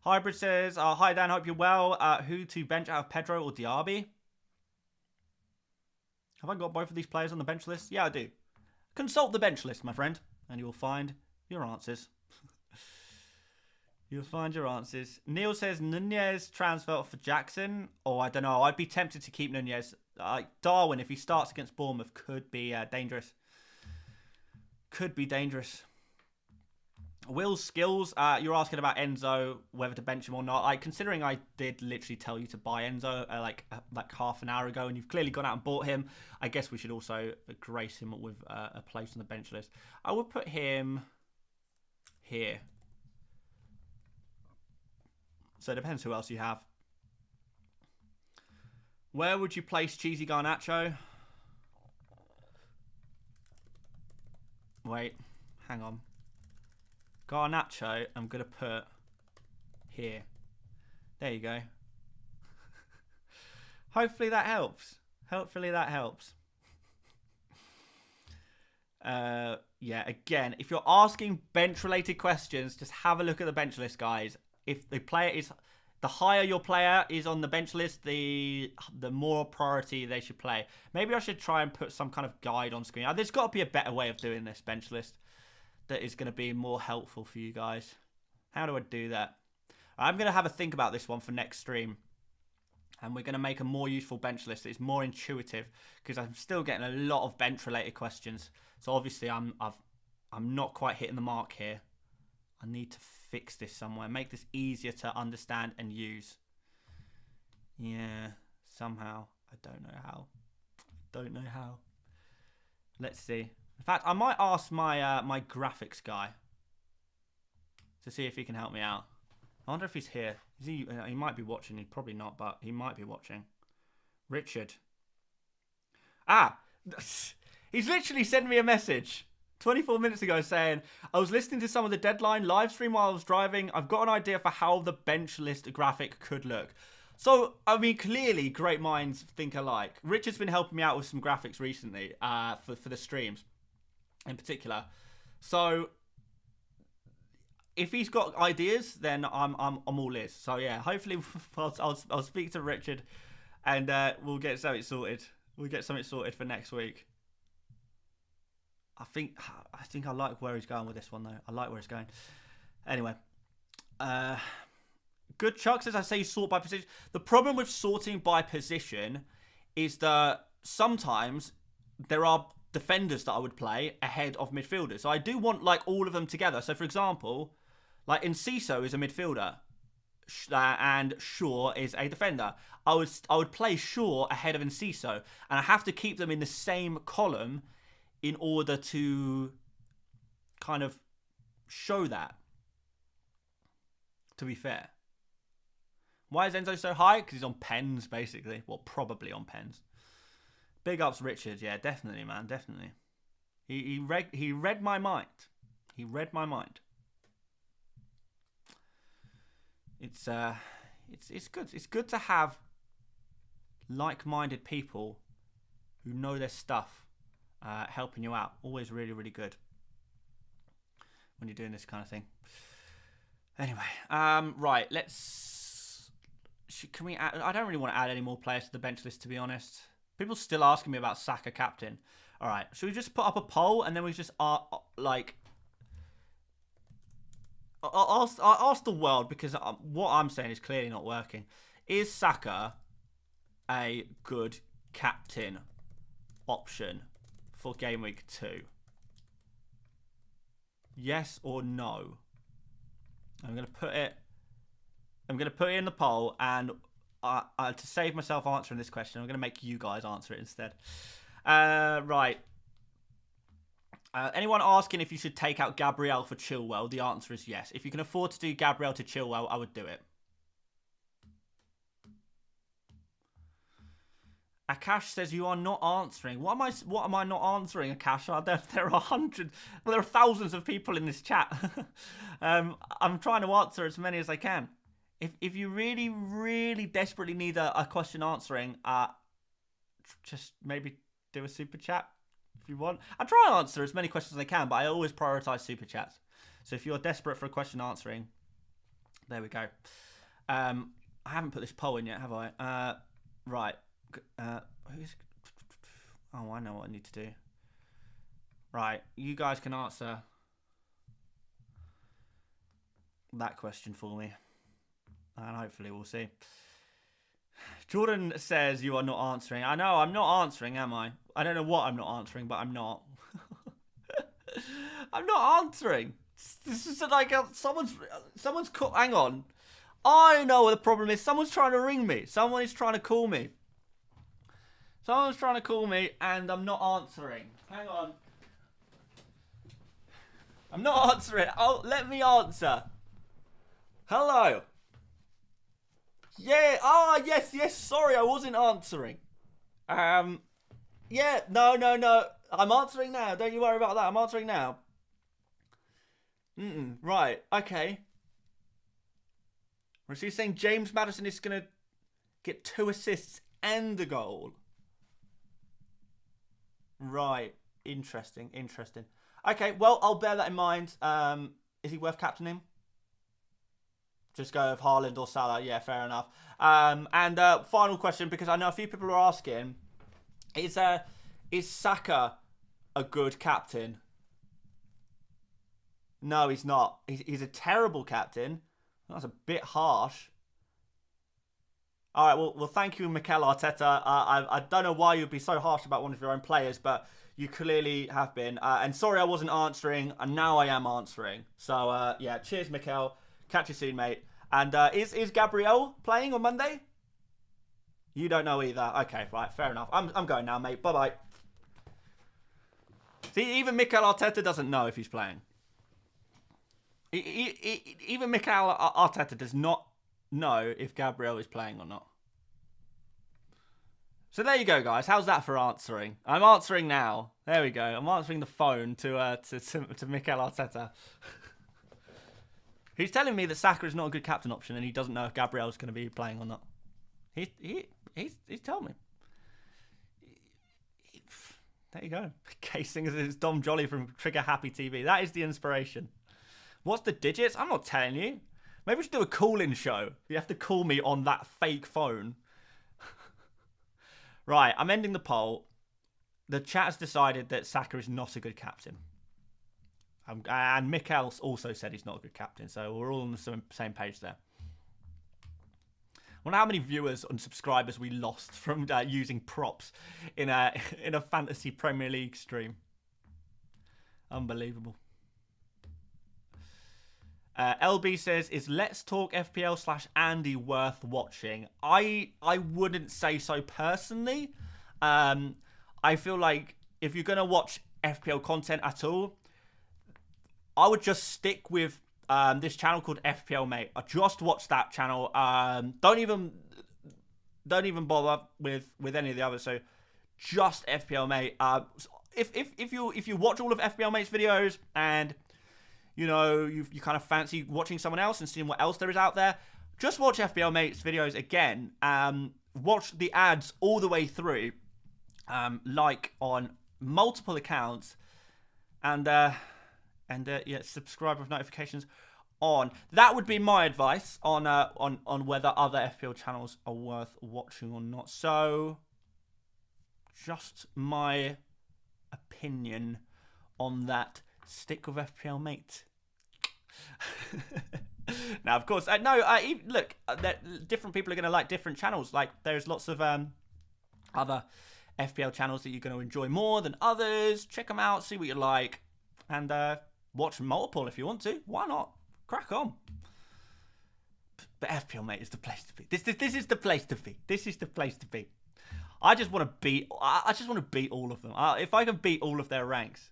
Hybrid says, hi Dan, hope you're well. Who to bench out of Pedro or Diaby? Have I got both of these players on the bench list? Yeah, I do. Consult the bench list, my friend, and you will find your answers. You'll find your answers. Neil says Nunez transfer for Jackson. Oh, I don't know. I'd be tempted to keep Nunez. Darwin, if he starts against Bournemouth, could be dangerous. Could be dangerous. Will's skills. You're asking about Enzo, whether to bench him or not. Considering I did literally tell you to buy Enzo like half an hour ago, and you've clearly gone out and bought him, I guess we should also grace him with a place on the bench list. I would put him here. So it depends who else you have. Where would you place Cheesy Garnacho? Wait, hang on. Garnacho, I'm going to put here. There you go. Hopefully that helps. Yeah, again, if you're asking bench-related questions, just have a look at the bench list, guys. If the player is... The higher your player is on the bench list, the more priority they should play. Maybe I should try and put some kind of guide on screen. There's got to be a better way of doing this bench list that is going to be more helpful for you guys. How do I do that? I'm going to have a think about this one for next stream. And we're going to make a more useful bench list that is more intuitive, because I'm still getting a lot of bench-related questions. So obviously I'm not quite hitting the mark here. I need to fix this somewhere. Make this easier to understand and use. Yeah, somehow. I don't know how. Let's see. In fact, I might ask my my graphics guy to see if he can help me out. I wonder if he's here. Is he? He might be watching. He's probably not, but he might be watching. Richard. He's literally sent me a message 24 minutes ago saying, I was listening to some of the Deadline live stream while I was driving. I've got an idea for how the bench list graphic could look. So, I mean, clearly, great minds think alike. Richard's been helping me out with some graphics recently for the streams in particular. So, if he's got ideas, then I'm all ears. So, yeah, hopefully I'll speak to Richard and we'll get something sorted. We'll get something sorted for next week. I think I like where he's going with this one, though. I like where it's going. Anyway. Good Chuck says, I say sort by position. The problem with sorting by position is that sometimes there are defenders that I would play ahead of midfielders. So I do want like all of them together. So for example, like Enciso is a midfielder and Shaw is a defender. I would play Shaw ahead of Enciso, and I have to keep them in the same column in order to kind of show that. To be fair. Why is Enzo so high? Because he's on pens, basically. Well, probably on pens. Big ups, Richard. Yeah, definitely, man. Definitely. He read my mind. He read my mind. It's good. It's good to have like-minded people who know their stuff helping you out. Always really, really good when you're doing this kind of thing. Anyway, right. Can we add? I don't really want to add any more players to the bench list, to be honest. People still asking me about Saka captain. All right, should we just put up a poll and then we just like ask the world, because what I'm saying is clearly not working. Is Saka a good captain option for Gameweek 2? Yes or no? I'm going to put it in the poll, and to save myself answering this question, I'm going to make you guys answer it instead. Right. Anyone asking if you should take out Gabriel for Chilwell? The answer is yes. If you can afford to do Gabriel to Chilwell, I would do it. Akash says you are not answering. What am I not answering, Akash? There are hundreds, well, there are thousands of people in this chat. I'm trying to answer as many as I can. If you really, really desperately need a question answering, just maybe do a super chat if you want. I try and answer as many questions as I can, but I always prioritize super chats. So if you're desperate for a question answering, there we go. I haven't put this poll in yet, have I? Right. Oh, I know what I need to do. Right, you guys can answer that question for me, and hopefully we'll see. Jordan says you are not answering. I know I'm not answering, am I? I don't know what I'm not answering, but I'm not. I'm not answering. This is like someone's call. Hang on, I know what the problem is. Someone's trying to ring me. Someone is trying to call me. Someone's trying to call me and I'm not answering. Hang on. I'm not answering. Oh, let me answer. Hello. Yeah. Ah, yes. Sorry, I wasn't answering. Yeah. No. I'm answering now. Don't you worry about that. I'm answering now. Right. Okay. So you're saying James Maddison is going to get 2 assists and a goal? Right. Interesting. Okay, well, I'll bear that in mind. Is he worth captaining? Just go with Haaland or Salah. Yeah, fair enough. And final question, because I know a few people are asking, is Saka a good captain? No, he's not. He's a terrible captain. That's a bit harsh. All right, well, thank you, Mikel Arteta. I don't know why you'd be so harsh about one of your own players, but you clearly have been. And sorry I wasn't answering, and now I am answering. So, yeah, cheers, Mikel. Catch you soon, mate. And is Gabriel playing on Monday? You don't know either. Okay, right, fair enough. I'm going now, mate. Bye-bye. See, even Mikel Arteta doesn't know if he's playing. Even Mikel Arteta does not know if Gabriel is playing or not. So there you go, guys. How's that for answering? I'm answering now. There we go. I'm answering the phone to Mikel Arteta. He's telling me that Saka is not a good captain option, and he doesn't know if Gabriel's going to be playing or not. He's told me. There you go. Casing is Dom Jolly from Trigger Happy TV. That is the inspiration. What's the digits? I'm not telling you. Maybe we should do a call-in show. You have to call me on that fake phone. Right, I'm ending the poll. The chat has decided that Saka is not a good captain. And Mikel also said he's not a good captain, so we're all on the same page there. wonder how many viewers and subscribers we lost from using props in a fantasy Premier League stream. Unbelievable. LB says, is Let's Talk FPL / Andy worth watching? I wouldn't say so personally. I feel like if you're going to watch FPL content at all, I would just stick with this channel called FPL Mate. I just watch that channel. Don't even bother with any of the others. So just FPL Mate. If you watch all of FPL Mate's videos and you know you kind of fancy watching someone else and seeing what else there is out there, just watch FPL Mate's videos again. Watch the ads all the way through, like on multiple accounts, and yeah, subscribe with notifications on. That would be my advice on whether other FPL channels are worth watching or not. So, just my opinion on that. Stick with FPL Mate. Now, of course, look, different people are going to like different channels. Like, there's lots of other FPL channels that you're going to enjoy more than others. Check them out, see what you like, and watch multiple if you want to. Why not? Crack on. But FPL Mate is the place to be. This is the place to be. This is the place to be. I just want to beat all of them. If I can beat all of their ranks,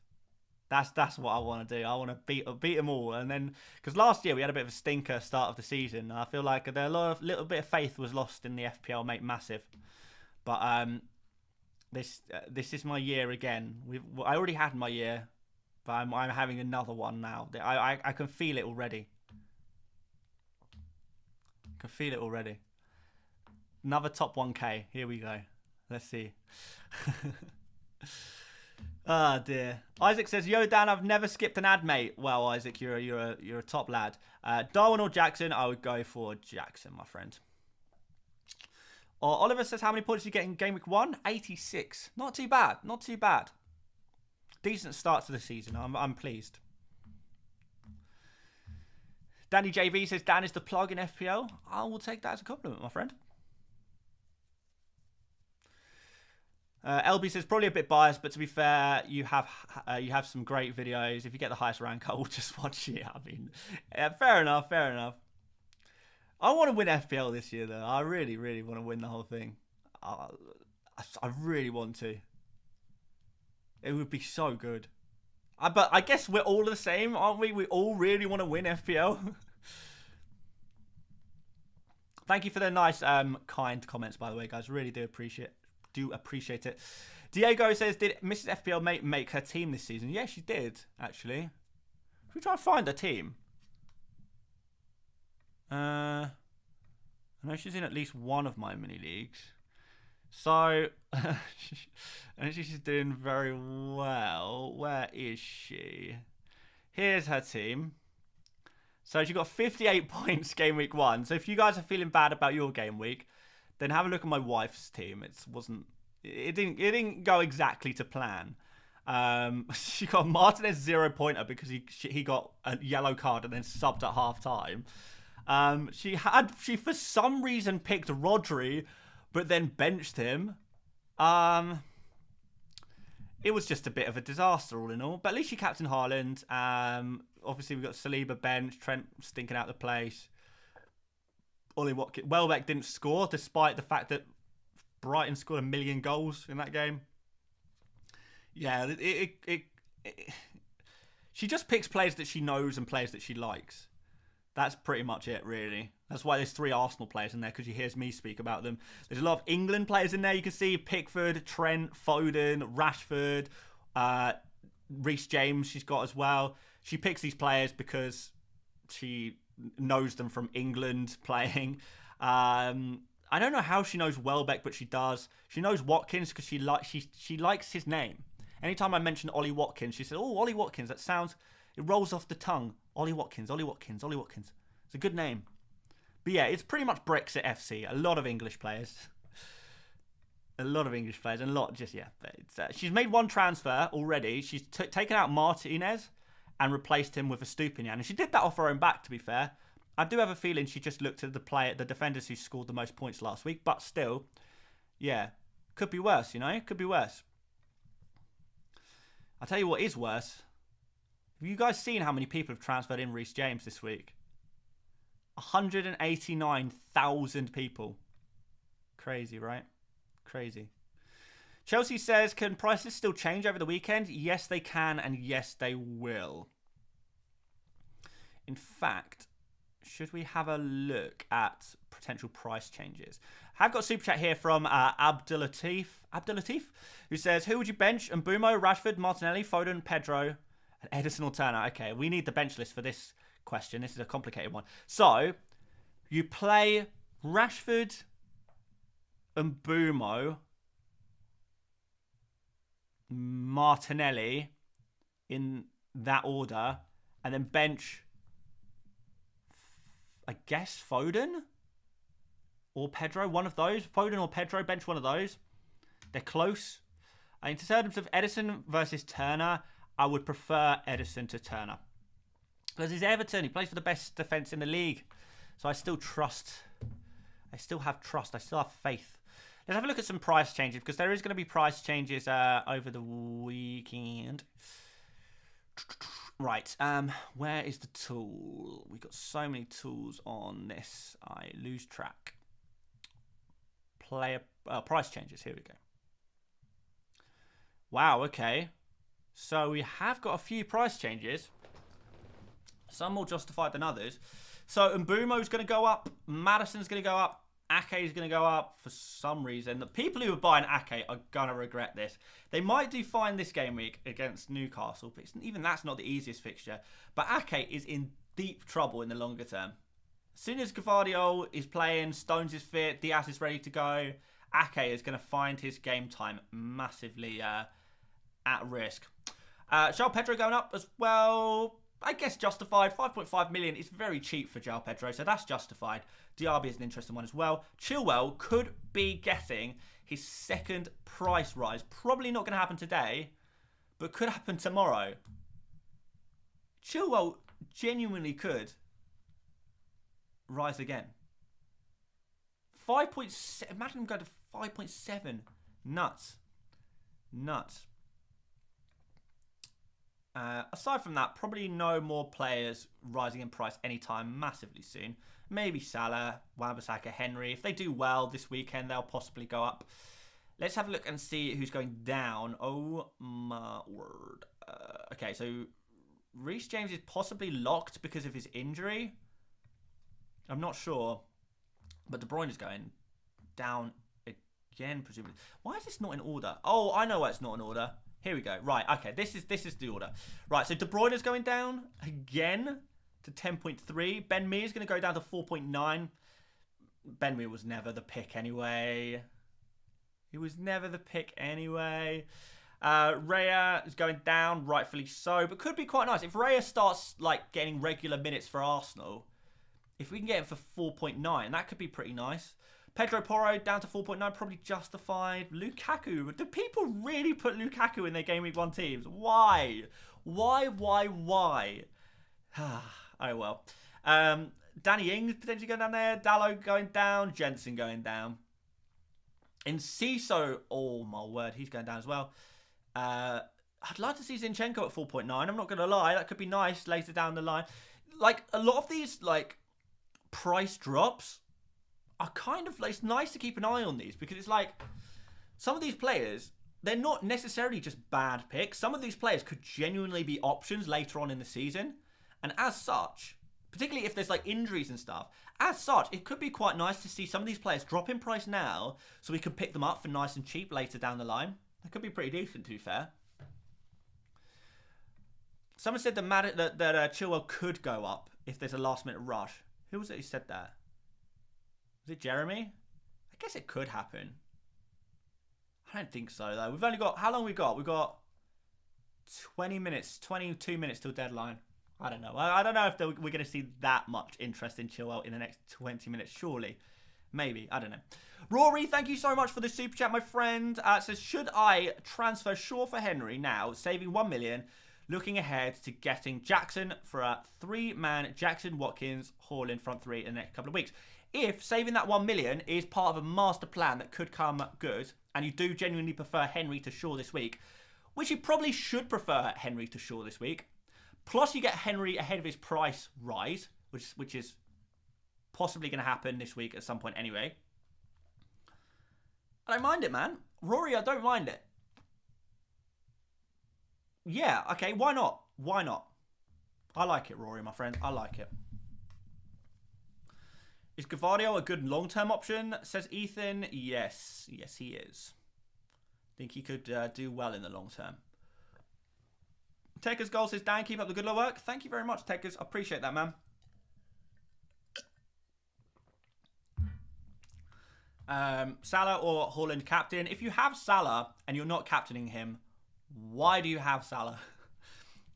that's what I want to do. I want to beat them all. And then, because last year we had a bit of a stinker start of the season. I feel like little bit of faith was lost in the FPL Mate Massive. But this is my year again. I already had my year, but I'm having another one now. I can feel it already. I can feel it already. Another top 1K. Here we go. Let's see. Ah, dear. Isaac says, "Yo, Dan, I've never skipped an ad, mate." Well, Isaac, you're a top lad. Darwin or Jackson? I would go for Jackson, my friend. Oliver says, "How many points did you get in Game Week 1? 86. Not too bad. Not too bad. Decent start to the season. I'm pleased." Danny JV says, "Dan is the plug in FPL." I will take that as a compliment, my friend. LB says, "Probably a bit biased, but to be fair, you have some great videos. If you get the highest rank, I will just watch it." I mean, fair enough, fair enough. I want to win FPL this year, though. I really, really want to win the whole thing. I really want to. It would be so good. But I guess we're all the same, aren't we? We all really want to win FPL. Thank you for the nice, kind comments, by the way, guys. Really do appreciate it. Diego says, "Did Mrs. FPL Mate make her team this season?" Yeah, she did, actually. Should we try and find her team? I know she's in at least one of my mini leagues. So, and she's doing very well. Where is she? Here's her team. So she got 58 points Game Week 1. So if you guys are feeling bad about your Game Week, then have a look at my wife's team. It didn't go exactly to plan. She got Martinez 0-pointer because he got a yellow card and then subbed at half time. She for some reason picked Rodri, but then benched him. It was just a bit of a disaster all in all. But at least she captained Haaland. Obviously we got Saliba bench, Trent stinking out the place. Ollie Watkins. Welbeck didn't score, despite the fact that Brighton scored 1 million goals in that game. Yeah, she just picks players that she knows and players that she likes. That's pretty much it, really. That's why there's 3 Arsenal players in there, because you hear me speak about them. There's a lot of England players in there. You can see Pickford, Trent, Foden, Rashford, Reece James she's got as well. She picks these players because she knows them from England playing. I don't know how she knows Welbeck, but she does. She knows Watkins because she likes his name. Anytime I mention Ollie Watkins, she said, "Oh, Ollie Watkins, it rolls off the tongue. Ollie Watkins, Ollie Watkins, Ollie Watkins. It's a good name." But yeah, it's pretty much Brexit FC. A lot of English players. And she's made 1 transfer already. She's taken out Martinez and replaced him with a Stupinian. And she did that off her own back, to be fair. I do have a feeling she just looked at the defenders who scored the most points last week. But still, yeah, could be worse, you know? Could be worse. I'll tell you what is worse. Have you guys seen how many people have transferred in Reece James this week? 189,000 people. Crazy, right? Crazy. Chelsea says, can prices still change over the weekend? Yes, they can, and yes, they will. In fact, should we have a look at potential price changes? I've got a super chat here from Abdulatif, who says, who would you bench? Mbeumo, Rashford, Martinelli, Foden, Pedro, and Edison or Turner. Okay, we need the bench list for this question. This is a complicated one. So, you play Rashford, Mbeumo, Martinelli in that order, and then bench, I guess, Foden or Pedro, one of those. Foden or Pedro, bench one of those. They're close. In terms of Edison versus Turner, I would prefer Edison to Turner. Because he's Everton, he plays for the best defence in the league. So I still trust. I still have trust. I still have faith. Let's have a look at some price changes, because there is going to be price changes over the weekend. Right, where is the tool? We've got so many tools on this. I lose track. Price changes, here we go. Wow, okay. So we have got a few price changes. Some more justified than others. So Mbeumo's going to go up. Maddison's going to go up. Ake's going to go up for some reason. The people who are buying Ake are going to regret this. They might do fine this game week against Newcastle, but even that's not the easiest fixture. But Ake is in deep trouble in the longer term. As soon as Gvardiol is playing, Stones is fit, Diaz is ready to go, Ake is going to find his game time massively at risk. João Pedro going up as well. I guess justified. 5.5 million is very cheap for João Pedro, so that's justified. Diaby is an interesting one as well. Chilwell could be getting his second price rise. Probably not going to happen today, but could happen tomorrow. Chilwell genuinely could rise again. 5.7. Imagine him going to 5.7. Nuts. Nuts. Aside from that, probably no more players rising in price anytime massively soon. Maybe Salah, Wan-Bissaka, Henry. If they do well this weekend, they'll possibly go up. Let's have a look and see who's going down. Oh my word. Okay, so Reece James is possibly locked because of his injury. I'm not sure. But De Bruyne is going down again, presumably. Why is this not in order? Oh, I know why it's not in order. Here we go. Right, okay, this is the order. Right, so De Bruyne is going down again to 10.3. Ben Mee is going to go down to 4.9. Ben Mee was never the pick anyway. He was never the pick anyway. Raya is going down, rightfully so, but could be quite nice. If Raya starts like getting regular minutes for Arsenal, if we can get him for 4.9, that could be pretty nice. Pedro Porro down to 4.9, probably justified. Lukaku. Do people really put Lukaku in their Game Week 1 teams? Why? Why? Oh, well. Danny Ings potentially going down there. Dalot going down. Jensen going down. Enciso, oh my word, he's going down as well. I'd like to see Zinchenko at 4.9. I'm not going to lie. That could be nice later down the line. Like, a lot of these, like, price drops are kind of, like, it's nice to keep an eye on these, because it's like, some of these players, they're not necessarily just bad picks. Some of these players could genuinely be options later on in the season. And as such, particularly if there's like injuries and stuff, as such, it could be quite nice to see some of these players drop in price now so we can pick them up for nice and cheap later down the line. That could be pretty decent, to be fair. Someone said that Chilwell could go up if there's a last-minute rush. Who was it who said that? Was it Jeremy? I guess it could happen. I don't think so, though. We've only got... How long we got? We've got 20 minutes, 22 minutes till deadline. I don't know. I don't know if we're going to see that much interest in Chilwell in the next 20 minutes, surely. Maybe. I don't know. Rory, thank you so much for the super chat, my friend. Says, should I transfer Shaw for Henry now, saving 1 million? looking ahead to getting Jackson for a 3-man Jackson, Watkins, Haaland front three in the next couple of weeks. If saving that 1 million is part of a master plan that could come good, and you do genuinely prefer Henry to Shaw this week, which you probably should prefer Henry to Shaw this week, plus you get Henry ahead of his price rise, which is possibly going to happen this week at some point anyway. I don't mind it, man. Rory, I don't mind it. Yeah, okay, why not? Why not? I like it, Rory, my friend. I like it. Is Gavardio a good long-term option, says Ethan? Yes. Yes, he is. I think he could do well in the long term. Tekker's goal says, Dan, keep up the good work. Thank you very much, Tekker's. I appreciate that, man. Salah or Haaland captain. If you have Salah and you're not captaining him, why do you have Salah?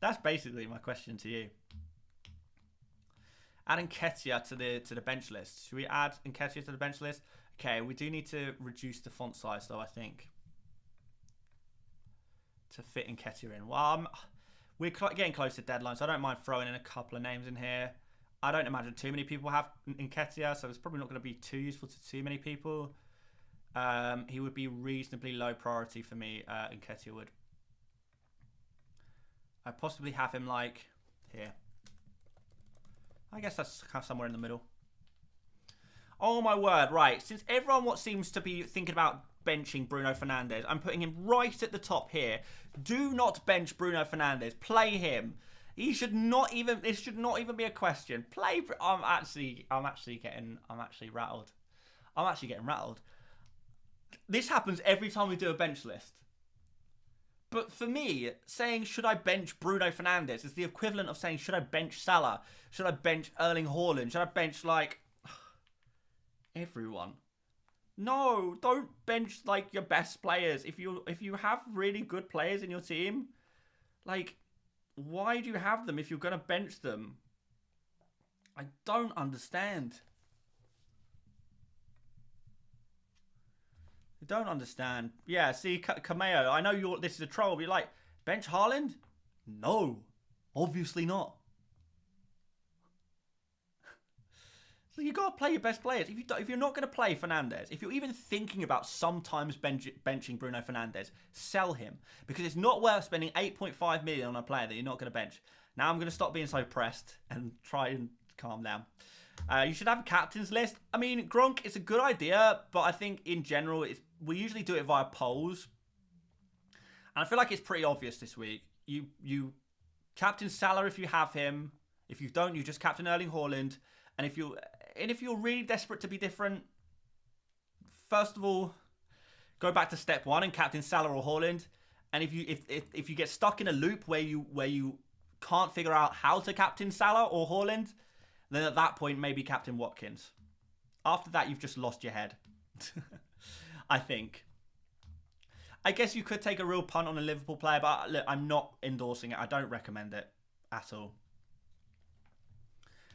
That's basically my question to you. Add Nketiah to the bench list. Should we add Nketiah to the bench list? Okay, we do need to reduce the font size though, I think, to fit Nketiah in. Well, we're getting close to deadline, so I don't mind throwing in a couple of names in here. I don't imagine too many people have Nketiah, so it's probably not going to be too useful to too many people. He would be reasonably low priority for me, Nketiah would. I'd possibly have him like here. I guess that's somewhere in the middle. Oh my word, right. Since everyone seems to be thinking about benching Bruno Fernandes, I'm putting him right at the top here. Do not bench Bruno Fernandes. Play him. He should not even, this should not even be a question. Play, I'm actually getting rattled. I'm actually getting rattled. This happens every time we do a bench list. But for me, saying, should I bench Bruno Fernandes is the equivalent of saying, should I bench Salah? Should I bench Erling Haaland? Should I bench, like, everyone? No, don't bench, like, your best players. If you have really good players in your team, like, why do you have them if you're going to bench them? I don't understand. I don't understand. Yeah, see, Cameo, I know this is a troll, but you're like, bench Haaland? No, obviously not. So you got to play your best players. If you're not going to play Fernandes, if you're even thinking about sometimes benching Bruno Fernandes, sell him. Because it's not worth spending 8.5 million on a player that you're not going to bench. Now I'm going to stop being so pressed and try and calm down. You should have a captain's list. I mean, Gronk is a good idea, but I think in general, we usually do it via polls. And I feel like it's pretty obvious this week. You captain Salah if you have him. If you don't, you just captain Erling Haaland. And if you're really desperate to be different, first of all, go back to step one and captain Salah or Haaland. And if you get stuck in a loop where you can't figure out how to captain Salah or Haaland, then at that point, maybe captain Watkins. After that, you've just lost your head. I think. I guess you could take a real punt on a Liverpool player, but look, I'm not endorsing it. I don't recommend it at all.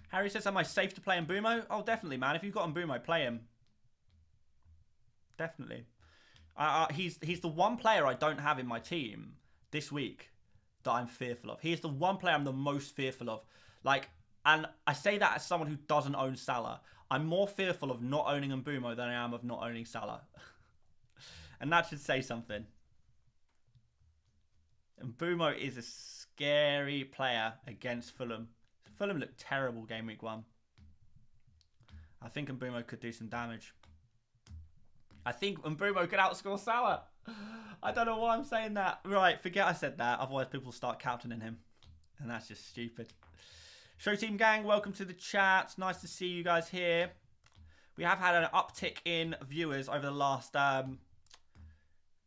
Harry says, am I safe to play Mbumo? Oh, definitely, man. If you've got Mbumo, play him. Definitely. He's the one player I don't have in my team this week that I'm fearful of. He is the one player I'm the most fearful of. Like, and I say that as someone who doesn't own Salah. I'm more fearful of not owning Mbumo than I am of not owning Salah. And that should say something. Mbumo is a scary player against Fulham. Fulham looked terrible game week 1. I think Mbumo could do some damage. I think Mbumo could outscore Salah. I don't know why I'm saying that. Right, forget I said that. Otherwise people start captaining him. And that's just stupid. Show Team Gang, welcome to the chat. Nice to see you guys here. We have had an uptick in viewers over the last kind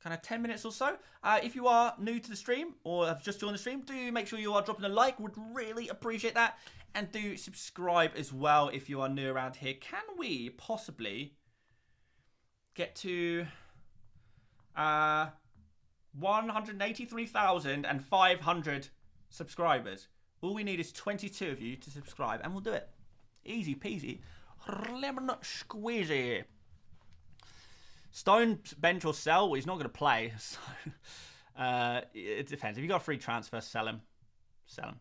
of 10 minutes or so. If you are new to the stream or have just joined the stream, do make sure you are dropping a like. Would really appreciate that. And do subscribe as well if you are new around here. Can we possibly get to 183,500 subscribers? All we need is 22 of you to subscribe, and we'll do it. Easy peasy. Lemon squeezy. Stone bench or sell? Well, he's not going to play. So it depends. If you got a free transfer, sell him. Sell him.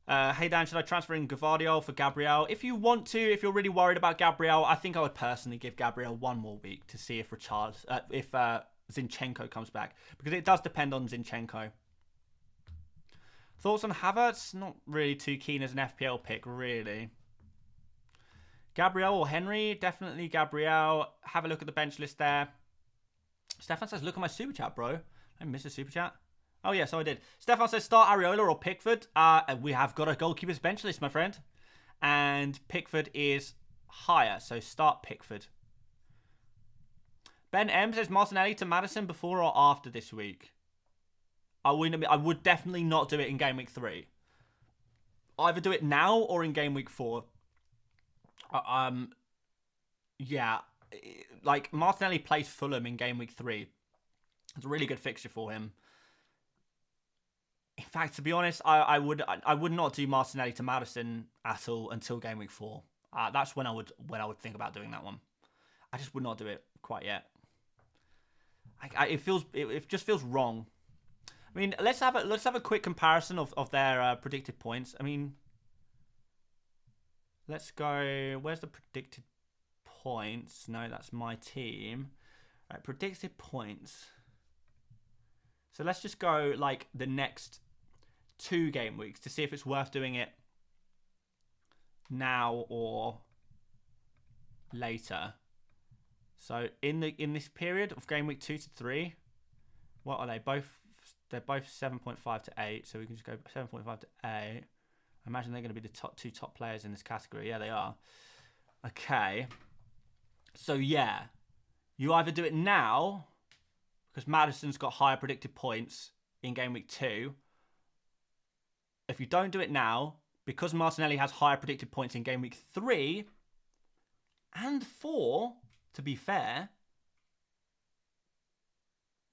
Hey Dan, should I transfer in Gvardiol for Gabriel? If you want to, if you're really worried about Gabriel, I think I would personally give Gabriel 1 more week to see if Zinchenko comes back, because it does depend on Zinchenko. Thoughts on Havertz? Not really too keen as an FPL pick, really. Gabriel or Henry? Definitely Gabriel. Have a look at the bench list there. Stefan says, look at my super chat, bro. I missed a super chat. Oh, yeah, so I did. Stefan says, start Areola or Pickford. We have got a goalkeeper's bench list, my friend. And Pickford is higher, so start Pickford. Ben M says, Martinelli to Maddison before or after this week? I would definitely not do it in Game Week 3. Either do it now or in Game Week 4. Yeah, like Martinelli plays Fulham in Game Week 3. It's a really good fixture for him. In fact, to be honest, I would not do Martinelli to Maddison at all until Game Week 4. That's when I would think about doing that one. I just would not do it quite yet. It just feels wrong. I mean, let's have a quick comparison of their predicted points. I mean, let's go. Where's the predicted points? No, that's my team. Right, predicted points. So let's just go like the next 2 game weeks to see if it's worth doing it now or later. So in this period of game week 2 to 3, what are they? They're both 7.5 to 8. So we can just go 7.5 to 8. I imagine they're going to be the two top players in this category. Yeah, they are. Okay. So yeah, you either do it now because Maddison's got higher predicted points in game week 2. If you don't do it now, because Martinelli has higher predicted points in game week 3 and 4, to be fair,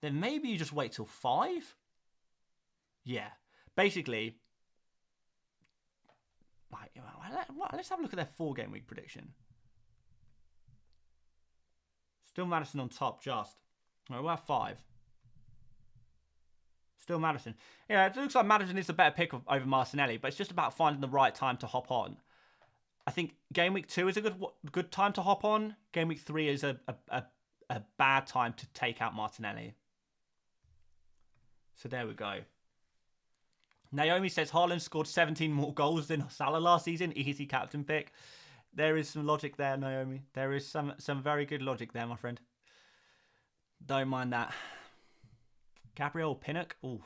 then maybe you just wait till 5. Yeah, basically, let's have a look at their 4 game week prediction. Still Maddison on top, just. Right, we'll have 5. Still Maddison. Yeah, it looks like Maddison is the better pick over Martinelli, but it's just about finding the right time to hop on. I think game week 2 is a good time to hop on. Game week 3 is a bad time to take out Martinelli. So there we go. Naomi says Haaland scored 17 more goals than Salah last season. Easy captain pick. There is some logic there, Naomi. There is some very good logic there, my friend. Don't mind that. Gabriel Pinnock? Ooh.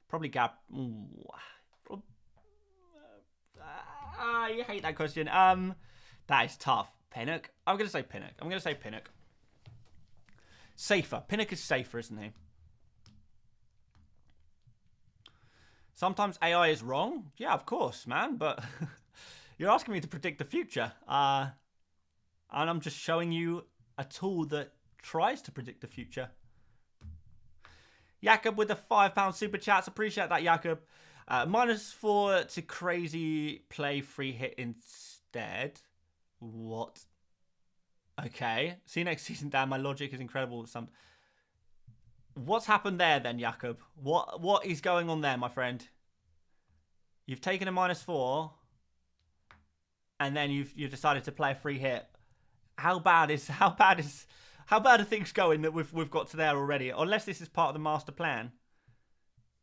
Probably I hate that question. That is tough. Pinnock? I'm going to say Pinnock. Safer. Pinnock is safer, isn't he? Sometimes AI is wrong. Yeah, of course, man. But you're asking me to predict the future. And I'm just showing you a tool that tries to predict the future. Jakob with the £5 super chats. Appreciate that, Jakob. -4 to crazy play free hit instead. What? Okay. See you next season, Dan. My logic is incredible. What's happened there then, Jakob? What is going on there, my friend? You've taken a -4, and then you've decided to play a free hit. How bad are things going that we've got to there already? Unless this is part of the master plan.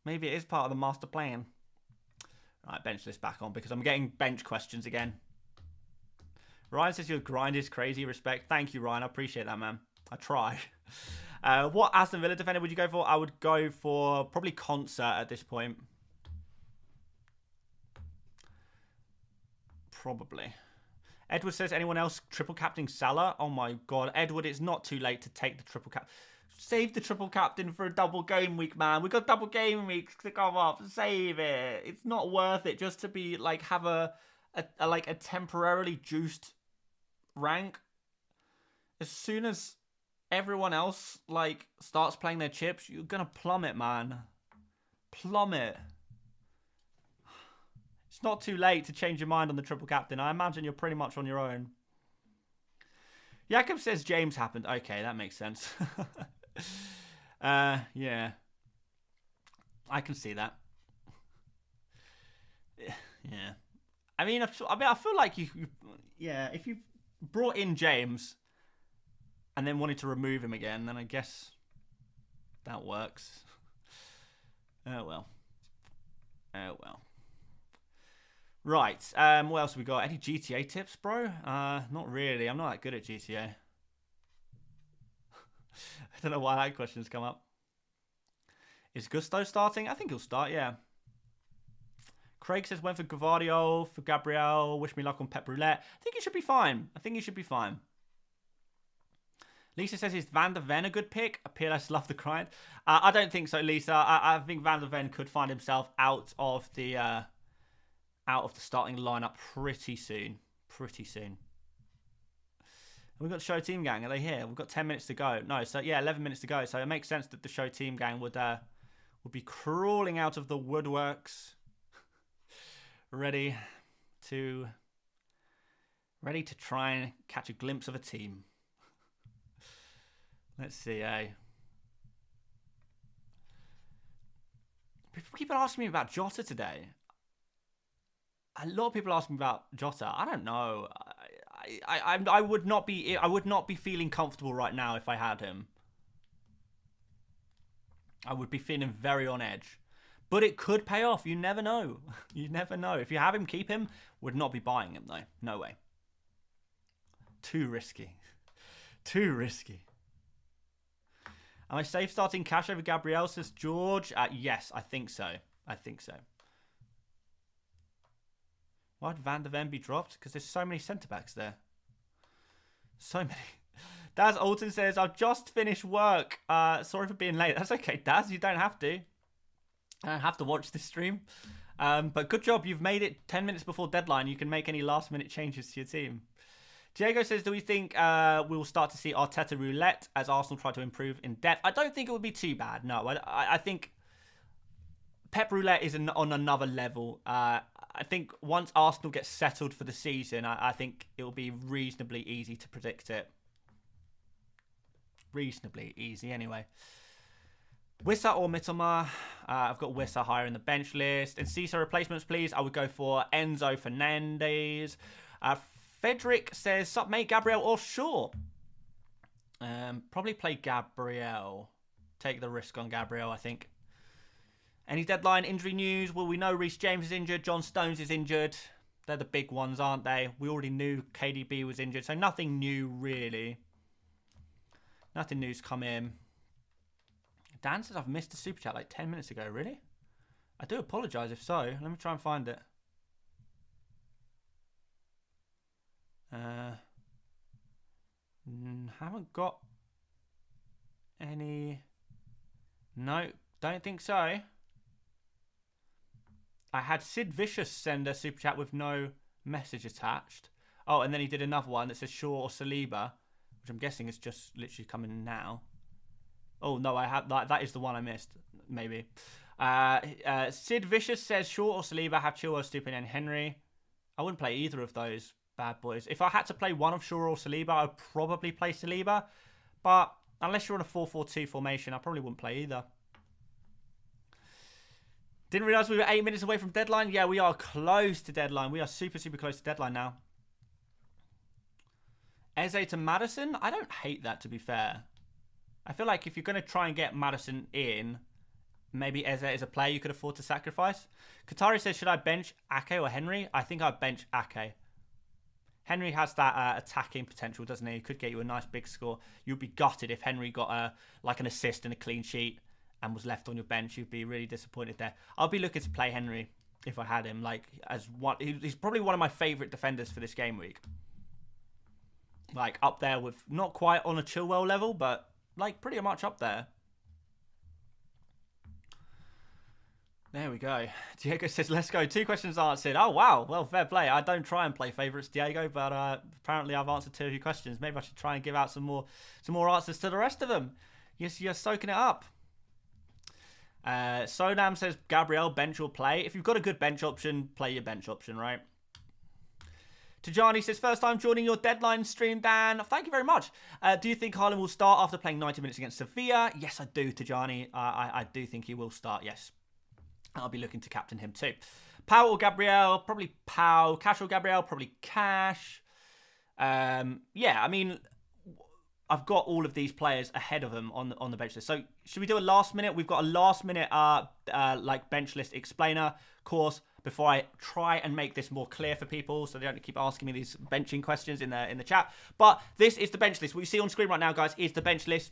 Maybe it is part of the master plan. Right, bench this back on because I'm getting bench questions again. Ryan says your grind is crazy. Respect. Thank you, Ryan. I appreciate that, man. I try. What Aston Villa defender would you go for? I would go for probably Concert at this point. Probably. Edward says, anyone else triple captaining Salah? Oh my god. Edward, it's not too late to take the triple cap. Save the triple captain for a double game week, man. We've got double game weeks to come up. Save it. It's not worth it just to be like have a temporarily juiced rank. As soon as everyone else like starts playing their chips, you're gonna plummet, man. Plummet. It's not too late to change your mind on the triple captain. I imagine you're pretty much on your own. Jakob says James happened. Okay, that makes sense. Yeah. I can see that. Yeah. I mean, I feel like if you brought in James and then wanted to remove him again, then I guess that works. Oh well. Right. What else have we got? Any GTA tips, bro? Not really. I'm not that good at GTA. I don't know why that question's come up. Is Gusto starting? I think he'll start, yeah. Craig says went for Gvardiol, for Gabriel. Wish me luck on Pep Roulette. I think he should be fine. Lisa says, is Van der Ven a good pick? PLS love the grind. I don't think so, Lisa. I think Van der Ven could find himself out of the starting lineup pretty soon. We've got the show team gang. Are they here? We've got 10 minutes to go. No, so yeah, 11 minutes to go. So it makes sense that the show team gang would be crawling out of the woodworks, ready to try and catch a glimpse of a team. Let's see, People keep asking me about Jota today. A lot of people ask me about Jota. I don't know. I would not be feeling comfortable right now if I had him. I would be feeling very on edge. But it could pay off. You never know. You never know. If you have him, keep him. Would not be buying him, though. No way. Too risky. Am I safe starting Cash over Gabriel, says George? Yes, I think so. Why would Van der Ven be dropped? Because there's so many centre-backs there. So many. Daz Alton says, I've just finished work. Sorry for being late. That's okay, Daz. You don't have to. I don't have to watch this stream. But good job. You've made it 10 minutes before deadline. You can make any last-minute changes to your team. Diego says, do we think we'll start to see Arteta roulette as Arsenal try to improve in depth? I don't think it would be too bad. No, I think Pep roulette is on another level. I think once Arsenal gets settled for the season, I think it will be reasonably easy to predict it. Reasonably easy, anyway. Wissa or Mitoma? I've got Wissa higher in the bench list. And CISA replacements, please. I would go for Enzo Fernandez. Frederick says, sup mate, Gabriel or Shaw? Probably play Gabriel. Take the risk on Gabriel, I think. Any deadline injury news? Well, we know Reece James is injured. John Stones is injured. They're the big ones, aren't they? We already knew KDB was injured. So nothing new, really. Nothing new's come in. Dan says I've missed a super chat like 10 minutes ago. Really? I do apologise if so. Let me try and find it. Haven't got any. No, don't think so. I had Sid Vicious send a super chat with no message attached. Oh, and then he did another one that says Shaw or Saliba, which I'm guessing is just literally coming now. Oh no, I have that is the one I missed. Maybe. Sid Vicious says Shaw or Saliba, have Chilwell, Stupin and Henry. I wouldn't play either of those bad boys. If I had to play one of Shaw or Saliba, I'd probably play Saliba. But unless you're on a 4-4-2 formation, I probably wouldn't play either. Didn't realise we were 8 minutes away from deadline. Yeah, we are close to deadline. We are super, super close to deadline now. Eze to Maddison? I don't hate that, to be fair. I feel like if you're going to try and get Maddison in, maybe Eze is a player you could afford to sacrifice. Qatari says, should I bench Ake or Henry? I think I'd bench Ake. Henry has that attacking potential, doesn't he? He could get you a nice big score. You'd be gutted if Henry got like an assist and a clean sheet and was left on your bench. You'd be really disappointed there. I'll be looking to play Henry if I had him. Like as one, he's probably one of my favourite defenders for this game week. Like up there with, not quite on a Chilwell level, but like pretty much up there. There we go. Diego says, let's go. 2 questions answered. Oh, wow. Well, fair play. I don't try and play favourites, Diego, but apparently I've answered 2 of your questions. Maybe I should try and give out some more answers to the rest of them. Yes, you're soaking it up. Sonam says, Gabriel, bench or play. If you've got a good bench option, play your bench option, right? Tajani says, first time joining your deadline stream, Dan. Thank you very much. Do you think Haaland will start after playing 90 minutes against Sevilla? Yes, I do, Tajani. I do think he will start, yes. I'll be looking to captain him too. Pau or Gabriel? Probably Pau. Cash or Gabriel? Probably Cash. Yeah, I mean, I've got all of these players ahead of them on the bench list. So should we do a last minute? We've got a last minute like bench list explainer course before I try and make this more clear for people, so they don't keep asking me these benching questions in the chat. But this is the bench list. What you see on screen right now, guys, is the bench list.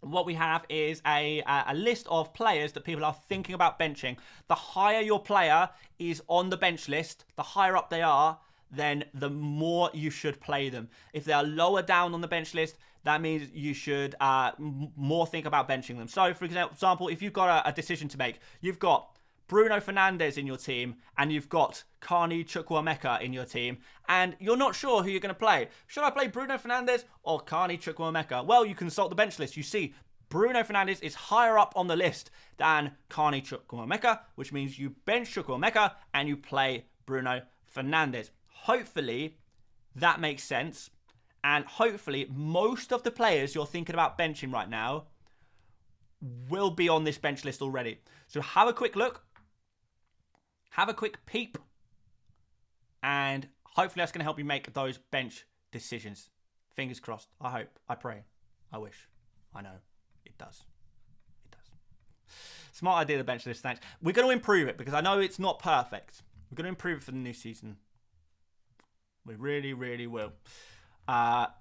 What we have is a list of players that people are thinking about benching. The higher your player is on the bench list, the higher up they are, then the more you should play them. If they are lower down on the bench list, that means you should more think about benching them. So, for example, if you've got a decision to make, you've got Bruno Fernandes in your team, and you've got Carney Chukwuemeka in your team, and you're not sure who you're going to play. Should I play Bruno Fernandes or Carney Chukwuemeka? Well, you consult the bench list. You see Bruno Fernandes is higher up on the list than Carney Chukwuemeka, which means you bench Chukwuemeka and you play Bruno Fernandes. Hopefully, that makes sense, and hopefully most of the players you're thinking about benching right now will be on this bench list already. So have a quick look. Have a quick peep, and hopefully that's going to help you make those bench decisions. Fingers crossed. I hope. I pray. I wish. I know. It does. It does. Smart idea, the bench list. Thanks. We're going to improve it because I know it's not perfect. We're going to improve it for the new season. We really, really will.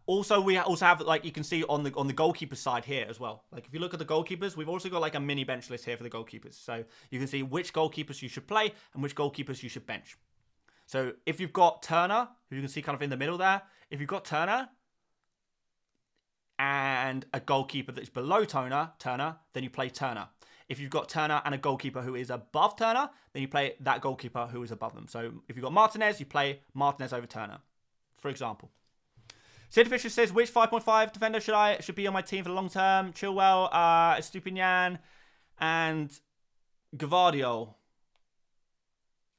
Also, we also have, like you can see on the goalkeeper side here as well. Like if you look at the goalkeepers, we've also got like a mini bench list here for the goalkeepers. So you can see which goalkeepers you should play and which goalkeepers you should bench. So if you've got Turner, who you can see kind of in the middle there, if you've got Turner and a goalkeeper that's below Turner, then you play Turner. If you've got Turner and a goalkeeper who is above Turner, then you play that goalkeeper who is above them. So if you've got Martinez, you play Martinez over Turner, for example. Sid Fisher says, which 5.5 defender should be on my team for the long term? Chilwell, Estupinian, and Gvardiol.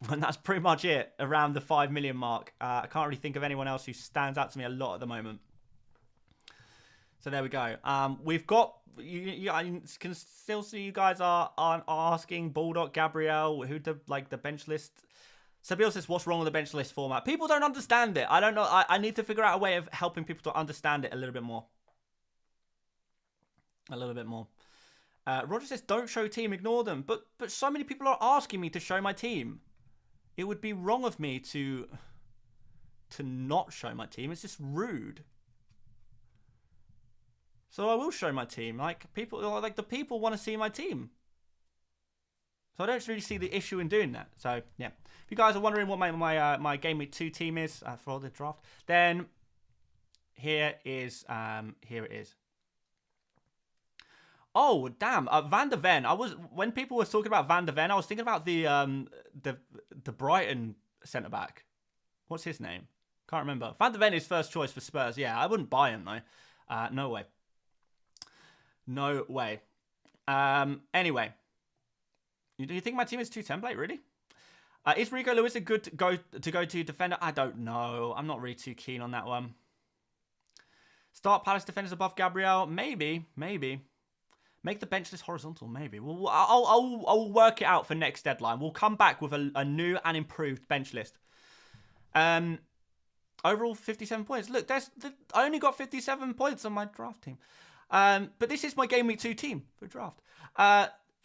And that's pretty much it, around the 5 million mark. I can't really think of anyone else who stands out to me a lot at the moment. So there we go. We've got, I can still see you guys are asking Bulldog, Gabriel, who the bench list. Sabil says, what's wrong with the bench list format? People don't understand it. I don't know. I need to figure out a way of helping people to understand it a little bit more. A little bit more. Roger says, don't show team, ignore them. But so many people are asking me to show my team. It would be wrong of me to not show my team. It's just rude. So I will show my team. Like the people want to see my team. So I don't really see the issue in doing that. So yeah, if you guys are wondering what my Gameweek 2 team is for the draft, then here it is. Oh damn, Van der Ven. When people were talking about Van der Ven, I was thinking about the Brighton centre back. What's his name? Can't remember. Van der Ven is first choice for Spurs. Yeah, I wouldn't buy him though. No way. No way. Anyway. Do you think my team is too template, really? Is Rico Lewis a good go-to defender? I don't know. I'm not really too keen on that one. Start Palace defenders above Gabriel? Maybe. Make the bench list horizontal? Maybe. I'll work it out for next deadline. We'll come back with a new and improved bench list. Overall, 57 points. Look, I only got 57 points on my draft team. But this is my Game Week 2 team for draft.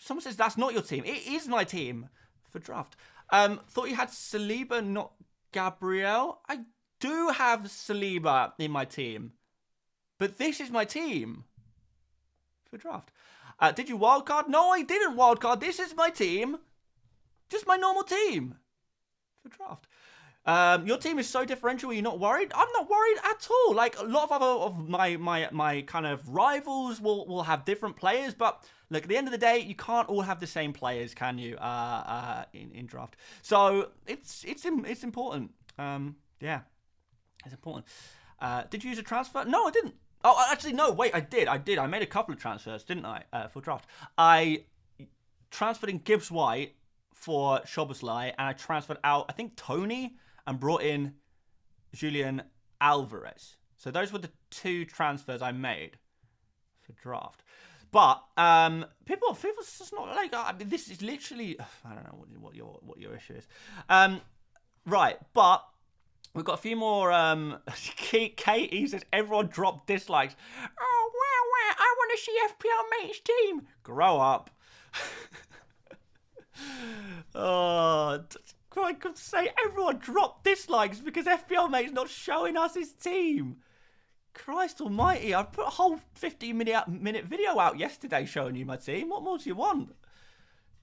Someone says that's not your team. It is my team for draft. Thought you had Saliba, not Gabriel. I do have Saliba in my team. But this is my team for draft. Did you wildcard? No, I didn't wildcard. This is my team. Just my normal team for draft. Your team is so differential. Are you not worried? I'm not worried at all. Like a lot of other of my kind of rivals will have different players, but look, at the end of the day, you can't all have the same players, can you? In draft, so it's important. Yeah, it's important. Did you use a transfer? No, I didn't. Oh, actually, no. Wait, I did. I made a couple of transfers, didn't I? For draft, I transferred in Gibbs White for Szoboszlai, and I transferred out, I think, Tony, and brought in Julian Alvarez. So those were the two transfers I made for draft. But people's just not like. I mean, this is literally. I don't know what your issue is. Right, but we've got a few more. Katie says everyone dropped dislikes. Oh wow! I want to see FPL Mate's team. Grow up. Oh, I could say everyone dropped dislikes because FPL Mate's not showing us his team. Christ almighty, I put a whole 15-minute video out yesterday showing you my team. What more do you want?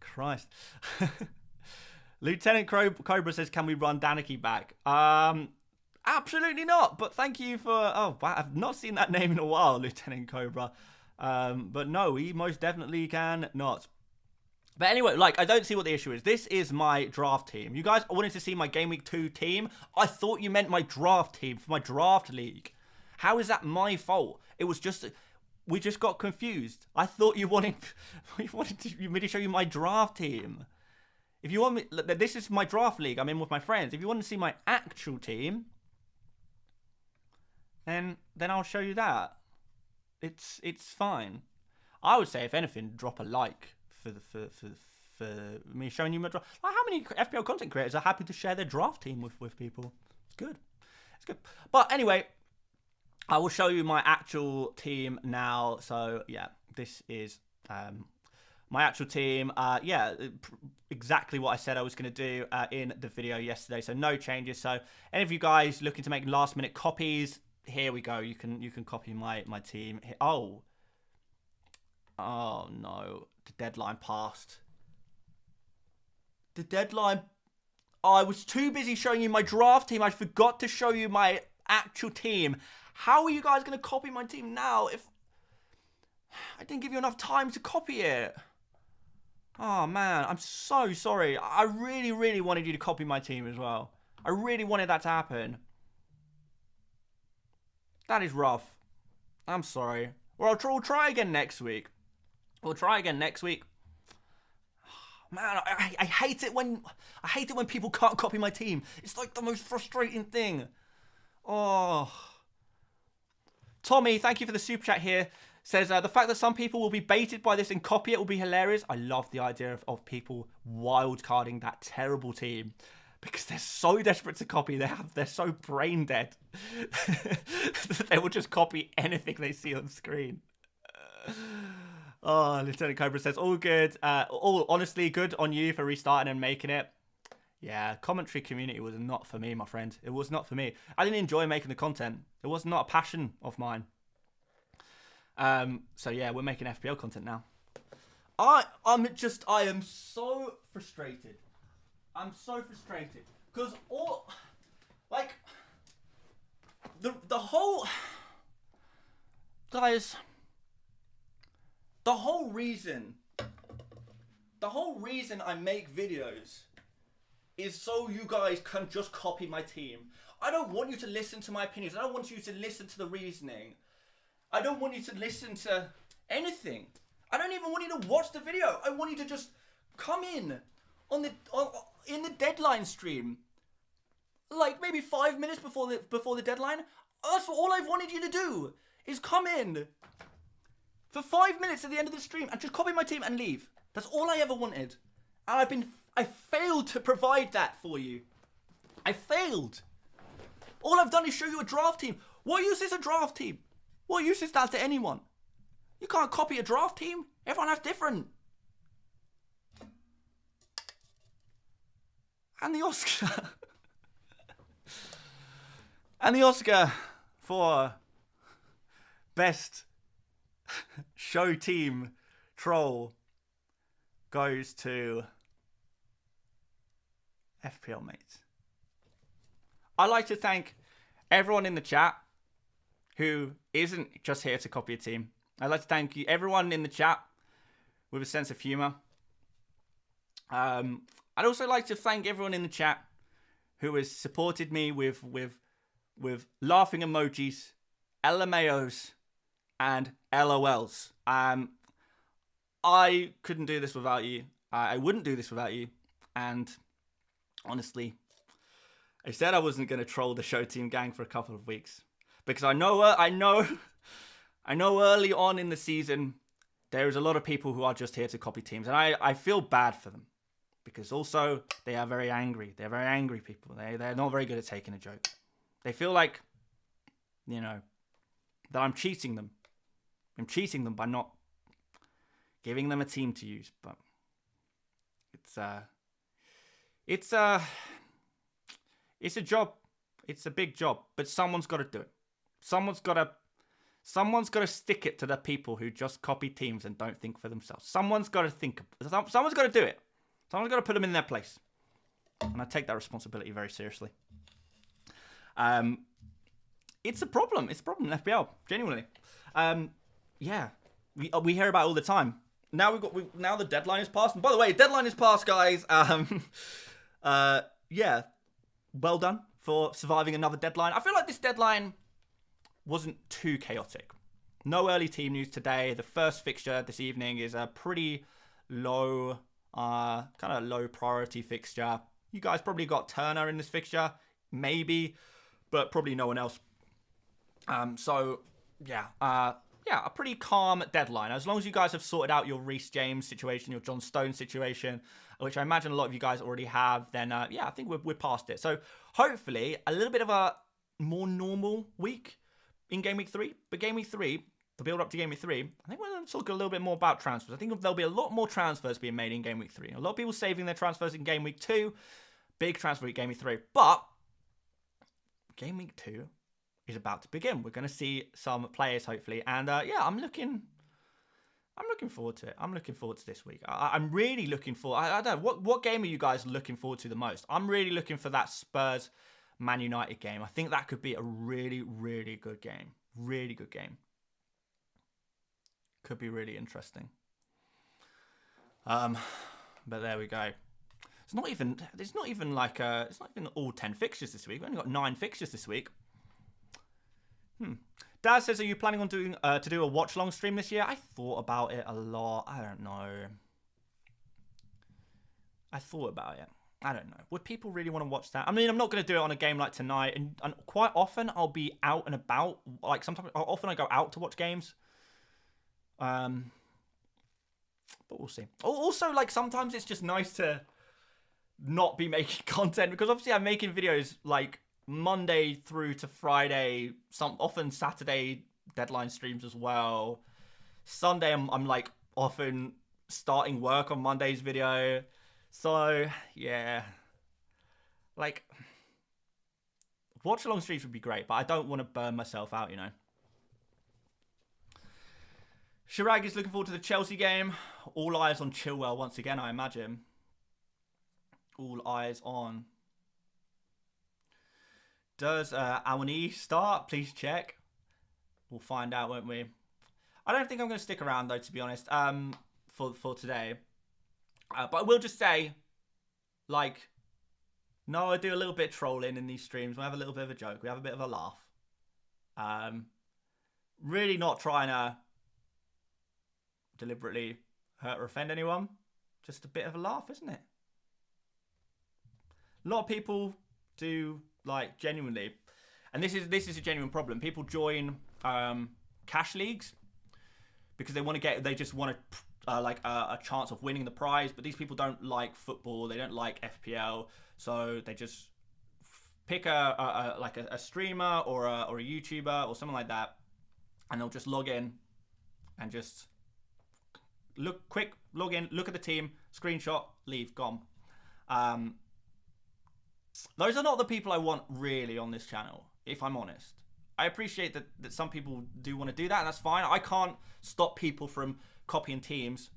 Christ. Lieutenant Cobra says, can we run Daniki back? Absolutely not, but thank you for... Oh, wow, I've not seen that name in a while, Lieutenant Cobra. But no, we most definitely can not. But anyway, like, I don't see what the issue is. This is my draft team. You guys wanted to see my Game Week 2 team? I thought you meant my draft team for my draft league. How is that my fault? It was just... We just got confused. I thought you wanted me to show you my draft team. If you want me... This is my draft league. I'm in with my friends. If you want to see my actual team, then I'll show you that. It's fine. I would say, if anything, drop a like for me showing you my draft. Like, how many FPL content creators are happy to share their draft team with people? It's good. It's good. But anyway, I will show you my actual team now. So yeah, this is my actual team. Yeah, exactly what I said I was going to do in the video yesterday. So no changes. So any of you guys looking to make last minute copies, here we go. You can copy my team. Oh no, the deadline passed. The deadline. Oh, I was too busy showing you my draft team. I forgot to show you my actual team. How are you guys going to copy my team now if I didn't give you enough time to copy it? Oh, man, I'm so sorry. I really, really wanted you to copy my team as well. I really wanted that to happen. That is rough. I'm sorry. Well, we'll try again next week. We'll try again next week. Man, I hate it when people can't copy my team. It's like the most frustrating thing. Oh. Tommy, thank you for the super chat here. Says, the fact that some people will be baited by this and copy it will be hilarious. I love the idea of people wildcarding that terrible team because they're so desperate to copy. They're so brain dead that they will just copy anything they see on screen. Oh, Lieutenant Cobra says, all good. All honestly, good on you for restarting and making it. Yeah, commentary community was not for me, my friend. It was not for me. I didn't enjoy making the content. It was not a passion of mine. So yeah, we're making FPL content now. I am so frustrated. I'm so frustrated because the whole guys, the whole reason I make videos is so you guys can just copy my team. I don't want you to listen to my opinions. I don't want you to listen to the reasoning. I don't want you to listen to anything. I don't even want you to watch the video. I want you to just come in in the deadline stream, like maybe 5 minutes before the deadline. That's all I've wanted you to do is come in for 5 minutes at the end of the stream and just copy my team and leave. That's all I ever wanted, and I failed to provide that for you. I failed. All I've done is show you a draft team. What use is a draft team? What use is that to anyone? You can't copy a draft team. Everyone has different. And the Oscar. And the Oscar for best show team troll goes to FPL Mate. I'd like to thank everyone in the chat who isn't just here to copy a team. I'd like to thank you, everyone in the chat with a sense of humor. I'd also like to thank everyone in the chat who has supported me with laughing emojis, LMAOs, and LOLs. I couldn't do this without you. I wouldn't do this without you. And honestly, I said I wasn't going to troll the show team gang for a couple of weeks because I know early on in the season there is a lot of people who are just here to copy teams, and I feel bad for them because also they are very angry. They're very angry people. They're not very good at taking a joke. They feel like, you know, that I'm cheating them. I'm cheating them by not giving them a team to use, but it's a job. It's a big job, but someone's got to do it. Someone's got to stick it to the people who just copy teams and don't think for themselves. Someone's got to someone's got to do it. Someone's got to put them in their place. And I take that responsibility very seriously. It's a problem. It's a problem in FPL, genuinely. Yeah, we hear about it all the time. Now now the deadline is passed. And by the way, deadline is passed, guys. Yeah, well done for surviving another deadline. I feel like this deadline wasn't too chaotic. No early team news today. The first fixture this evening is a pretty low, kind of low priority fixture. You guys probably got Turner in this fixture, maybe, but probably no one else. So yeah, a pretty calm deadline. As long as you guys have sorted out your Reece James situation, your John Stone situation, which I imagine a lot of you guys already have, then yeah, I think we're past it. So hopefully a little bit of a more normal week in Game Week 3. But Game Week 3, the build up to Game Week 3, I think we're going to talk a little bit more about transfers. I think there'll be a lot more transfers being made in Game Week 3. A lot of people saving their transfers in Game Week 2. Big transfer week Game Week 3. But Game Week 2 is about to begin. We're going to see some players, hopefully. And yeah, I'm looking forward to it. I'm looking forward to this week. I'm really looking forward. I don't know. What game are you guys looking forward to the most? I'm really looking for that Spurs Man United game. I think that could be a really, really good game. Really good game. Could be really interesting. But there we go. It's not even all 10 fixtures this week. We've only got 9 fixtures this week. Dad says, are you planning on doing to do a watch long stream this year? I thought about it a lot. I don't know. I thought about it. I don't know. Would people really want to watch that? I mean, I'm not going to do it on a game like tonight. And quite often I'll be out and about. Like sometimes, often I go out to watch games. But we'll see. Also, like sometimes it's just nice to not be making content because obviously I'm making videos like Monday through to Friday, often Saturday deadline streams as well. Sunday I'm like often starting work on Monday's video. So yeah, like watch along streams would be great, but I don't want to burn myself out, you know. Chirag is looking forward to the Chelsea game. All eyes on Chilwell once again, I imagine. All eyes on. Does Awani start? Please check. We'll find out, won't we? I don't think I'm going to stick around, though, to be honest, for today. But I will just say, like, no, I do a little bit of trolling in these streams. We have a little bit of a joke. We have a bit of a laugh. Really not trying to deliberately hurt or offend anyone. Just a bit of a laugh, isn't it? A lot of people do... like genuinely, and this is a genuine problem. People join cash leagues because they just want a chance of winning the prize. But these people don't like football. They don't like FPL, so they just pick a streamer or a YouTuber or something like that, and they'll just log in and just log in, look at the team, screenshot, leave, gone. Those are not the people I want really on this channel, if I'm honest. I appreciate that some people do want to do that, and that's fine. I can't stop people from copying teams.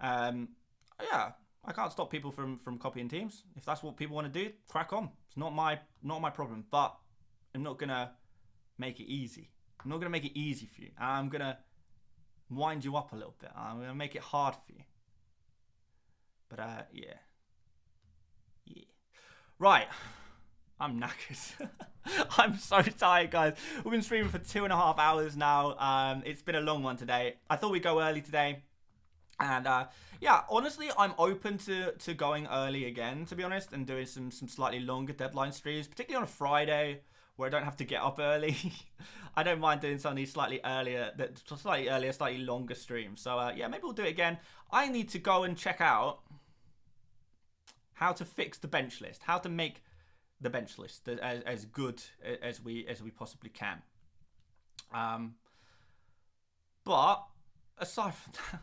Yeah, I can't stop people from copying teams. If that's what people want to do, crack on. It's not my problem, but I'm not going to make it easy. I'm not going to make it easy for you. I'm going to wind you up a little bit. I'm going to make it hard for you. But, yeah. Right, I'm knackered. I'm so tired, guys. We've been streaming for 2.5 hours now. It's been a long one today. I thought we'd go early today. And yeah, honestly, I'm open to going early again, to be honest, and doing some slightly longer deadline streams, particularly on a Friday where I don't have to get up early. I don't mind doing some of these slightly earlier, slightly longer streams. So yeah, maybe we'll do it again. I need to go and check out how to fix the bench list, how to make the bench list as good as we possibly can. But aside from that,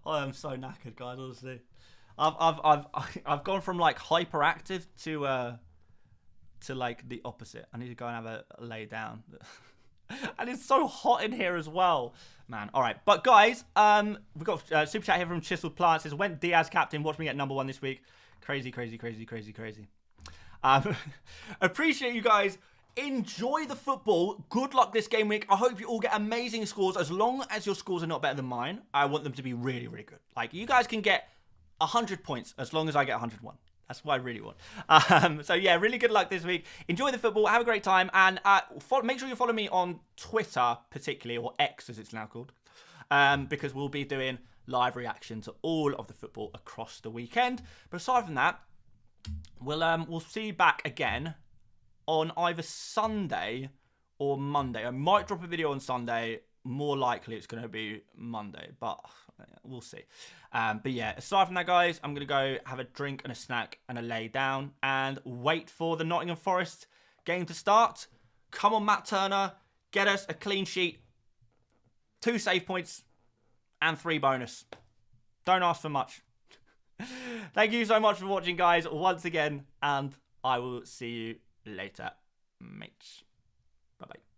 I am so knackered, guys. Honestly, I've gone from like hyperactive to like the opposite. I need to go and have a lay down. And it's so hot in here as well, man. All right, but guys, we've got super chat here from Chiseled Plants. Says, went Diaz captain. Watch me get #1 this week. Crazy. Appreciate you guys. Enjoy the football. Good luck this game week. I hope you all get amazing scores. As long as your scores are not better than mine, I want them to be really, really good. Like, you guys can get 100 points as long as I get 101. That's what I really want. So yeah, really good luck this week. Enjoy the football. Have a great time. And make sure you follow me on Twitter, particularly, or X as it's now called, because we'll be doing live reaction to all of the football across the weekend. But aside from that, we'll see you back again on either Sunday or Monday. I might drop a video on Sunday. More likely it's going to be Monday, but we'll see. But yeah, aside from that, guys, I'm going to go have a drink and a snack and a lay down and wait for the Nottingham Forest game to start. Come on, Matt Turner. Get us a clean sheet, 2 save points, and 3 bonus. Don't ask for much. Thank you so much for watching, guys, once again, and I will see you later, mates. Bye-bye.